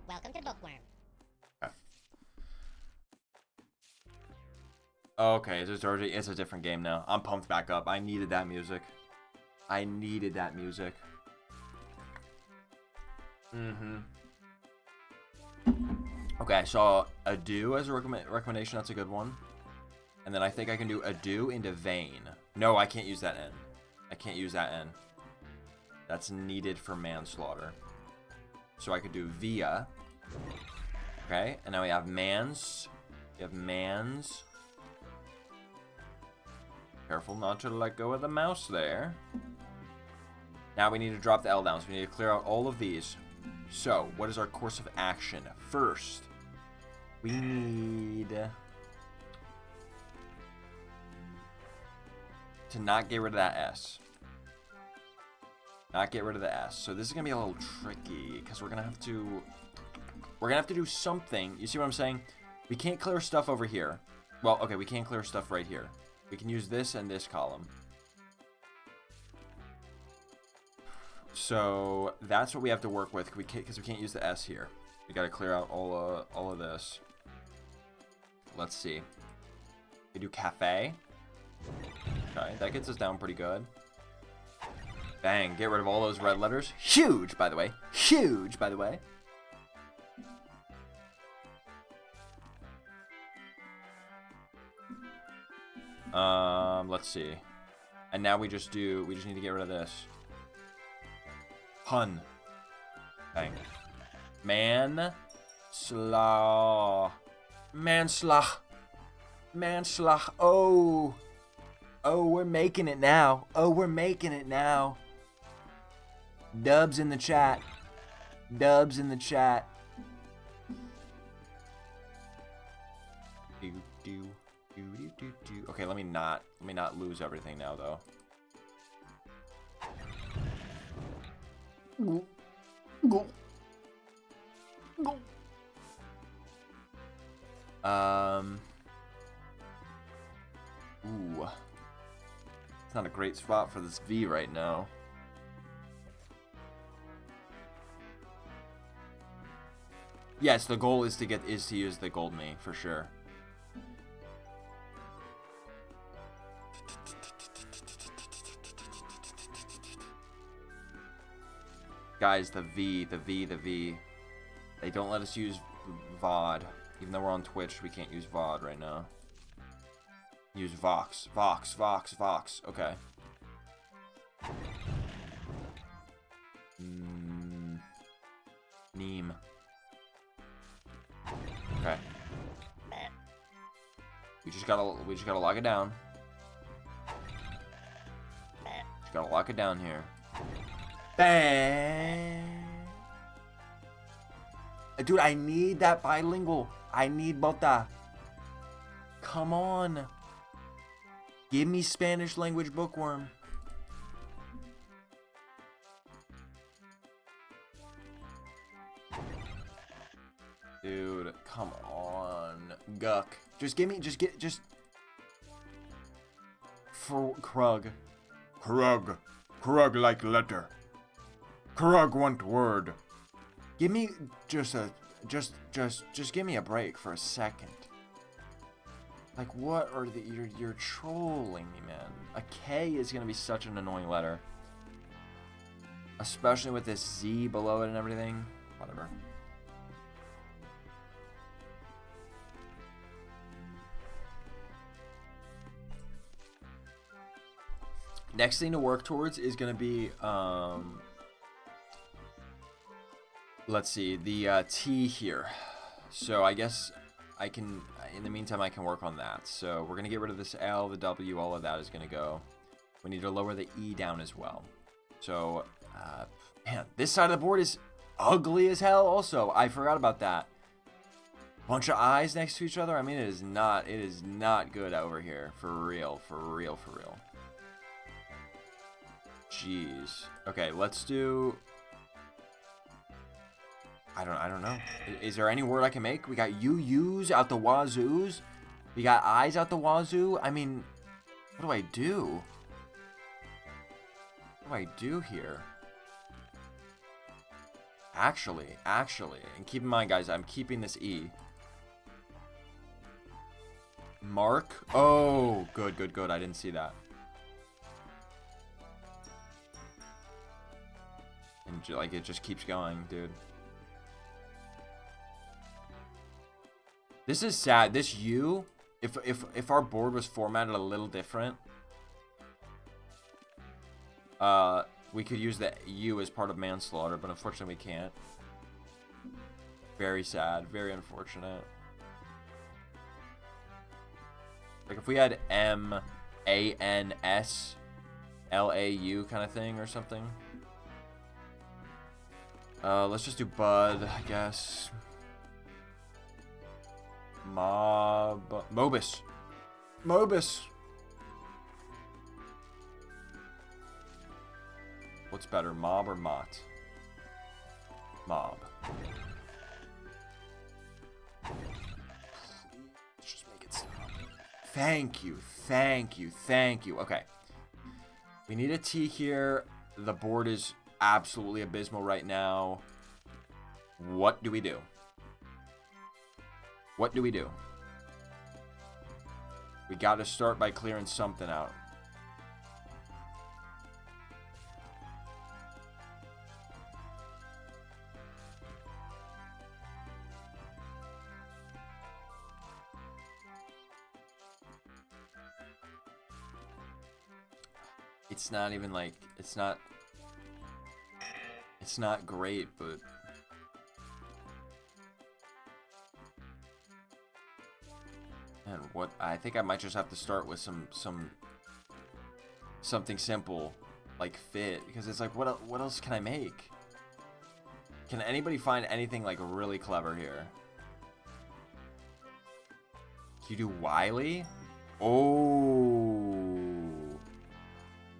Welcome to Bookworm. Okay, it's a different game now. I'm pumped back up. I needed that music. I needed that music. Okay, I saw ado as a recommendation. That's a good one. And then I think I can do ado into vain. No, I can't use that N. I can't use that N. That's needed for manslaughter. So I could do via. Okay, and now we have mans. We have mans. Careful not to let go of the mouse there. Now we need to drop the L down, so we need to clear out all of these. So, what is our course of action? First, we need to not get rid of that S. Not get rid of the S. So this is gonna be a little tricky because we're gonna have to do something. You see what I'm saying? We can't clear stuff over here. Well, okay, we can't clear stuff right here. We can use this and this column. So that's what we have to work with because we can't use the S here. We got to clear out all of this. Let's see. We do cafe. Okay, that gets us down pretty good. Bang, get rid of all those red letters. Huge, by the way. Huge, by the way. Let's see. And now we just need to get rid of this. Hun. Bang. Man. Slaw. Manslag. Manslag. Oh. Oh, we're making it now. Oh, we're making it now. Dubs in the chat. Dubs in the chat. Okay, let me not lose everything now though. Go. Go. Go. Ooh. It's not a great spot for this V right now. Yes, the goal is to use the gold me for sure. Guys, the V. They don't let us use VOD. Even though we're on Twitch, we can't use VOD right now. Use Vox. Okay. Neem. Okay. We just gotta lock it down. Just gotta lock it down here. Bang! Dude, I need that bilingual. I need bota. Come on. Give me Spanish language bookworm. Dude, come on. Guck. For Krug. Krug like letter. Krug want word. Give me just give me a break for a second. Like, what are you're trolling me, man. A K is gonna be such an annoying letter. Especially with this Z below it and everything. Whatever. Next thing to work towards is gonna be let's see, the T here. So I guess I can, in the meantime, I can work on that. So we're gonna get rid of this L, the W, all of that is gonna go. We need to lower the E down as well. So, man, this side of the board is ugly as hell also. I forgot about that. Bunch of eyes next to each other. I mean, it is not good over here. For real. Jeez. Okay, let's do... I don't know. Is there any word I can make? We got U's out the wazoos. We got eyes out the wazoo. I mean, what do I do? What do I do here? Actually, and keep in mind, guys, I'm keeping this E. Mark. Oh, good. I didn't see that. And like, it just keeps going, dude. This is sad. This U, if our board was formatted a little different, we could use the U as part of manslaughter, but unfortunately we can't. Very sad. Very unfortunate. Like if we had MANSLAU kind of thing or something. Let's just do Bud, I guess. Mobus. What's better, Mob or Mott? Mob. Thank you, thank you, thank you. Okay. We need a T here. The board is absolutely abysmal right now. What do we do? What do we do? We gotta start by clearing something out. It's not even like, it's not great, but and what I think I might just have to start with something simple like fit, because it's like what else can I make? Can anybody find anything like really clever here? Can you do Wily? Oh,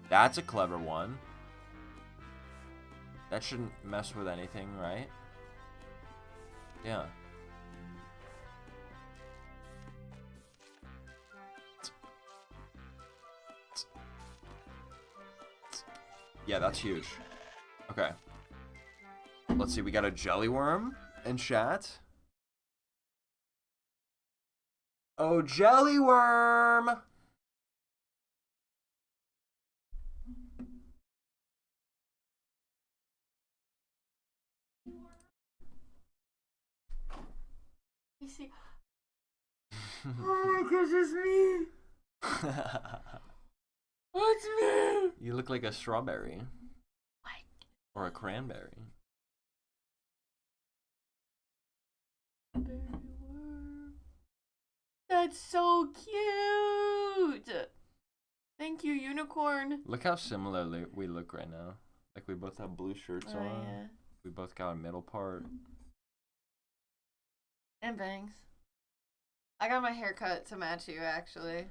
that's a clever one. That shouldn't mess with anything, right? Yeah. Yeah, that's huge. Okay. Let's see, we got a jelly worm in chat. Oh, jelly worm! You see? Oh my gosh, it's me! It's me! You look like a strawberry. What? Or a cranberry. That's so cute! Thank you, unicorn. Look how similar we look right now. Like we both have blue shirts on. Yeah. We both got a middle part. And bangs. I got my hair cut to match you, actually.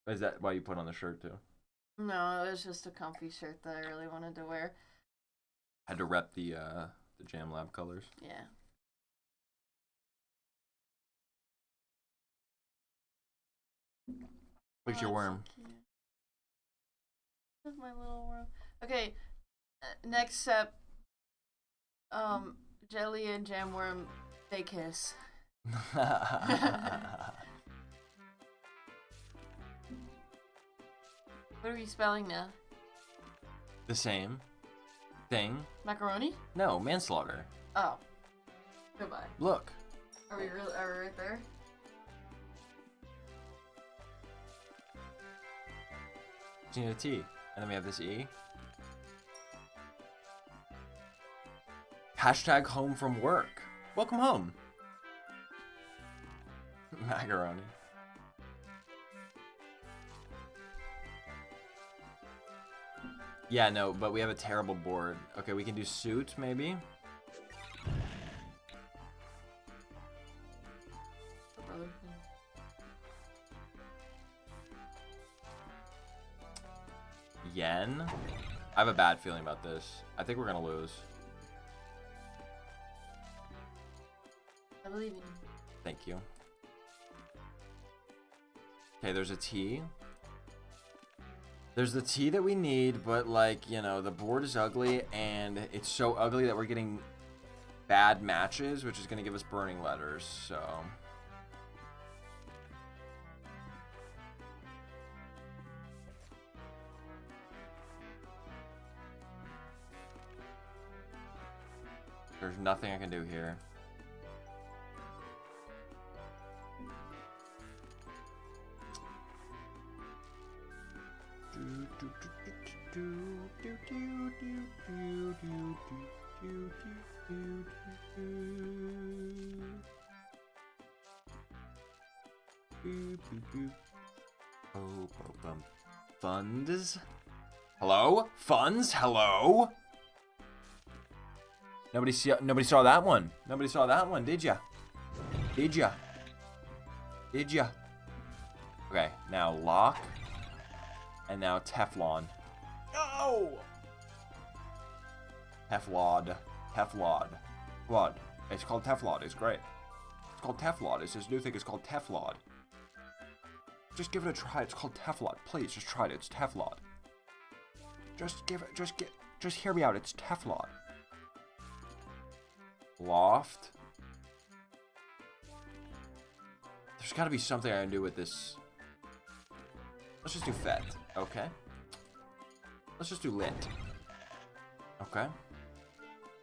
Is that why you put on the shirt too? No, it was just a comfy shirt that I really wanted to wear. Had to rep the Jam Lab colors. Yeah. Where's your worm? So cute. That's my little worm. Okay, next step. Jelly and Jam Worm, they kiss. What are we spelling now? The same thing. Macaroni? No, manslaughter. Oh. Goodbye. Look. Are we right there? Just need a T. And then we have this E. Hashtag home from work. Welcome home. Macaroni. Yeah, no, but we have a terrible board. Okay, we can do suit, maybe? Yen? I have a bad feeling about this. I think we're gonna lose. I believe in you. Thank you. Okay, there's a T. There's the T that we need, but like, you know, the board is ugly, and it's so ugly that we're getting bad matches, which is gonna give us burning letters, so. There's nothing I can do here. Funds? Hello? Funds? Hello? Nobody saw that one. Nobody saw that one, did ya? Did ya? Did ya? Okay, now lock. And now Teflon. No! Teflon. Teflon. What? It's called Teflon. It's great. It's called Teflon. It's this new thing. It's called Teflon. Just give it a try. It's called Teflon. Please, just try it. It's Teflon. Just hear me out. It's Teflon. Loft. There's got to be something I can do with this. Let's just do fet. Okay. Let's just do lit. Okay.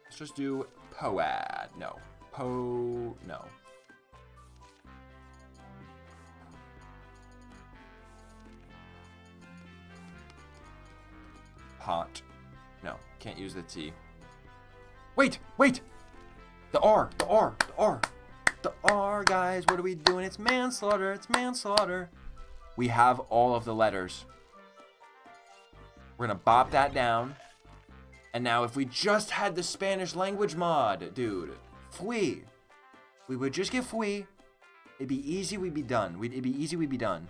Let's just do poad. No. No. Pot. No. Can't use the T. Wait! The R, guys. What are we doing? It's manslaughter. We have all of the letters. We're gonna bop that down. And now if we just had the Spanish language mod, dude. Fui. We would just get fui. It'd be easy, we'd be done. It'd be easy, we'd be done.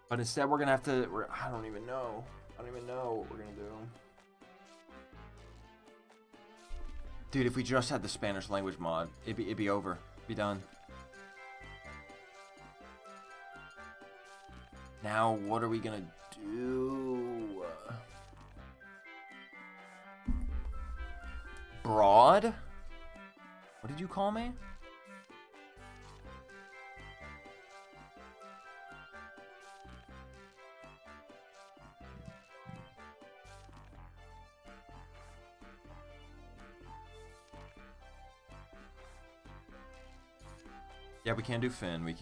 But instead we're gonna have to, I don't even know what we're gonna do. Dude, if we just had the Spanish language mod, it'd be over. Be done. Now, what are we gonna do? Broad? What did you call me? Yeah, we can do Finn. We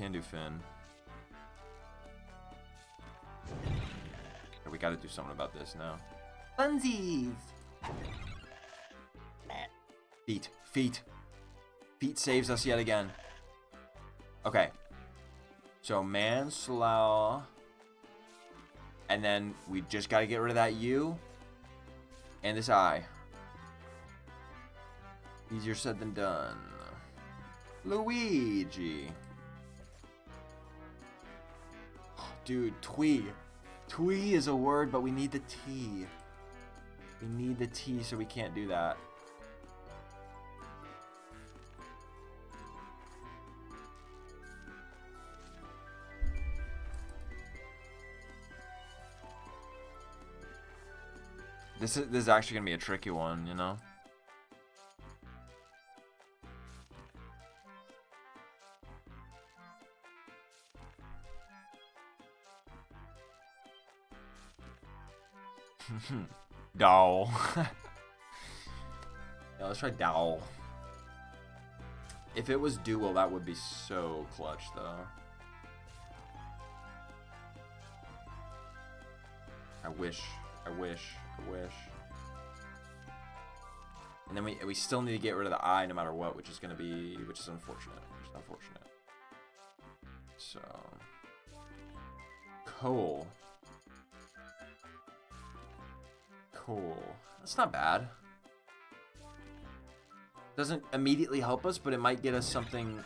gotta do something about this now. Funsies! Feet saves us yet again. Okay. So, manslaughter. And then we just gotta get rid of that U. And this I. Easier said than done. Luigi. Dude, twee. Twee is a word, but we need the T. We need the T, so we can't do that. This is actually gonna be a tricky one, you know? Doll. Yeah, let's try doll. If it was dual, that would be so clutch, though. I wish. And then we still need to get rid of the I no matter what, which is unfortunate. So, coal. That's not bad. Doesn't immediately help us, but it might get us something.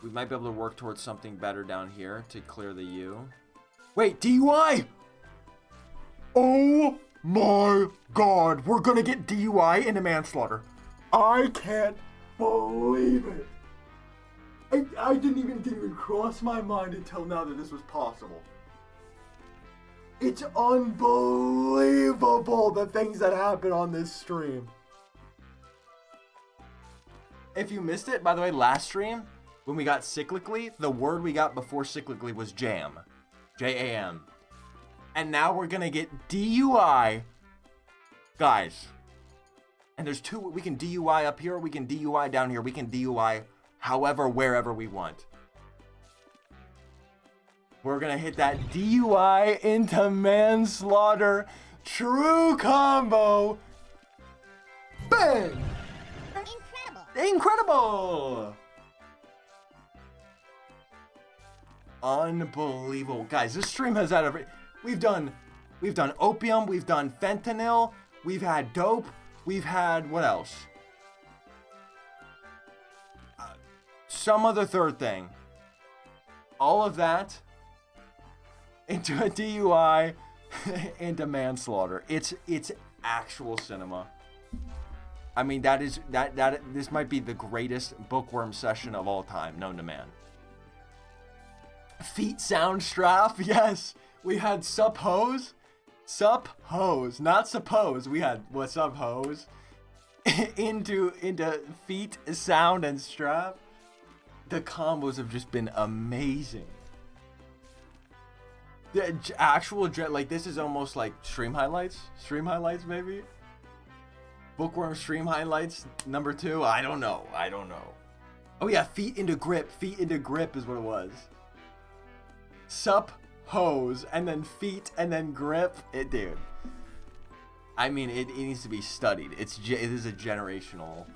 We might be able to work towards something better down here to clear the U. Wait, DUI! Oh my god, we're gonna get DUI into manslaughter. I can't believe it. I didn't even cross my mind until now that this was possible. It's unbelievable the things that happen on this stream. If you missed it, by the way, last stream, when we got cyclically, the word we got before cyclically was jam. J-A-M. And now we're gonna get DUI. Guys. And there's two, we can DUI up here, we can DUI down here, we can DUI however, wherever we want. We're gonna hit that DUI into manslaughter. True combo. Bang! Incredible! Unbelievable. Guys, this stream has had we've done opium, we've done fentanyl, we've had dope, we've had what else? Some other third thing. All of that into a DUI into manslaughter. It's actual cinema. I mean, this might be the greatest bookworm session of all time, known to man. Feet sound strap, yes. We had sup hose, not suppose. We had what's up hose into feet sound and strap. The combos have just been amazing. The actual like this is almost like stream highlights maybe. Bookworm stream highlights number 2. I don't know. Oh yeah, feet into grip is what it was. Sup hose and then feet and then grip. Dude. I mean, it needs to be studied. It is a generational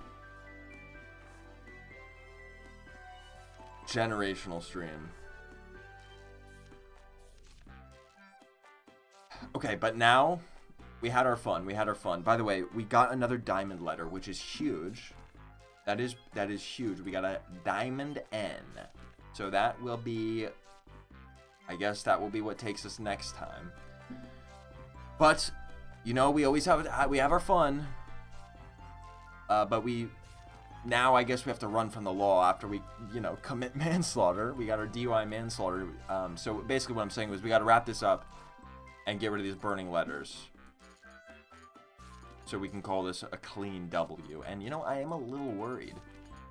stream. Okay, but now we had our fun. By the way, we got another diamond letter, which is huge. That is huge. We got a diamond N. So that will be, I guess that will be what takes us next time. But you know, we have our fun. But now I guess we have to run from the law after we, commit manslaughter. We got our DUI manslaughter. So basically what I'm saying was we got to wrap this up and get rid of these burning letters. So we can call this a clean W. And I am a little worried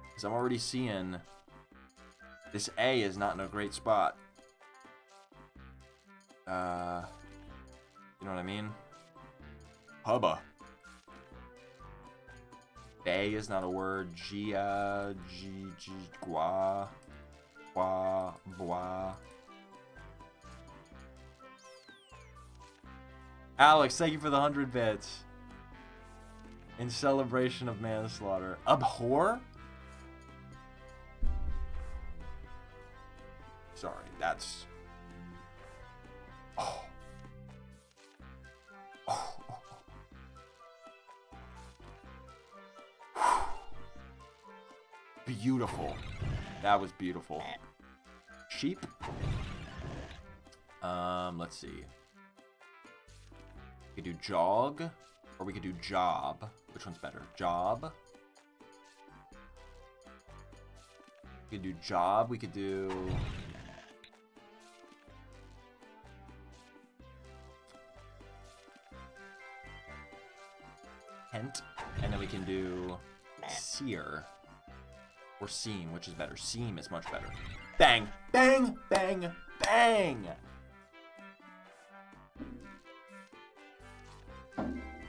because I'm already seeing this A is not in a great spot. You know what I mean? Hubba. Bay is not a word. Gia, gua, bois. Alex, thank you for the 100 bits. In celebration of manslaughter. Abhor? Sorry, that's... Oh. Beautiful. That was beautiful. Sheep? Let's see. We could do jog, or we could do job. Which one's better? Job. We could do job. We could do... Hent. And then we can do seer. Or seam, which is better. Seam is much better. Bang! Bang! Bang! Bang!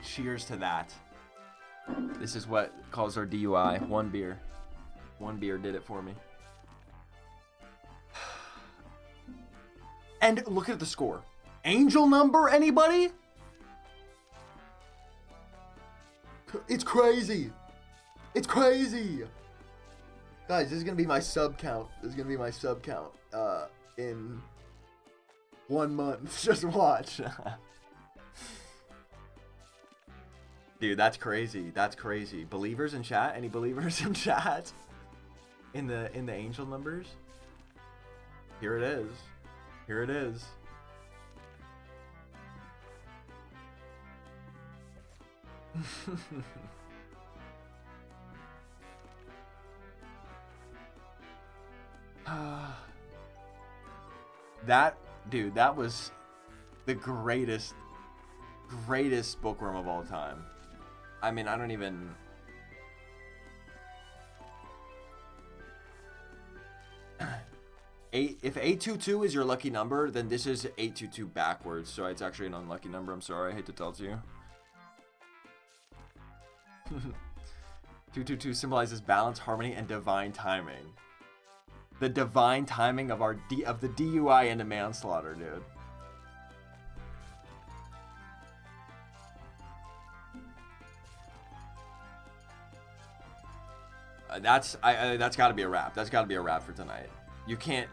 Cheers to that. This is what calls our DUI. One beer. One beer did it for me. And look at the score. Angel number, anybody? It's crazy. It's crazy. Guys, this is going to be my sub count. In 1 month. Just watch. Dude, that's crazy. Believers in chat? Any believers in chat? In the angel numbers? Here it is. That was the greatest bookworm of all time. I mean, I don't even... If 822 is your lucky number, then this is 822 backwards, so it's actually an unlucky number. I'm sorry, I hate to tell it to you. 222 symbolizes balance, harmony, and divine timing. The divine timing of the DUI into manslaughter, dude. That's got to be a wrap. That's got to be a wrap for tonight. You can't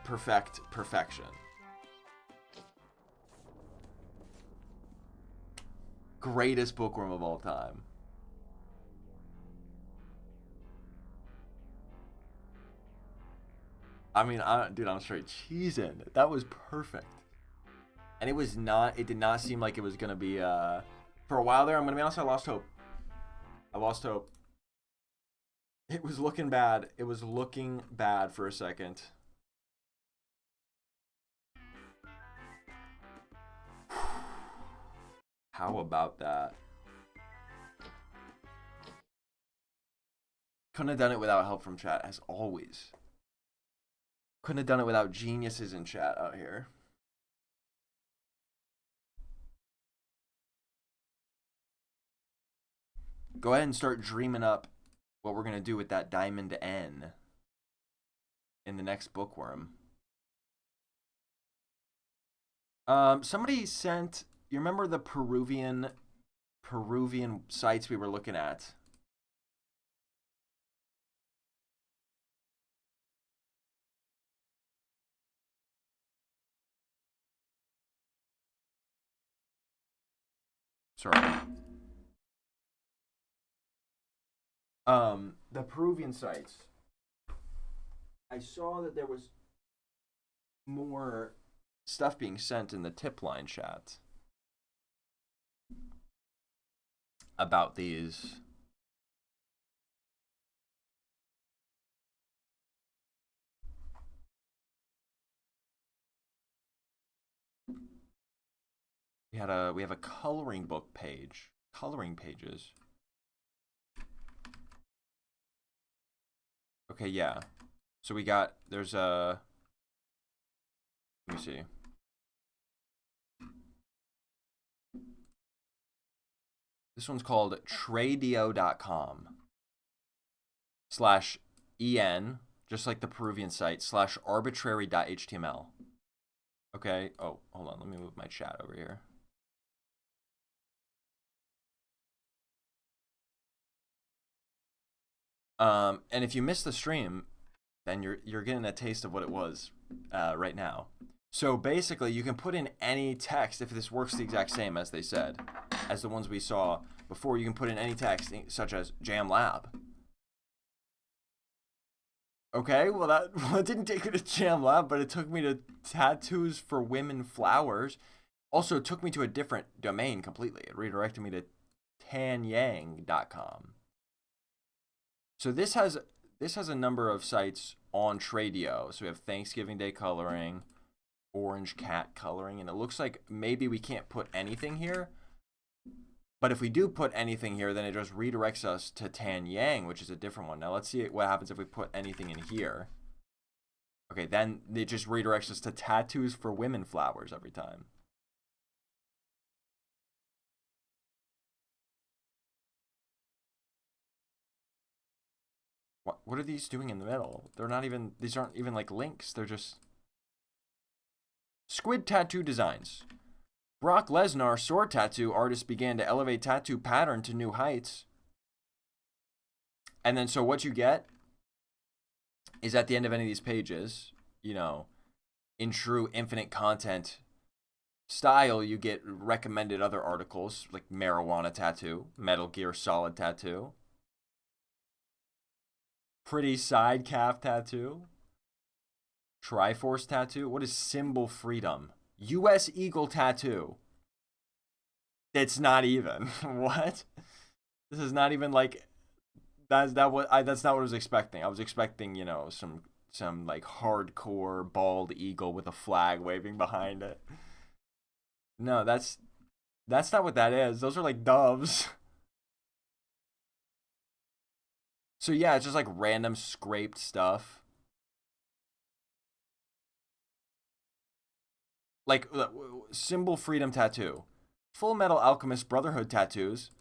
perfect perfection. Greatest bookworm of all time. I mean, dude, I'm straight cheesing. That was perfect. And it did not seem like it was gonna be for a while there. I'm gonna be honest, I lost hope. I lost hope. It was looking bad. It was looking bad for a second. How about that? Couldn't have done it without help from chat, as always. Couldn't have done it without geniuses in chat out here. Go ahead and start dreaming up what we're going to do with that diamond N in the next bookworm. Somebody sent, you remember the Peruvian sites we were looking at? Sorry. The Peruvian sites. I saw that there was more stuff being sent in the tip line chat about these. We have a coloring book page, coloring pages. Okay, yeah. So we got, there's a, let me see. This one's called tradio.com/en, just like the Peruvian site, /arbitrary.html. Okay, oh, hold on, let me move my chat over here. And if you missed the stream, then you're getting a taste of what it was right now. So basically, you can put in any text if this works the exact same as they said, as the ones we saw before. You can put in any text such as Jam Lab. Okay, well it didn't take me to Jam Lab, but it took me to tattoos for women flowers. Also, it took me to a different domain completely. It redirected me to tanyang.com. So this has a number of sites on Tradio. So we have Thanksgiving Day coloring, orange cat coloring, and it looks like maybe we can't put anything here. But if we do put anything here, then it just redirects us to Tan Yang, which is a different one. Now let's see what happens if we put anything in here. Okay, then it just redirects us to tattoos for women flowers every time. What are these doing in the middle? They're not even, these aren't even like links. They're just squid tattoo designs. Brock Lesnar, sword tattoo artist, began to elevate tattoo pattern to new heights. And then so what you get is at the end of any of these pages, you know, in true infinite content style, you get recommended other articles like marijuana tattoo, Metal Gear Solid tattoo, pretty side calf tattoo, Triforce tattoo. What is symbol freedom? U.S. Eagle tattoo. It's not even. What? This is not even like, that's not what I was expecting. I was expecting, you know, some like hardcore bald eagle with a flag waving behind it. No, that's not what that is. Those are like doves. So yeah, it's just like random scraped stuff. Like symbol freedom tattoo, Full Metal Alchemist Brotherhood tattoos,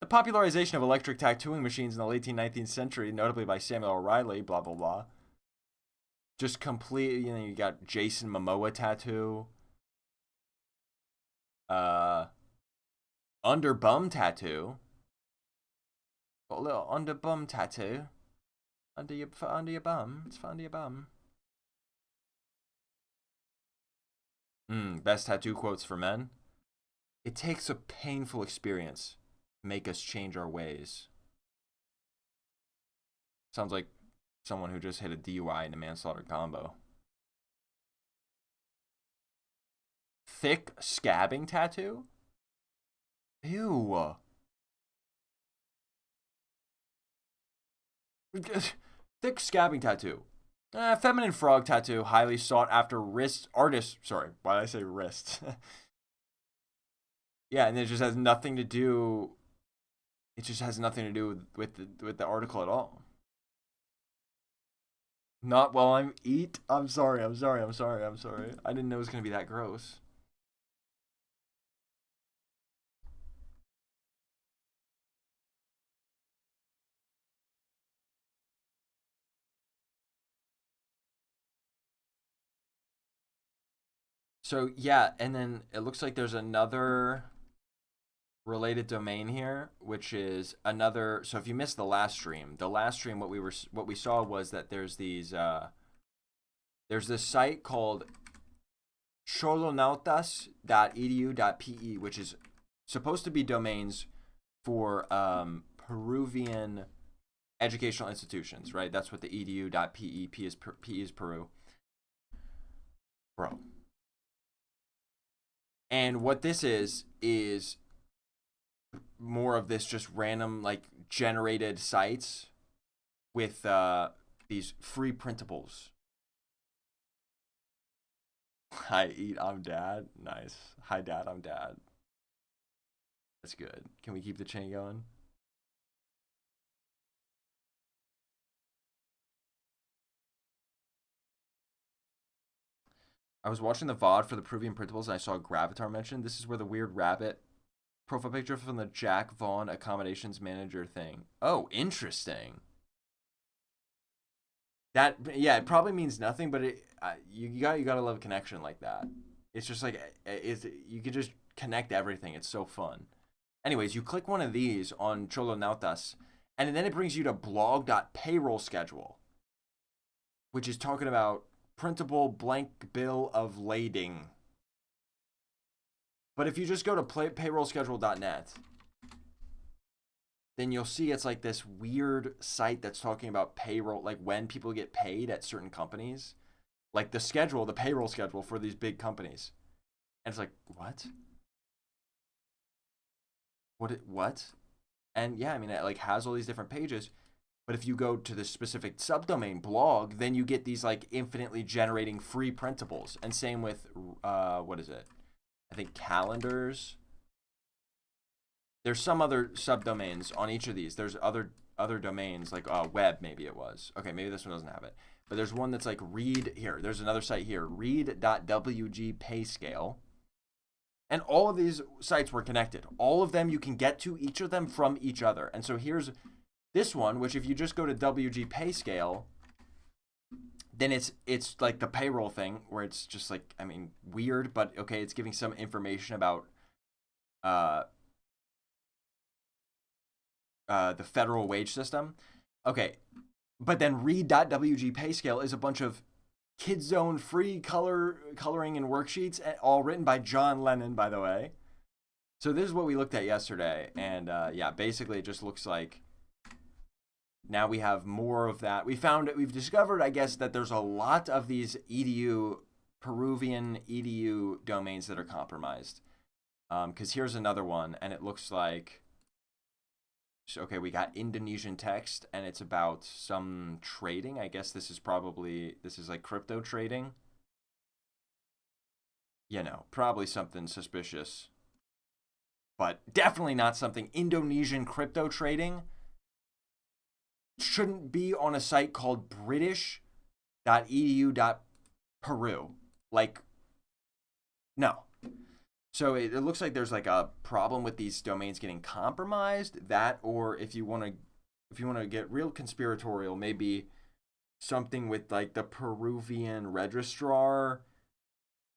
the popularization of electric tattooing machines in the late 19th century, notably by Samuel O'Reilly, blah blah blah. Just complete, you know, you got Jason Momoa tattoo, under bum tattoo, got a little under bum tattoo, under your bum, it's for under your bum. Best tattoo quotes for men. It takes a painful experience to make us change our ways. Sounds like someone who just hit a DUI and a manslaughter combo. Thick scabbing tattoo? Ew. Thick scabbing tattoo. Feminine frog tattoo, highly sought after artist. Sorry, why did I say wrist? Yeah, and it just has nothing to do. It just has nothing to do with the article at all. Not while I'm eat. I'm sorry. I didn't know it was gonna be that gross. So yeah, and then it looks like there's another related domain here, which is another. So if you missed the last stream, what we saw was that there's this site called cholonautas.edu.pe, which is supposed to be domains for Peruvian educational institutions, right? That's what the edu.pe, P is Peru. Bro. And what this is more of this just random like generated sites with these free printables. Hi, eat, I'm dad. Nice. Hi, dad, I'm dad. That's good. Can we keep the chain going? I was watching the VOD for the Peruvian printables and I saw Gravatar mentioned. This is where the weird rabbit profile picture from the Jack Vaughn accommodations manager thing. Oh, interesting. That, yeah, it probably means nothing, but you gotta love a connection like that. It's just like you can just connect everything. It's so fun. Anyways, you click one of these on Cholonautas, and then it brings you to blog.payroll schedule, which is talking about printable blank bill of lading. But if you just go to payrollschedule.net, then you'll see it's like this weird site that's talking about payroll, like when people get paid at certain companies, like the payroll schedule for these big companies. And it's like, what? What? And yeah, I mean, it like has all these different pages. But if you go to the specific subdomain blog, then you get these like infinitely generating free printables. And same with, what is it? I think calendars. There's some other subdomains on each of these. There's other domains like web, maybe it was. Okay, maybe this one doesn't have it. But there's one that's like read here. There's another site here, read.wgpayscale. And all of these sites were connected. All of them, you can get to each of them from each other. And so here's this one, which if you just go to WG Payscale, then it's like the payroll thing where it's just like, I mean, weird, but okay, it's giving some information about the federal wage system. Okay, but then read.wg Payscale is a bunch of Kids Zone free coloring and worksheets, all written by John Lennon, by the way. So this is what we looked at yesterday, and yeah, basically it just looks like now we have more of that. We've discovered, I guess, that there's a lot of these Peruvian edu domains that are compromised. Because here's another one, and it looks like, so, okay, we got Indonesian text, and it's about some trading. I guess this is like crypto trading. You know, probably something suspicious. But definitely not something Indonesian crypto trading. Shouldn't be on a site called british.edu.peru. Like, no. So it looks like there's like a problem with these domains getting compromised. That, or if you want to get real conspiratorial, maybe something with like the Peruvian registrar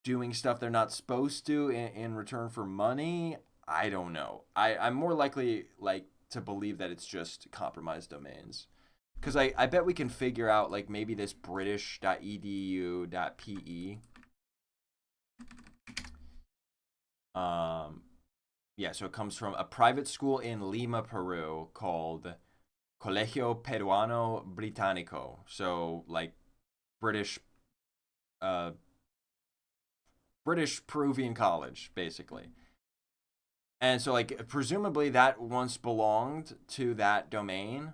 doing stuff they're not supposed to in return for money. I don't know. I'm more likely like to believe that it's just compromised domains. Because I bet we can figure out like maybe this british.edu.pe. Yeah, so it comes from a private school in Lima, Peru called Colegio Peruano Británico. So like British Peruvian college, basically. And so like presumably that once belonged to that domain,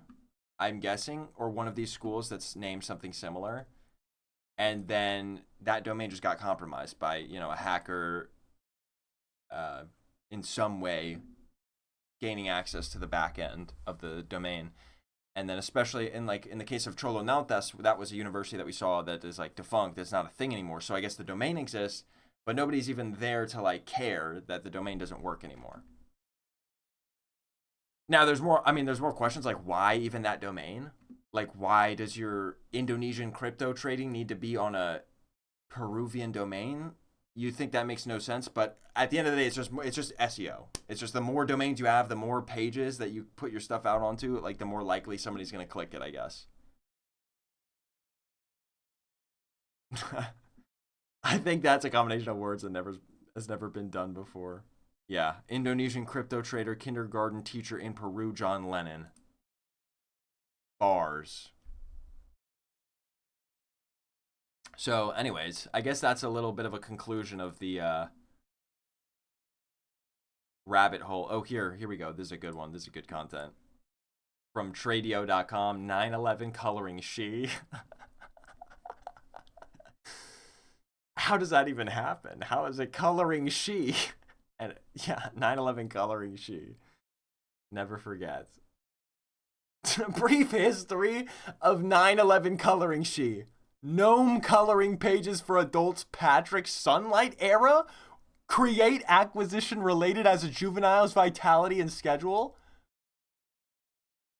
I'm guessing, or one of these schools that's named something similar. And then that domain just got compromised by, a hacker in some way gaining access to the back end of the domain. And then especially in the case of Cholo Nautas, that was a university that we saw that is like defunct. It's not a thing anymore. So I guess the domain exists, but nobody's even there to like care that the domain doesn't work anymore. Now there's more questions like why even that domain? Like why does your Indonesian crypto trading need to be on a Peruvian domain? You think that makes no sense, but at the end of the day, it's just SEO. It's just the more domains you have, the more pages that you put your stuff out onto, like the more likely somebody's gonna click it, I guess. I think that's a combination of words that has never been done before. Yeah, Indonesian crypto trader, kindergarten teacher in Peru, John Lennon. Bars. So, anyways, I guess that's a little bit of a conclusion of the rabbit hole. Oh, here we go. This is a good one. This is good content. From Tradio.com, 9/11 coloring she. How does that even happen? How is it coloring she? And yeah, 9/11 coloring she. Never forget. Brief history of 9/11 coloring she. Gnome coloring pages for adults Patrick Sunlight era? Create acquisition related as a juvenile's vitality and schedule?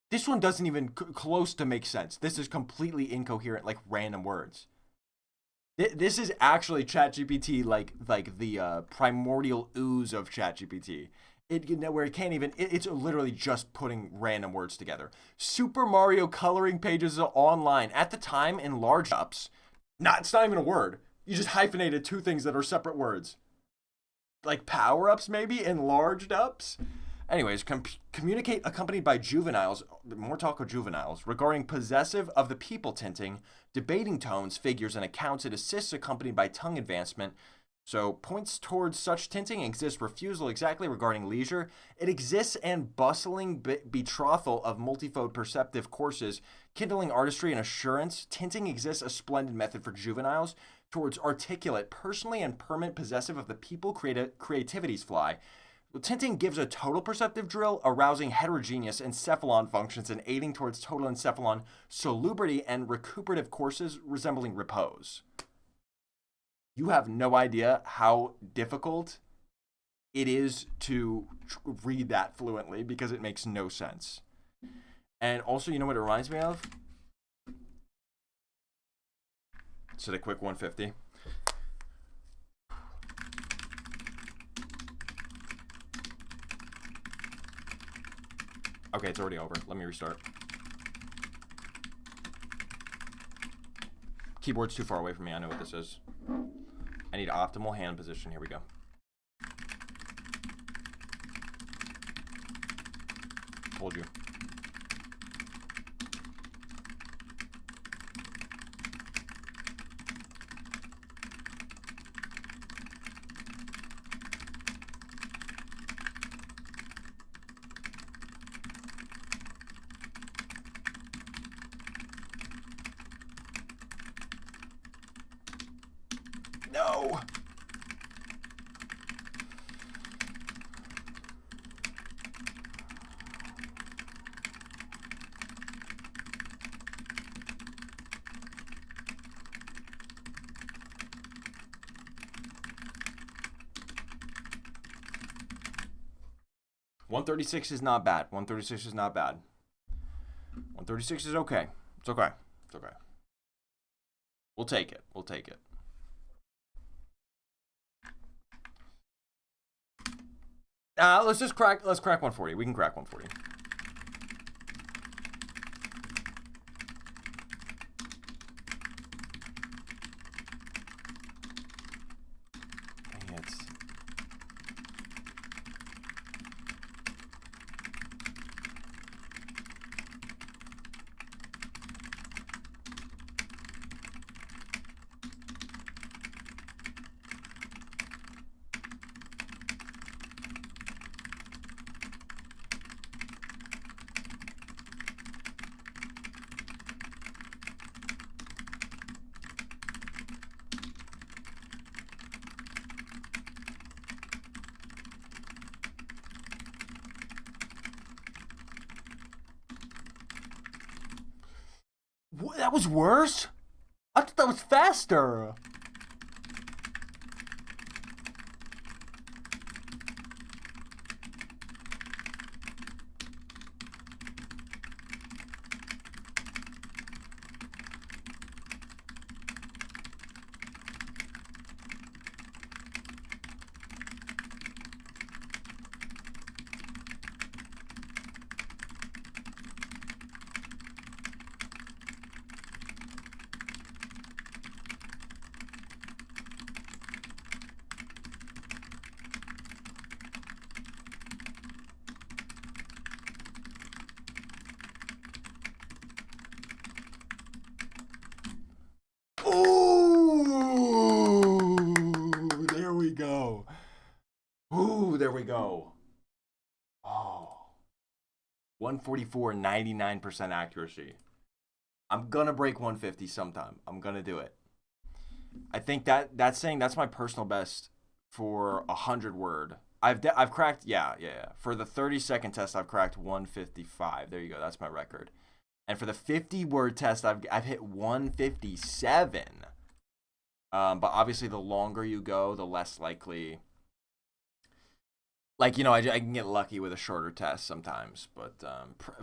This one doesn't even close to make sense. This is completely incoherent, like random words. This is actually ChatGPT, like the primordial ooze of ChatGPT. Where it can't even, it's literally just putting random words together. Super Mario coloring pages are online at the time in large ups. It's not even a word. You just hyphenated two things that are separate words. Like power ups maybe, enlarged ups. Anyways, communicate accompanied by juveniles, more talk of juveniles, regarding possessive of the people tinting, debating tones, figures, and accounts. It assists accompanied by tongue advancement. So points towards such tinting exists refusal exactly regarding leisure. It exists and bustling betrothal of multifold perceptive courses, kindling artistry and assurance. Tinting exists a splendid method for juveniles towards articulate, personally and permanent possessive of the people creativity's fly. Tinting gives a total perceptive drill, arousing heterogeneous encephalon functions and aiding towards total encephalon solubrity and recuperative courses resembling repose. You have no idea how difficult it is to read that fluently because it makes no sense. And also, you know what it reminds me of? Set a quick 150. Okay, it's already over. Let me restart. Keyboard's too far away from me. I know what this is. I need optimal hand position. Here we go. Told you. No! $136 is not bad. 136 is not bad. 136 is okay. It's okay. It's okay. We'll take it. We'll take it. Let's crack 140. We can crack 140. Dang it. That was worse? I thought that was faster. Ooh, there we go. Ooh, there we go. Oh. 144, 99% accuracy. I'm gonna break 150 sometime. I'm gonna do it. I think that's saying that's my personal best for 100 word. I've cracked, yeah. For the 30-second test, I've cracked 155. There you go. That's my record. And for the 50-word test, I've hit 157. But obviously, the longer you go, the less likely. Like, I can get lucky with a shorter test sometimes. But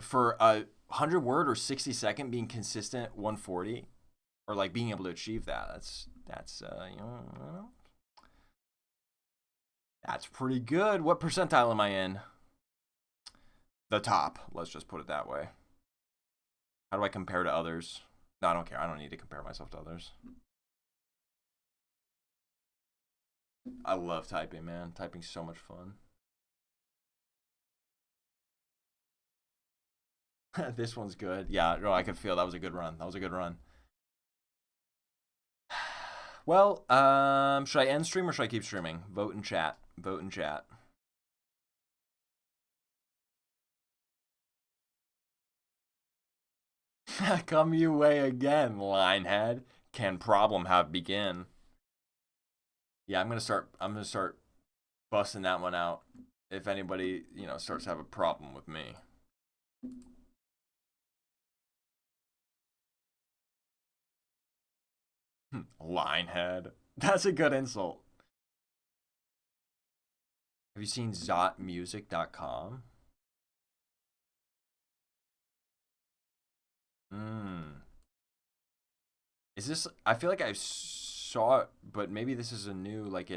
for a 100-word or 60-second, being consistent 140, or like being able to achieve that, that's that's pretty good. What percentile am I in? The top. Let's just put it that way. How do I compare to others? No, I don't care. I don't need to compare myself to others. I love typing, man. Typing's so much fun. This one's good. Yeah, no, I could feel that was a good run. That was a good run. Well, should I end stream or should I keep streaming? Vote in chat. Vote in chat. Come your way again, linehead. Can problem have begin? Yeah, I'm gonna start busting that one out. If anybody, starts to have a problem with me. Linehead. That's a good insult. Have you seen zotmusic.com? Is this? I feel like I saw it, but maybe this is a new, like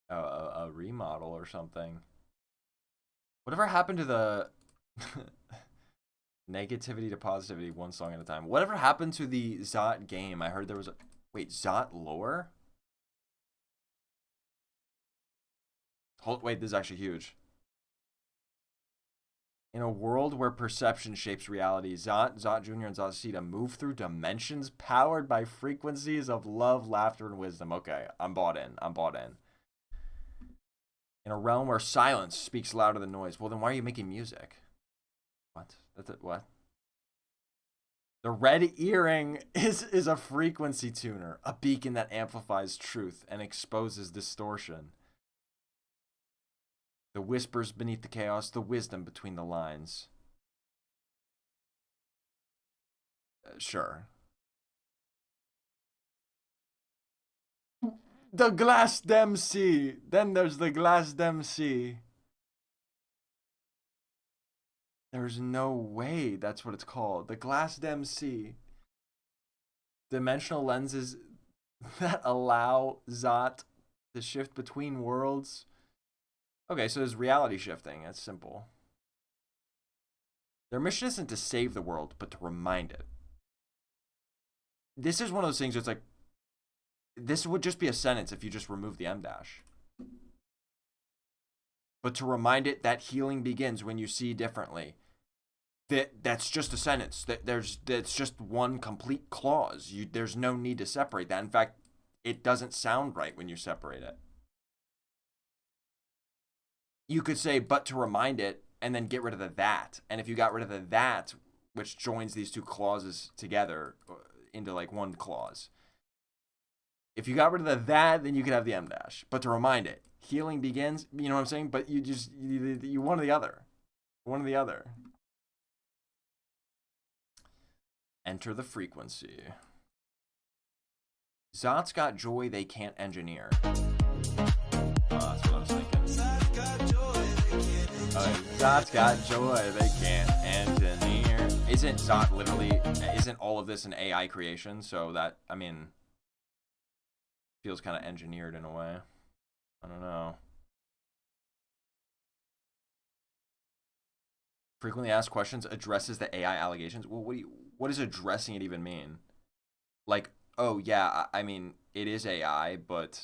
a remodel or something. Whatever happened to the negativity to positivity, one song at a time? Whatever happened to the Zot game? I heard there was a Zot lore. Wait, this is actually huge. In a world where perception shapes reality, Zot Jr. and Zot Sita move through dimensions powered by frequencies of love, laughter, and wisdom. Okay, I'm bought in. In a realm where silence speaks louder than noise. Well, then why are you making music? What? What? The red earring is a frequency tuner, a beacon that amplifies truth and exposes distortion. The whispers beneath the chaos, the wisdom between the lines. Sure. The glass dem sea. Then there's the glass dem sea. There's no way that's what it's called. The glass dem sea. Dimensional lenses that allow Zot to shift between worlds. Okay, so there's reality shifting. That's simple. Their mission isn't to save the world, but to remind it. This is one of those things that's like, this would just be a sentence if you just remove the M dash. But to remind it that healing begins when you see differently. That's just a sentence. That's just one complete clause. There's no need to separate that. In fact, it doesn't sound right when you separate it. You could say, but to remind it, and then get rid of the that. And if you got rid of the that, which joins these two clauses together into like one clause. If you got rid of the that, then you could have the M dash. But to remind it, healing begins, you know what I'm saying? But you one or the other. One or the other. Enter the frequency. Zot's got joy they can't engineer. That's what I was thinking. Zot's got joy they can't engineer. Isn't Zot literally, isn't all of this an AI creation? So that, I mean, feels kind of engineered in a way. I don't know. Frequently asked questions addresses the AI allegations. Well, what does addressing it even mean? Like, oh yeah, I mean, it is AI, but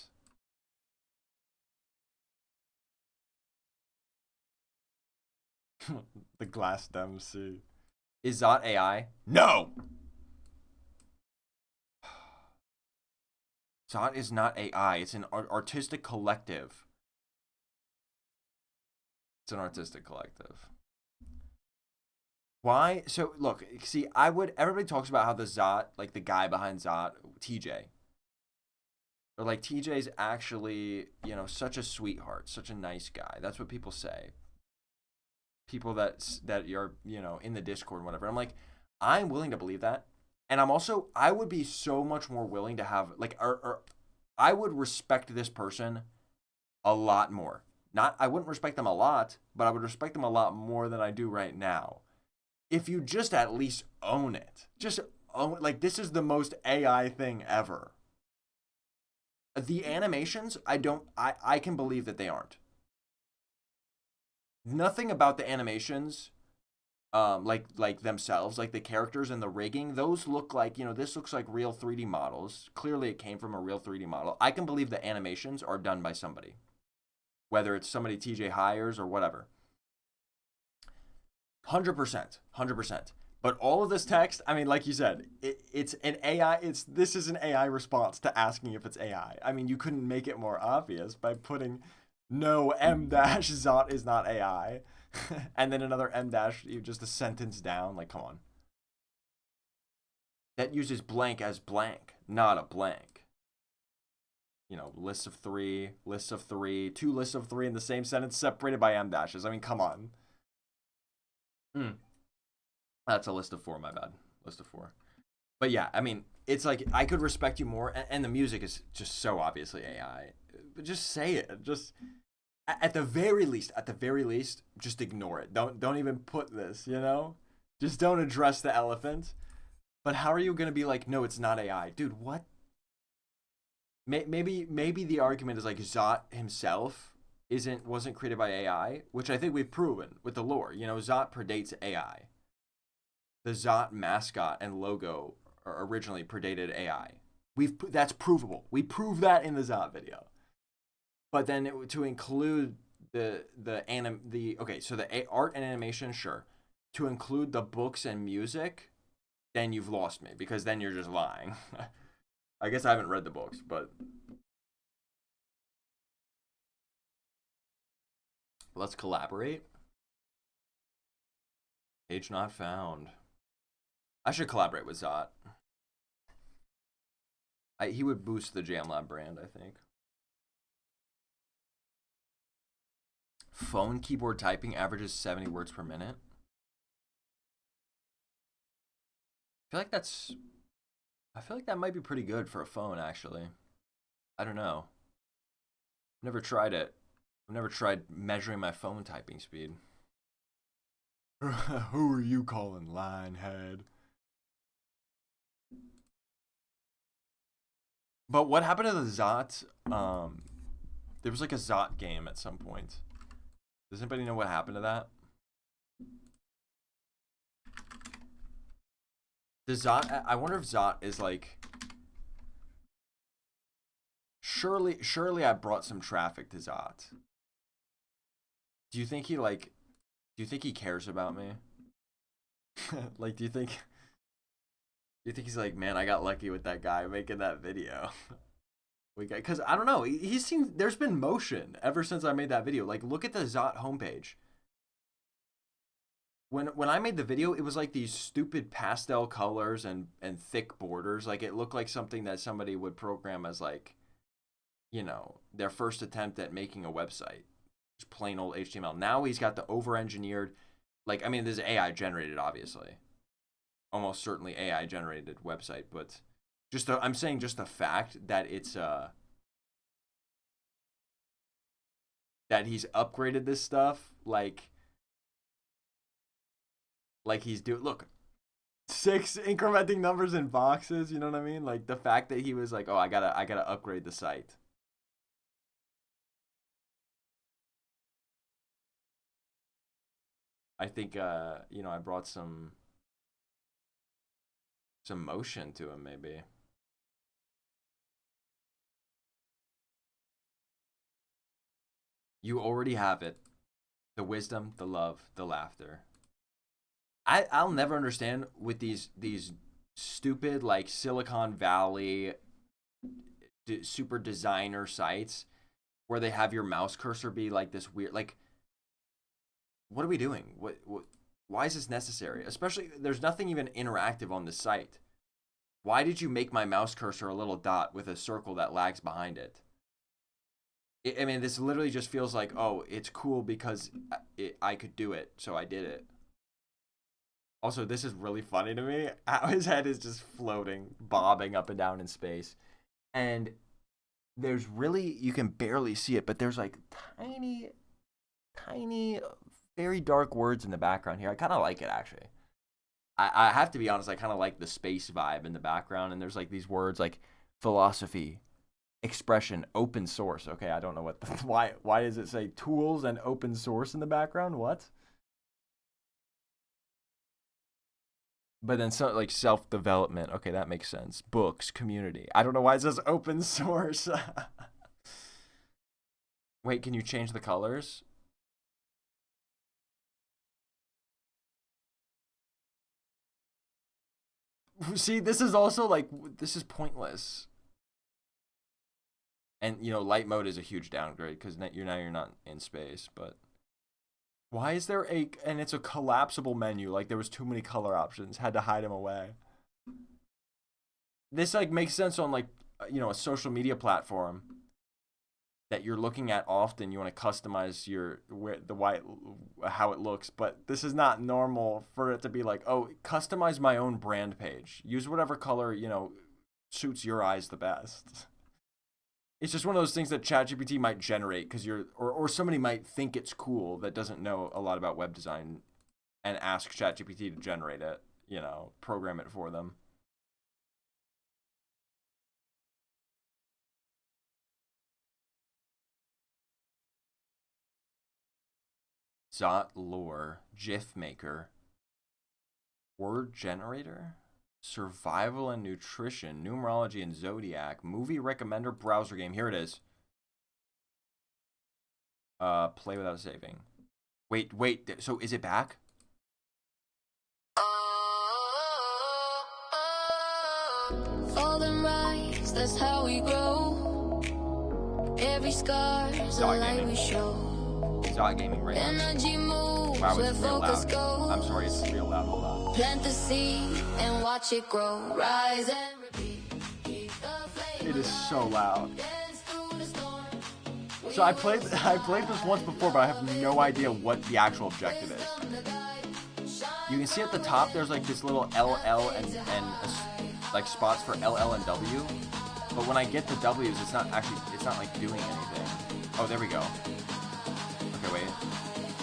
the glass MC. Is Zot AI? No! Zot is not AI. It's an artistic collective. It's an artistic collective. Why? So, look, see, everybody talks about how the Zot, like the guy behind Zot, TJ. Or like, TJ's actually, you know, such a sweetheart, such a nice guy. That's what people say. People that are, you know, in the Discord and whatever. I'm like, I'm willing to believe that. And I would be so much more willing to have, like, I would respect this person a lot more. I wouldn't respect them a lot, but I would respect them a lot more than I do right now. If you just at least own it. Just own, like, this is the most AI thing ever. The animations, I can believe that they aren't. Nothing about the animations, like themselves, like the characters and the rigging, those look like, you know, this looks like real 3D models. Clearly it came from a real 3D model. I can believe the animations are done by somebody. Whether it's somebody TJ hires or whatever. 100%. But all of this text, I mean, like you said, it's an AI. This is an AI response to asking if it's AI. I mean, you couldn't make it more obvious by putting no M dash Zot is not AI, and then another M dash, you just a sentence down. Like, come on. That uses blank as blank, not a blank. You know, lists of three, two lists of three in the same sentence separated by M dashes. I mean, come on. That's a list of 4, my bad. List of 4. But yeah, I mean, it's like, I could respect you more, and the music is just so obviously AI. But just say it. Just, at the very least, just ignore it. Don't even put this, you know? Just don't address the elephant. But how are you going to be like, no, it's not AI? Dude, what? Maybe the argument is like Zot himself wasn't created by AI, which I think we've proven with the lore. You know, Zot predates AI. The Zot mascot and logo originally predated AI. That's provable. We proved that in the Zot video. But then to include the art and animation, sure. To include the books and music, then you've lost me, because then you're just lying. I guess I haven't read the books, but let's collaborate. Page not found. I should collaborate with Zot. He would boost the JamLab brand, I think. Phone keyboard typing averages 70 words per minute. I feel like that might be pretty good for a phone, actually. I don't know. Never tried it. I've never tried measuring my phone typing speed. Who are you calling Lionhead? But what happened to the Zot? There was like a Zot game at some point. Does anybody know what happened to that? The Zot, I wonder if Zot is like... Surely I brought some traffic to Zot. Do you think he cares about me? Like, do you think he's like, man, I got lucky with that guy making that video? Because I don't know, there's been motion ever since I made that video. Like, look at the Zot homepage. When I made the video, it was like these stupid pastel colors and thick borders. Like, it looked like something that somebody would program as, like, you know, their first attempt at making a website. Just plain old HTML. Now he's got the over-engineered, like, I mean, this is AI generated, obviously. almost certainly AI generated website, but I'm saying just the fact that it's that he's upgraded this stuff like he's doing. Look, 6 incrementing numbers in boxes. You know what I mean? Like the fact that he was like, oh, I gotta upgrade the site. I think I brought some motion to him maybe. You already have it. The wisdom, the love, the laughter. I'll never understand with these stupid like Silicon Valley super designer sites where they have your mouse cursor be like this weird, like, what are we doing? What why is this necessary? Especially there's nothing even interactive on the site. Why did you make my mouse cursor a little dot with a circle that lags behind it? I mean, this literally just feels like, oh, it's cool because I could do it, so I did it. Also, this is really funny to me. How his head is just floating, bobbing up and down in space. And there's really, you can barely see it, but there's like tiny, very dark words in the background here. I kind of like it, actually. I have to be honest, I kind of like the space vibe in the background. And there's like these words like philosophy, expression, open source. Okay, I don't know what why does it say tools and open source in the background? What? But then so like self-development. Okay, that makes sense. Books, community. I don't know why it says open source. Wait, can you change the colors? See, this is also like, this is pointless. And, light mode is a huge downgrade because you're not in space, but why is there and it's a collapsible menu, like there was too many color options, had to hide them away. This like makes sense on like, a social media platform that you're looking at often. You want to customize how it looks, but this is not normal for it to be like, oh, customize my own brand page. Use whatever color, suits your eyes the best. It's just one of those things that ChatGPT might generate because or somebody might think it's cool that doesn't know a lot about web design and ask ChatGPT to generate it, program it for them. Zot lore, GIF maker, word generator, survival and nutrition, numerology and zodiac, movie recommender, browser game. Here it is. Play without saving. Wait. So is it back? Fall and rise, that's how we grow. Every scar's a light we show. Zot gaming right now. Energy moves, wow, where it's real focus loud. goes. I'm sorry, it's real loud. Hold on. Plant the seed and watch it grow. Rise and repeat. Keep the flame It is so loud. dance through the storm. So I played this once before, but I have no idea what the actual objective is. You can see at the top there's like this little LL and like spots for LL and W. But when I get the W's, it's not like doing anything. Oh, there we go. Okay, wait.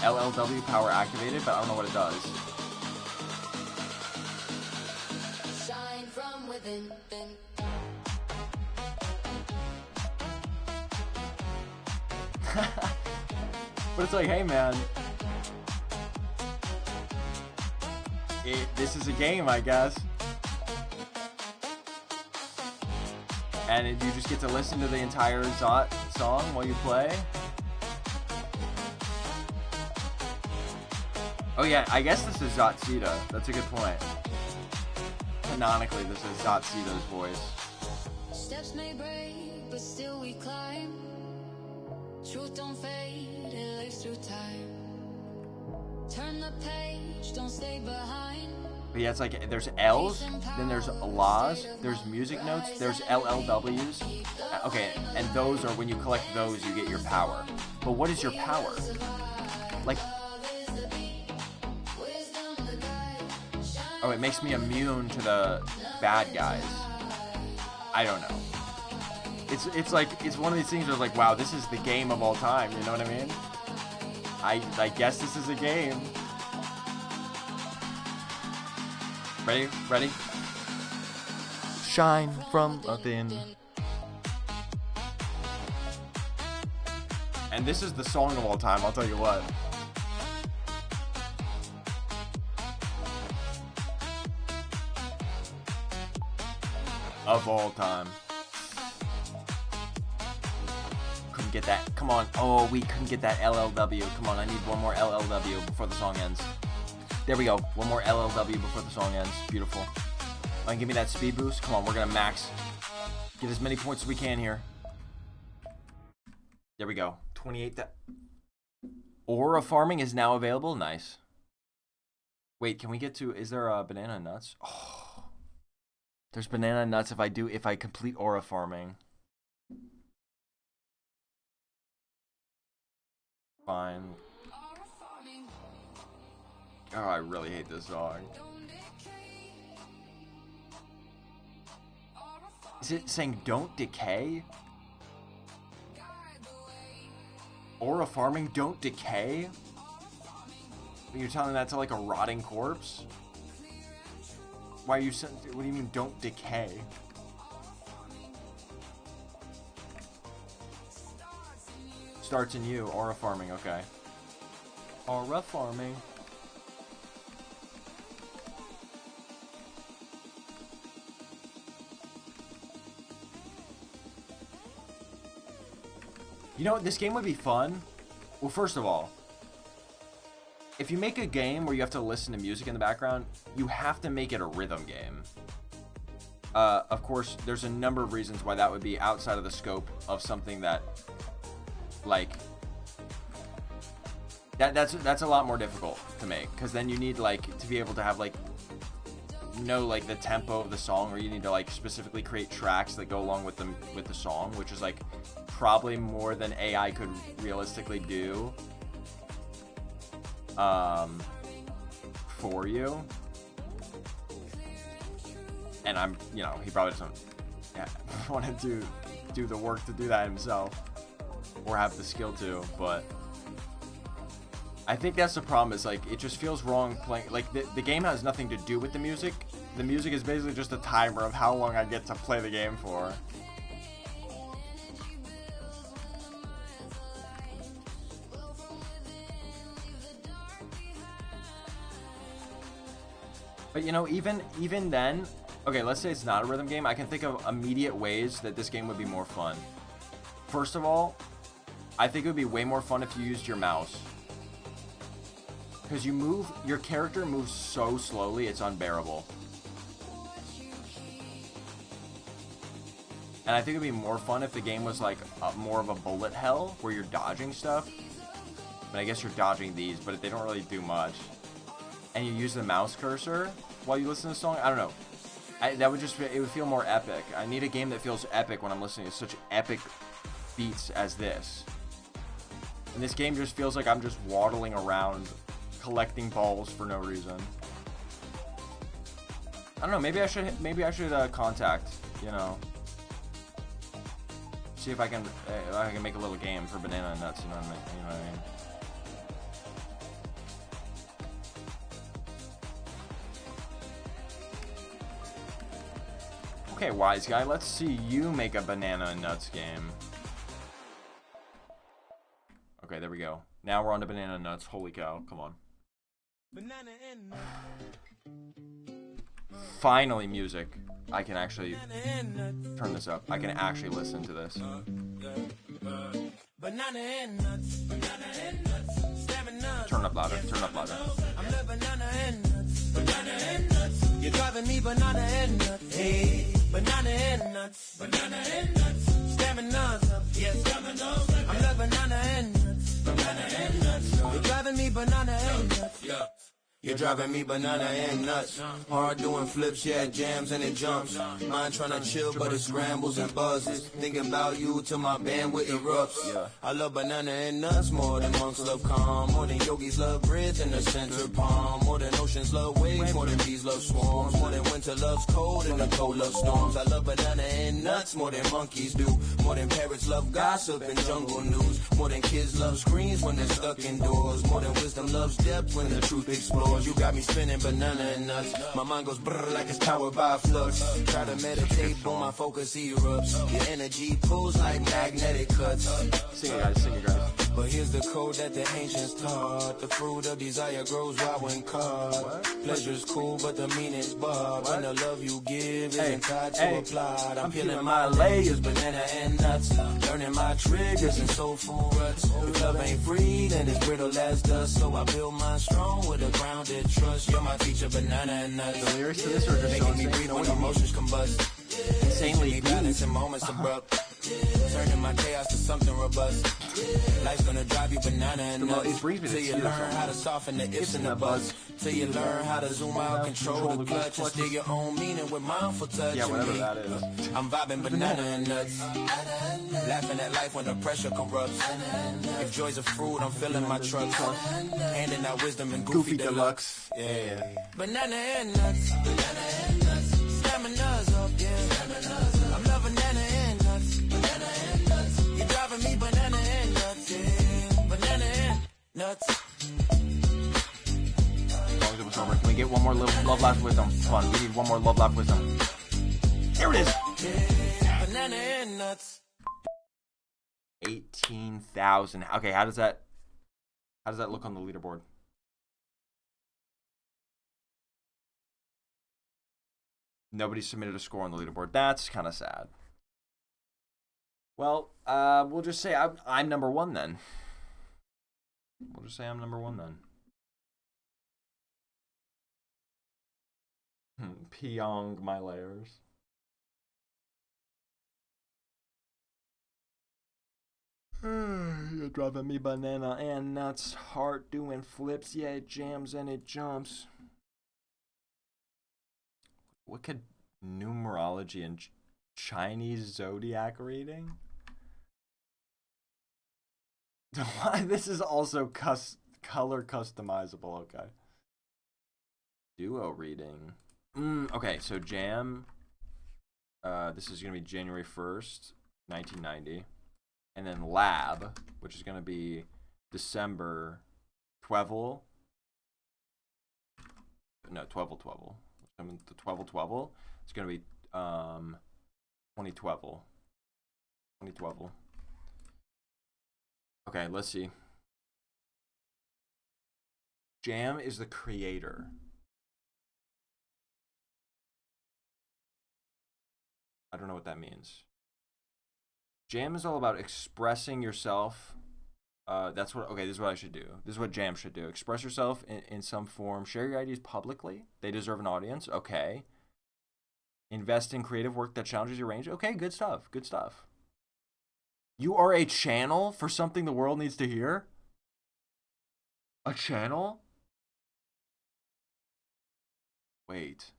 LLW power activated, but I don't know what it does. Shine from within. But it's like, hey man, this is a game, I guess. And you just get to listen to the entire Zot song while you play. Oh yeah, I guess this is Zotsita. That's a good point. Canonically, this is Zotsita's voice. Steps may break, but still we climb. Truth don't fade, it lives through time. Turn the page, don't stay behind. But yeah, it's like there's L's, then there's La's, there's music notes, there's LLWs. Okay, and those are, when you collect those, you get your power. But what is your power? Like, Oh, it makes me immune to the bad guys. I don't know. It's like, it's one of these things where it's like, wow, this is the game of all time, you know what I mean? I guess this is a game. Ready? Ready? Shine from within. And this is the song of all time, I'll tell you what. Of all time. Couldn't get that. Come on. Oh, we couldn't get that LLW. Come on, I need one more LLW before the song ends. There we go. One more LLW before the song ends. Beautiful. Give me that speed boost. Come on, we're gonna max. Get as many points as we can here. There we go. 28. Aura farming is now available. Nice. Wait, can we get to? Is there banana nuts? Oh, there's banana nuts if I complete aura farming. Fine. Oh, I really hate this song. Is it saying don't decay? Aura farming, don't decay? You're telling that to like a rotting corpse? Why are you saying, what do you mean don't decay? Starts in you, aura farming, okay. Aura farming. You know, this game would be fun. Well, first of all, if you make a game where you have to listen to music in the background, you have to make it a rhythm game. Of course, there's a number of reasons why that would be outside of the scope of something that, like, that's a lot more difficult to make, because then you need, like, to be able to have, like, know, like, the tempo of the song, or you need to, like, specifically create tracks that go along with the song, which is, like, probably more than AI could realistically do for you. And I'm, you know, he probably doesn't want to do the work to do that himself, or have the skill to, but I think that's the problem, is like, it just feels wrong playing, like, the game has nothing to do with the music. The music is basically just a timer of how long I get to play the game for. But you know, even then, okay, let's say it's not a rhythm game, I can think of immediate ways that this game would be more fun. First of all, I think it would be way more fun if you used your mouse. Because your character moves so slowly, it's unbearable. And I think it would be more fun if the game was like more of a bullet hell, where you're dodging stuff. But I guess you're dodging these, but they don't really do much. And you use the mouse cursor while you listen to the song. I don't know. It would feel more epic. I need a game that feels epic when I'm listening to such epic beats as this. And this game just feels like I'm just waddling around collecting balls for no reason. I don't know. Maybe I should contact, you know, see if I can make a little game for banana nuts. You know what I mean? Okay, wise guy, let's see you make a banana and nuts game. Okay, there we go. Now we're on to banana nuts. Holy cow, come on. Banana and finally, music. I can actually turn this up. I can actually listen to this. Banana and nuts. Banana and nuts. Turn up louder. Turn up louder. I'm the banana and nuts. Banana and nuts. You're driving me banana and nuts. Hey, banana and nuts. Banana and nuts. Stamina's up. Yes, stamina's up. I'm the banana and nuts. Banana and nuts. You're driving me banana and nuts. Yeah. You're driving me banana and nuts. Hard doing flips, yeah, it jams and it jumps. Mind trying to chill, but it scrambles and buzzes. Thinking about you till my bandwidth erupts. I love banana and nuts more than monks love calm. More than yogis love bridge in the center palm. More than oceans love waves. More than bees love swarms. More than winter loves cold and the cold loves storms. I love banana and nuts more than monkeys do. More than parrots love gossip and jungle news. More than kids love screens when they're stuck indoors. More than wisdom loves depth when the truth explores. You got me spinning banana and nuts. My mind goes brrr like it's powered by a flux. Try to meditate, boom, my focus erupts. Your energy pulls like magnetic cuts. Sing it, guys. Sing it, guys. But here's the code that the ancients taught. The fruit of desire grows wild when caught. Pleasure's cool, but the meaning's bought. When the love you give isn't tied to a plot. I'm peeling my layers, banana and nuts. Learning my triggers and soulful ruts. If love ain't free, then it's brittle as dust. So I build mine strong with a grounded trust. You're my teacher, banana and nuts. The lyrics to this are just so Making me insane. breathe when emotions combust. Insanely Balance in moments abrupt. Turning my chaos to something robust. Life's gonna drive you banana and nuts. It brings me to Till you tears learn how to soften the ifs and the buts. Till you learn how to zoom out, control the clutch, and steer your own meaning with mindful touch. Yeah, whatever And me, that is. I'm vibing banana and nuts. Laughing at life when the pressure corrupts. If joy's a fruit, I'm filling my truck. Handing out wisdom and goofy deluxe. Yeah. Banana and nuts. Stamina's up, yeah. I'm loving banana and nuts. You're driving me banana and nuts, yeah. Banana and nuts. As long as it was over. Can we get one more love laugh wisdom? Come on, we need one more love laugh wisdom. Here it is. Yeah. Banana and nuts. 18,000. Okay, how does that look on the leaderboard? Nobody submitted a score on the leaderboard. That's kind of sad. Well, we'll just say I'm number one then. We'll just say I'm number one then. Pyong my layers. You're driving me banana and nuts. Heart doing flips. Yeah, it jams and it jumps. What could numerology and Chinese zodiac reading? Why? This is also color customizable. Okay. Duo reading. Okay, so Jam. This is gonna be January 1st, 1990, and then Lab, which is gonna be December 12. No, 12. I mean, the 12. It's gonna be 2012. 2012. Okay, let's see. Jam is the creator. I don't know what that means. Jam is all about expressing yourself. This is what I should do. This is what Jam should do. Express yourself in some form. Share your ideas publicly. They deserve an audience. Okay. Invest in creative work that challenges your range. Okay, good stuff. Good stuff. You are a channel for something the world needs to hear? A channel? Wait.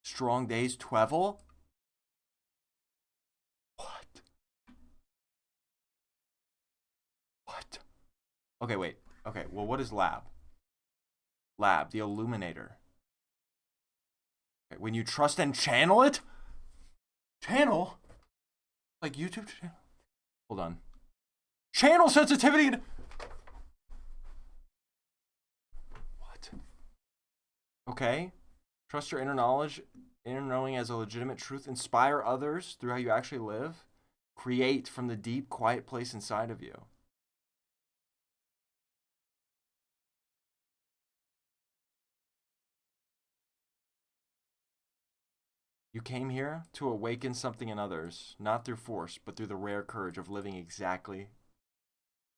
Strong Days Twevel? What? Okay, wait. Okay, well, what is Lab? Lab, the Illuminator. Okay, when you trust and channel it? Channel? Like YouTube channel? Hold on. Channel sensitivity and... What? Okay. Trust your inner knowledge, inner knowing as a legitimate truth. Inspire others through how you actually live. Create from the deep, quiet place inside of you. You came here to awaken something in others, not through force, but through the rare courage of living exactly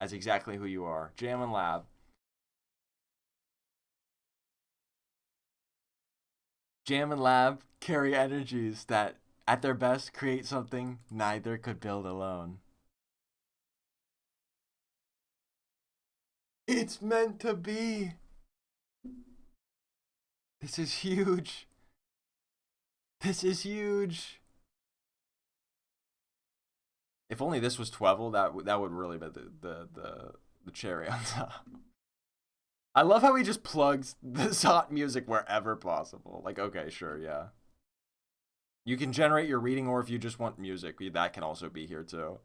who you are. Jam and Lab. Jam and Lab carry energies that, at their best, create something neither could build alone. It's meant to be. This is huge. This is huge. If only this was Twevel, that would really be the cherry on top. I love how he just plugs this hot music wherever possible. Like, okay, sure, yeah. You can generate your reading, or if you just want music, that can also be here too.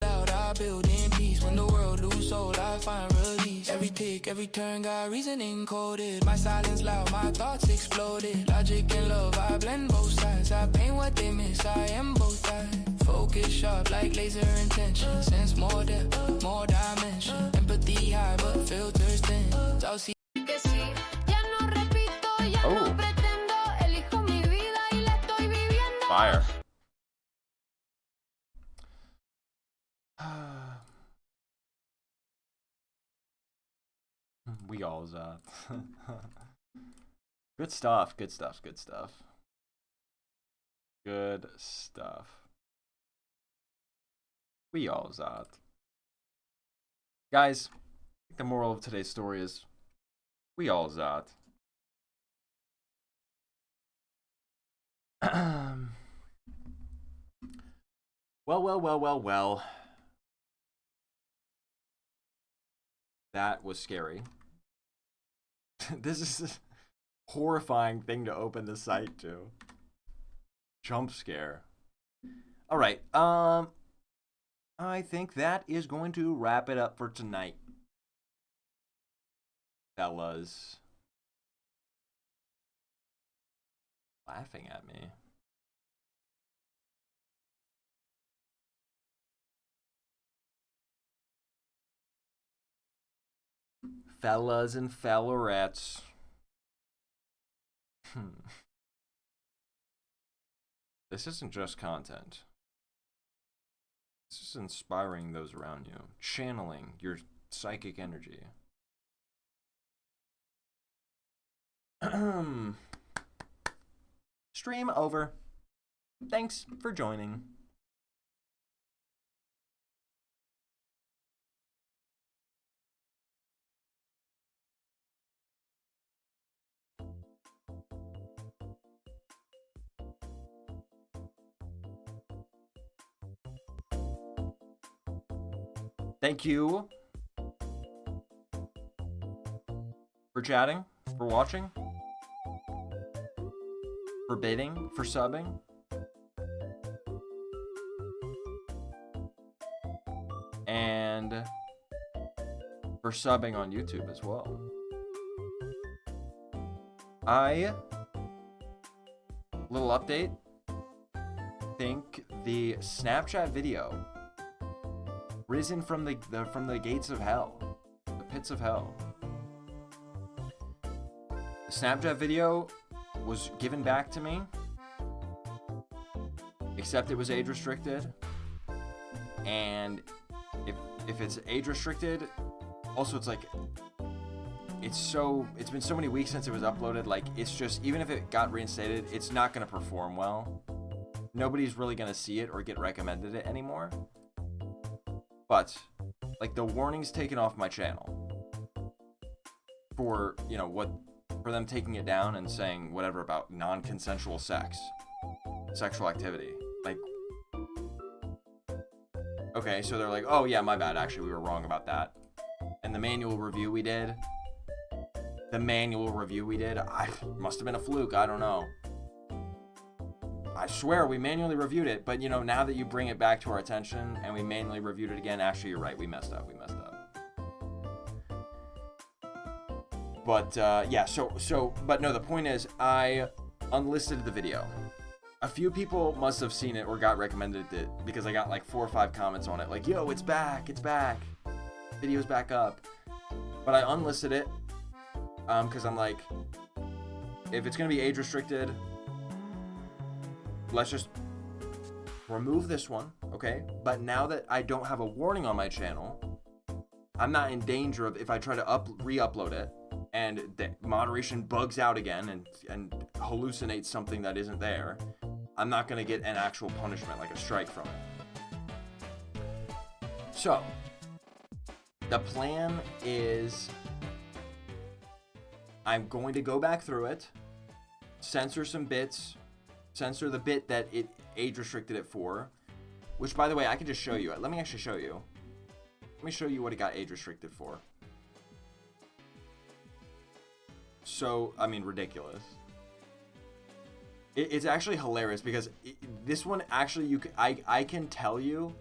I build in peace. When the world lose soul, I find release. Every pick, every turn got reasoning coded. My silence loud, my thoughts exploded. Logic and love, I blend both sides. I paint what they miss, I am both sides. Focus sharp like laser intention. Sense more depth, more dimension. Empathy high, but filters thin. I'll see. Oh. Fire. We all that. Good stuff, good stuff, good stuff. Good stuff. We all that. Guys, I think the moral of today's story is we all that. Well. That was scary. This is a horrifying thing to open the site to. Jump scare. All right. I think that is going to wrap it up for tonight, fellas. Laughing at me. Fellas and fellerettes. This isn't just content. This is inspiring those around you, channeling your psychic energy. Stream over. Thanks for joining. Thank you for chatting, for watching, for bidding, for subbing. And for subbing on YouTube as well. Little update. Think the Snapchat video risen from the gates of hell, the pits of hell. The Snapchat video was given back to me, except it was age restricted. And if it's age restricted, also it's like it's been so many weeks since it was uploaded. Like, it's just, even if it got reinstated, it's not gonna perform well. Nobody's really gonna see it or get recommended it anymore. But, like, the warning's taken off my channel for, you know, for them taking it down and saying whatever about non-consensual sexual activity. Like, okay, so they're like, oh yeah, my bad, actually, we were wrong about that. And the manual review we did, I must have been a fluke, I don't know. I swear we manually reviewed it, but you know, now that you bring it back to our attention and we manually reviewed it again, actually you're right, we messed up. But yeah, but no, the point is I unlisted the video. A few people must have seen it or got recommended it because I got like 4 or 5 comments on it, like, yo, it's back, video's back up. But I unlisted it because I'm like, if it's gonna be age restricted, let's just remove this one, okay? But now that I don't have a warning on my channel, I'm not in danger of, if I try to re-upload it and the moderation bugs out again and hallucinates something that isn't there, I'm not gonna get an actual punishment, like a strike from it. So, the plan is I'm going to go back through it, censor some bits, censor the bit that it age restricted it for, which, by the way, I can just show you. Let me actually show you. Let me show you what it got age restricted for. So, I mean, ridiculous. It's actually hilarious because this one actually, I can tell you,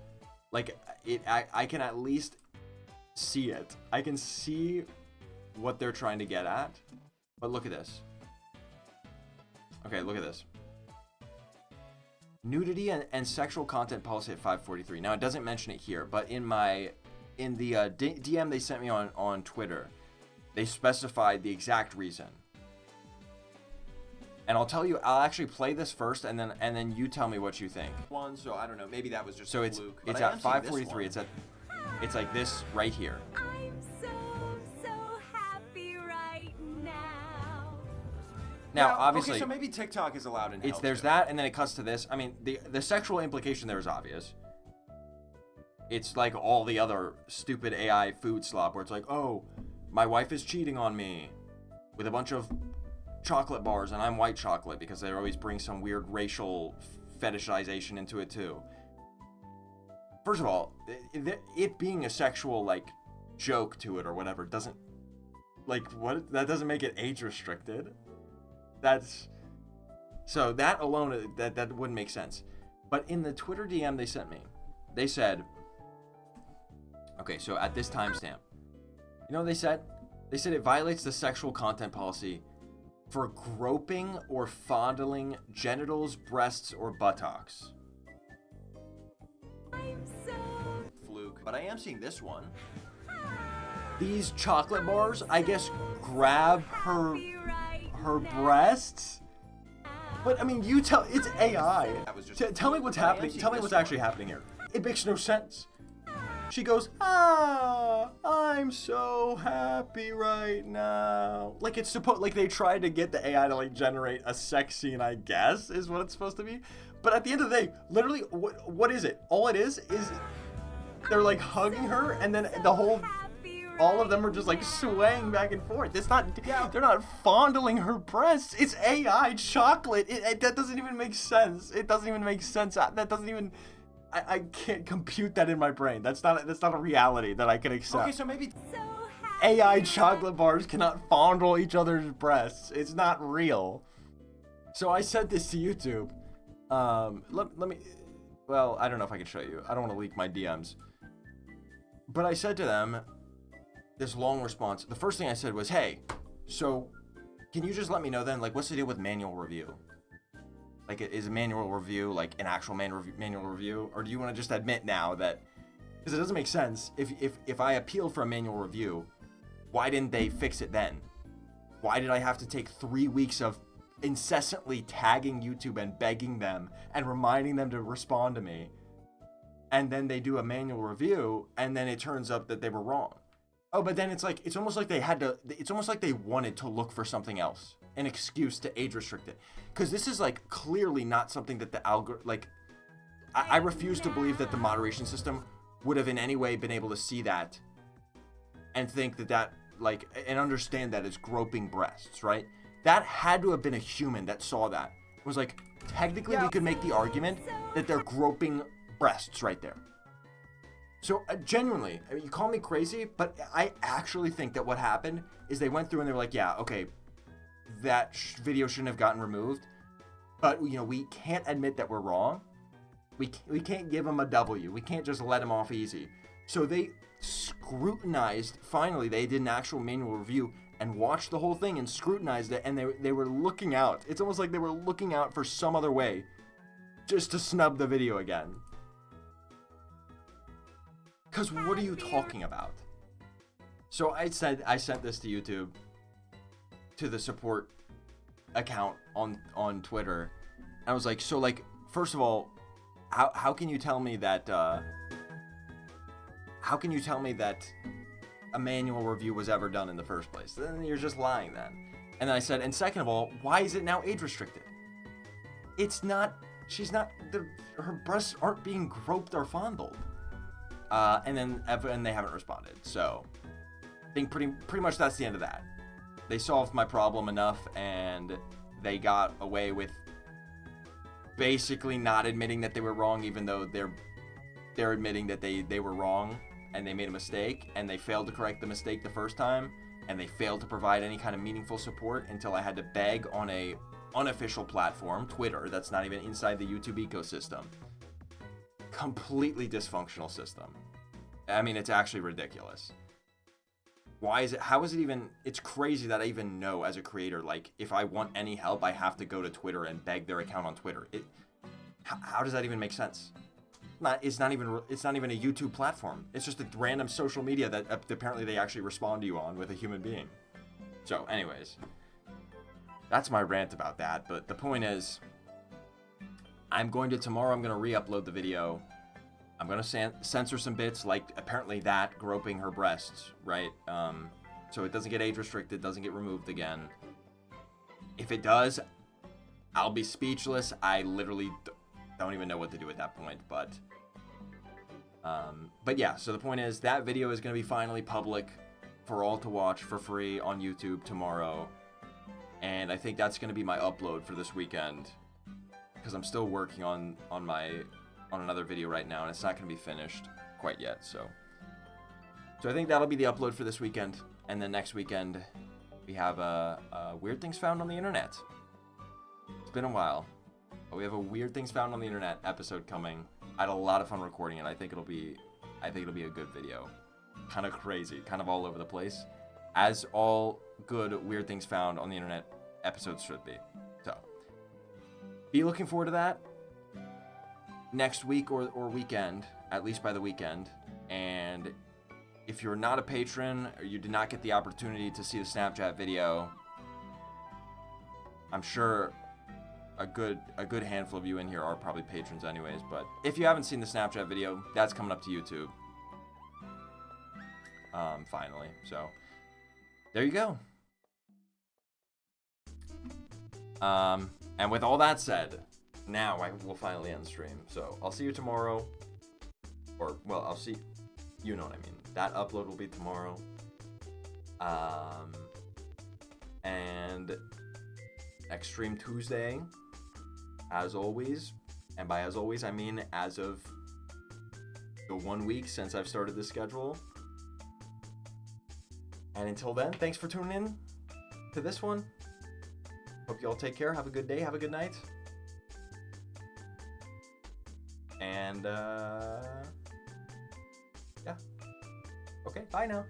like, I can at least see it. I can see what they're trying to get at. But look at this. Okay, look at this. Nudity and sexual content policy at 543. Now, it doesn't mention it here, but in the DM they sent me on Twitter, they specified the exact reason. And I'll tell you, I'll actually play this first, and then you tell me what you think. One, so I don't know, maybe that was just So a it's fluke. it's but at 543. It's like this right here. I'm so happy right now. Now, obviously, okay, so maybe TikTok is allowed in hell, there's too. that, and then it cuts to this. I mean, the sexual implication there is obvious. It's like all the other stupid AI food slop where it's like, oh, my wife is cheating on me with a bunch of chocolate bars, and I'm white chocolate, because they always bring some weird racial fetishization into it too. First of all, it being a sexual, like, joke to it or whatever doesn't, like, what? That doesn't make it age restricted. So that alone, that wouldn't make sense. But in the Twitter DM they sent me, they said, okay, so at this timestamp, you know what they said? They said it violates the sexual content policy for groping or fondling genitals, breasts, or buttocks. I'm so Fluke. But I am seeing this one. These chocolate bars, I guess, grab her breasts. But I mean, you tell, it's AI. That was just Tell me what's happening. Tell me what's actually happening here. It makes no sense. She goes, I'm so happy right now. Like it's supposed, like they tried to get the AI to like generate a sex scene, I guess, is what it's supposed to be. But at the end of the day, literally, what is it? All it is they're like hugging her, and then all of them are just like swaying back and forth. It's not, they're not fondling her breasts. It's AI chocolate. That doesn't even make sense. It doesn't even make sense. That doesn't even. I can't compute that in my brain. That's not a reality that I can accept. Okay, so maybe AI chocolate bars cannot fondle each other's breasts. It's not real. So I sent this to YouTube. Let me. Well, I don't know if I can show you. I don't want to leak my DMs. But I said to them this long response. The first thing I said was, "Hey, so can you just let me know then? Like, what's the deal with manual review? Like, is a manual review like an actual manual review, or do you want to just admit now that, because it doesn't make sense, if I appealed for a manual review, why didn't they fix it then? Why did I have to take 3 weeks of incessantly tagging YouTube and begging them and reminding them to respond to me, and then they do a manual review and then it turns up that they were wrong? Oh, but then it's almost like they wanted to look for something else, an excuse to age restrict it. Because this is like clearly not something that the algorithm, like, I refuse to believe that the moderation system would have in any way been able to see that and think that like, and understand that as groping breasts, right? That had to have been a human that saw that. It was like, technically we could make the argument that they're groping breasts right there. So genuinely, I mean, you call me crazy, but I actually think that what happened is they went through and they were like, yeah, okay, that video shouldn't have gotten removed, but you know, we can't admit that we're wrong. We can't give them a W. We can't just let them off easy. So they scrutinized. Finally, they did an actual manual review and watched the whole thing and scrutinized it, and they were looking out. It's almost like they were looking out for some other way just to snub the video again. Because what are you talking about? So I sent this to YouTube, to the support account on Twitter. I was like, so like, first of all, how can you tell me that a manual review was ever done in the first place? Then you're just lying then. And then I said, and second of all, why is it now age restricted? It's not she's not, her breasts aren't being groped or fondled. And they haven't responded. So I think pretty much that's the end of that. They solved my problem enough, and they got away with basically not admitting that they were wrong, even though they're admitting that they were wrong and they made a mistake, and they failed to correct the mistake the first time, and they failed to provide any kind of meaningful support until I had to beg on a unofficial platform, Twitter, that's not even inside the YouTube ecosystem. Completely dysfunctional system. I mean, it's actually ridiculous. Why is it, how is it even, it's crazy that I even know as a creator, like, if I want any help, I have to go to Twitter and beg their account on Twitter. How does that even make sense? It's not even a YouTube platform. It's just a random social media that apparently they actually respond to you on with a human being. So, anyways, that's my rant about that. But the point is, tomorrow I'm going to re-upload the video. I'm going to censor some bits, like apparently that groping her breasts, right? So it doesn't get age restricted, doesn't get removed again. If it does, I'll be speechless. I literally don't even know what to do at that point, but yeah, so the point is that video is going to be finally public for all to watch for free on YouTube tomorrow. And I think that's going to be my upload for this weekend, because I'm still working on another video right now, and it's not going to be finished quite yet. So I think that'll be the upload for this weekend, and then next weekend we have Weird Things Found on the Internet. It's been a while, but we have a Weird Things Found on the Internet episode coming. I had a lot of fun recording it. I think it'll be a good video. Kind of crazy, kind of all over the place, as all good Weird Things Found on the Internet episodes should be. So be looking forward to that next week or weekend, at least by the weekend. And if you're not a patron, or you did not get the opportunity to see the Snapchat video, I'm sure a good handful of you in here are probably patrons anyways, but if you haven't seen the Snapchat video, that's coming up to YouTube finally. So there you go. And with all that said, now I will finally end stream. So I'll see you tomorrow, or well, I'll see, you know what I mean. That upload will be tomorrow. And Extreme Tuesday, as always, and by as always I mean as of the 1 week since I've started this schedule. And until then, thanks for tuning in to this one. Hope you all take care. Have a good day. Have a good night. And yeah. Okay, bye now.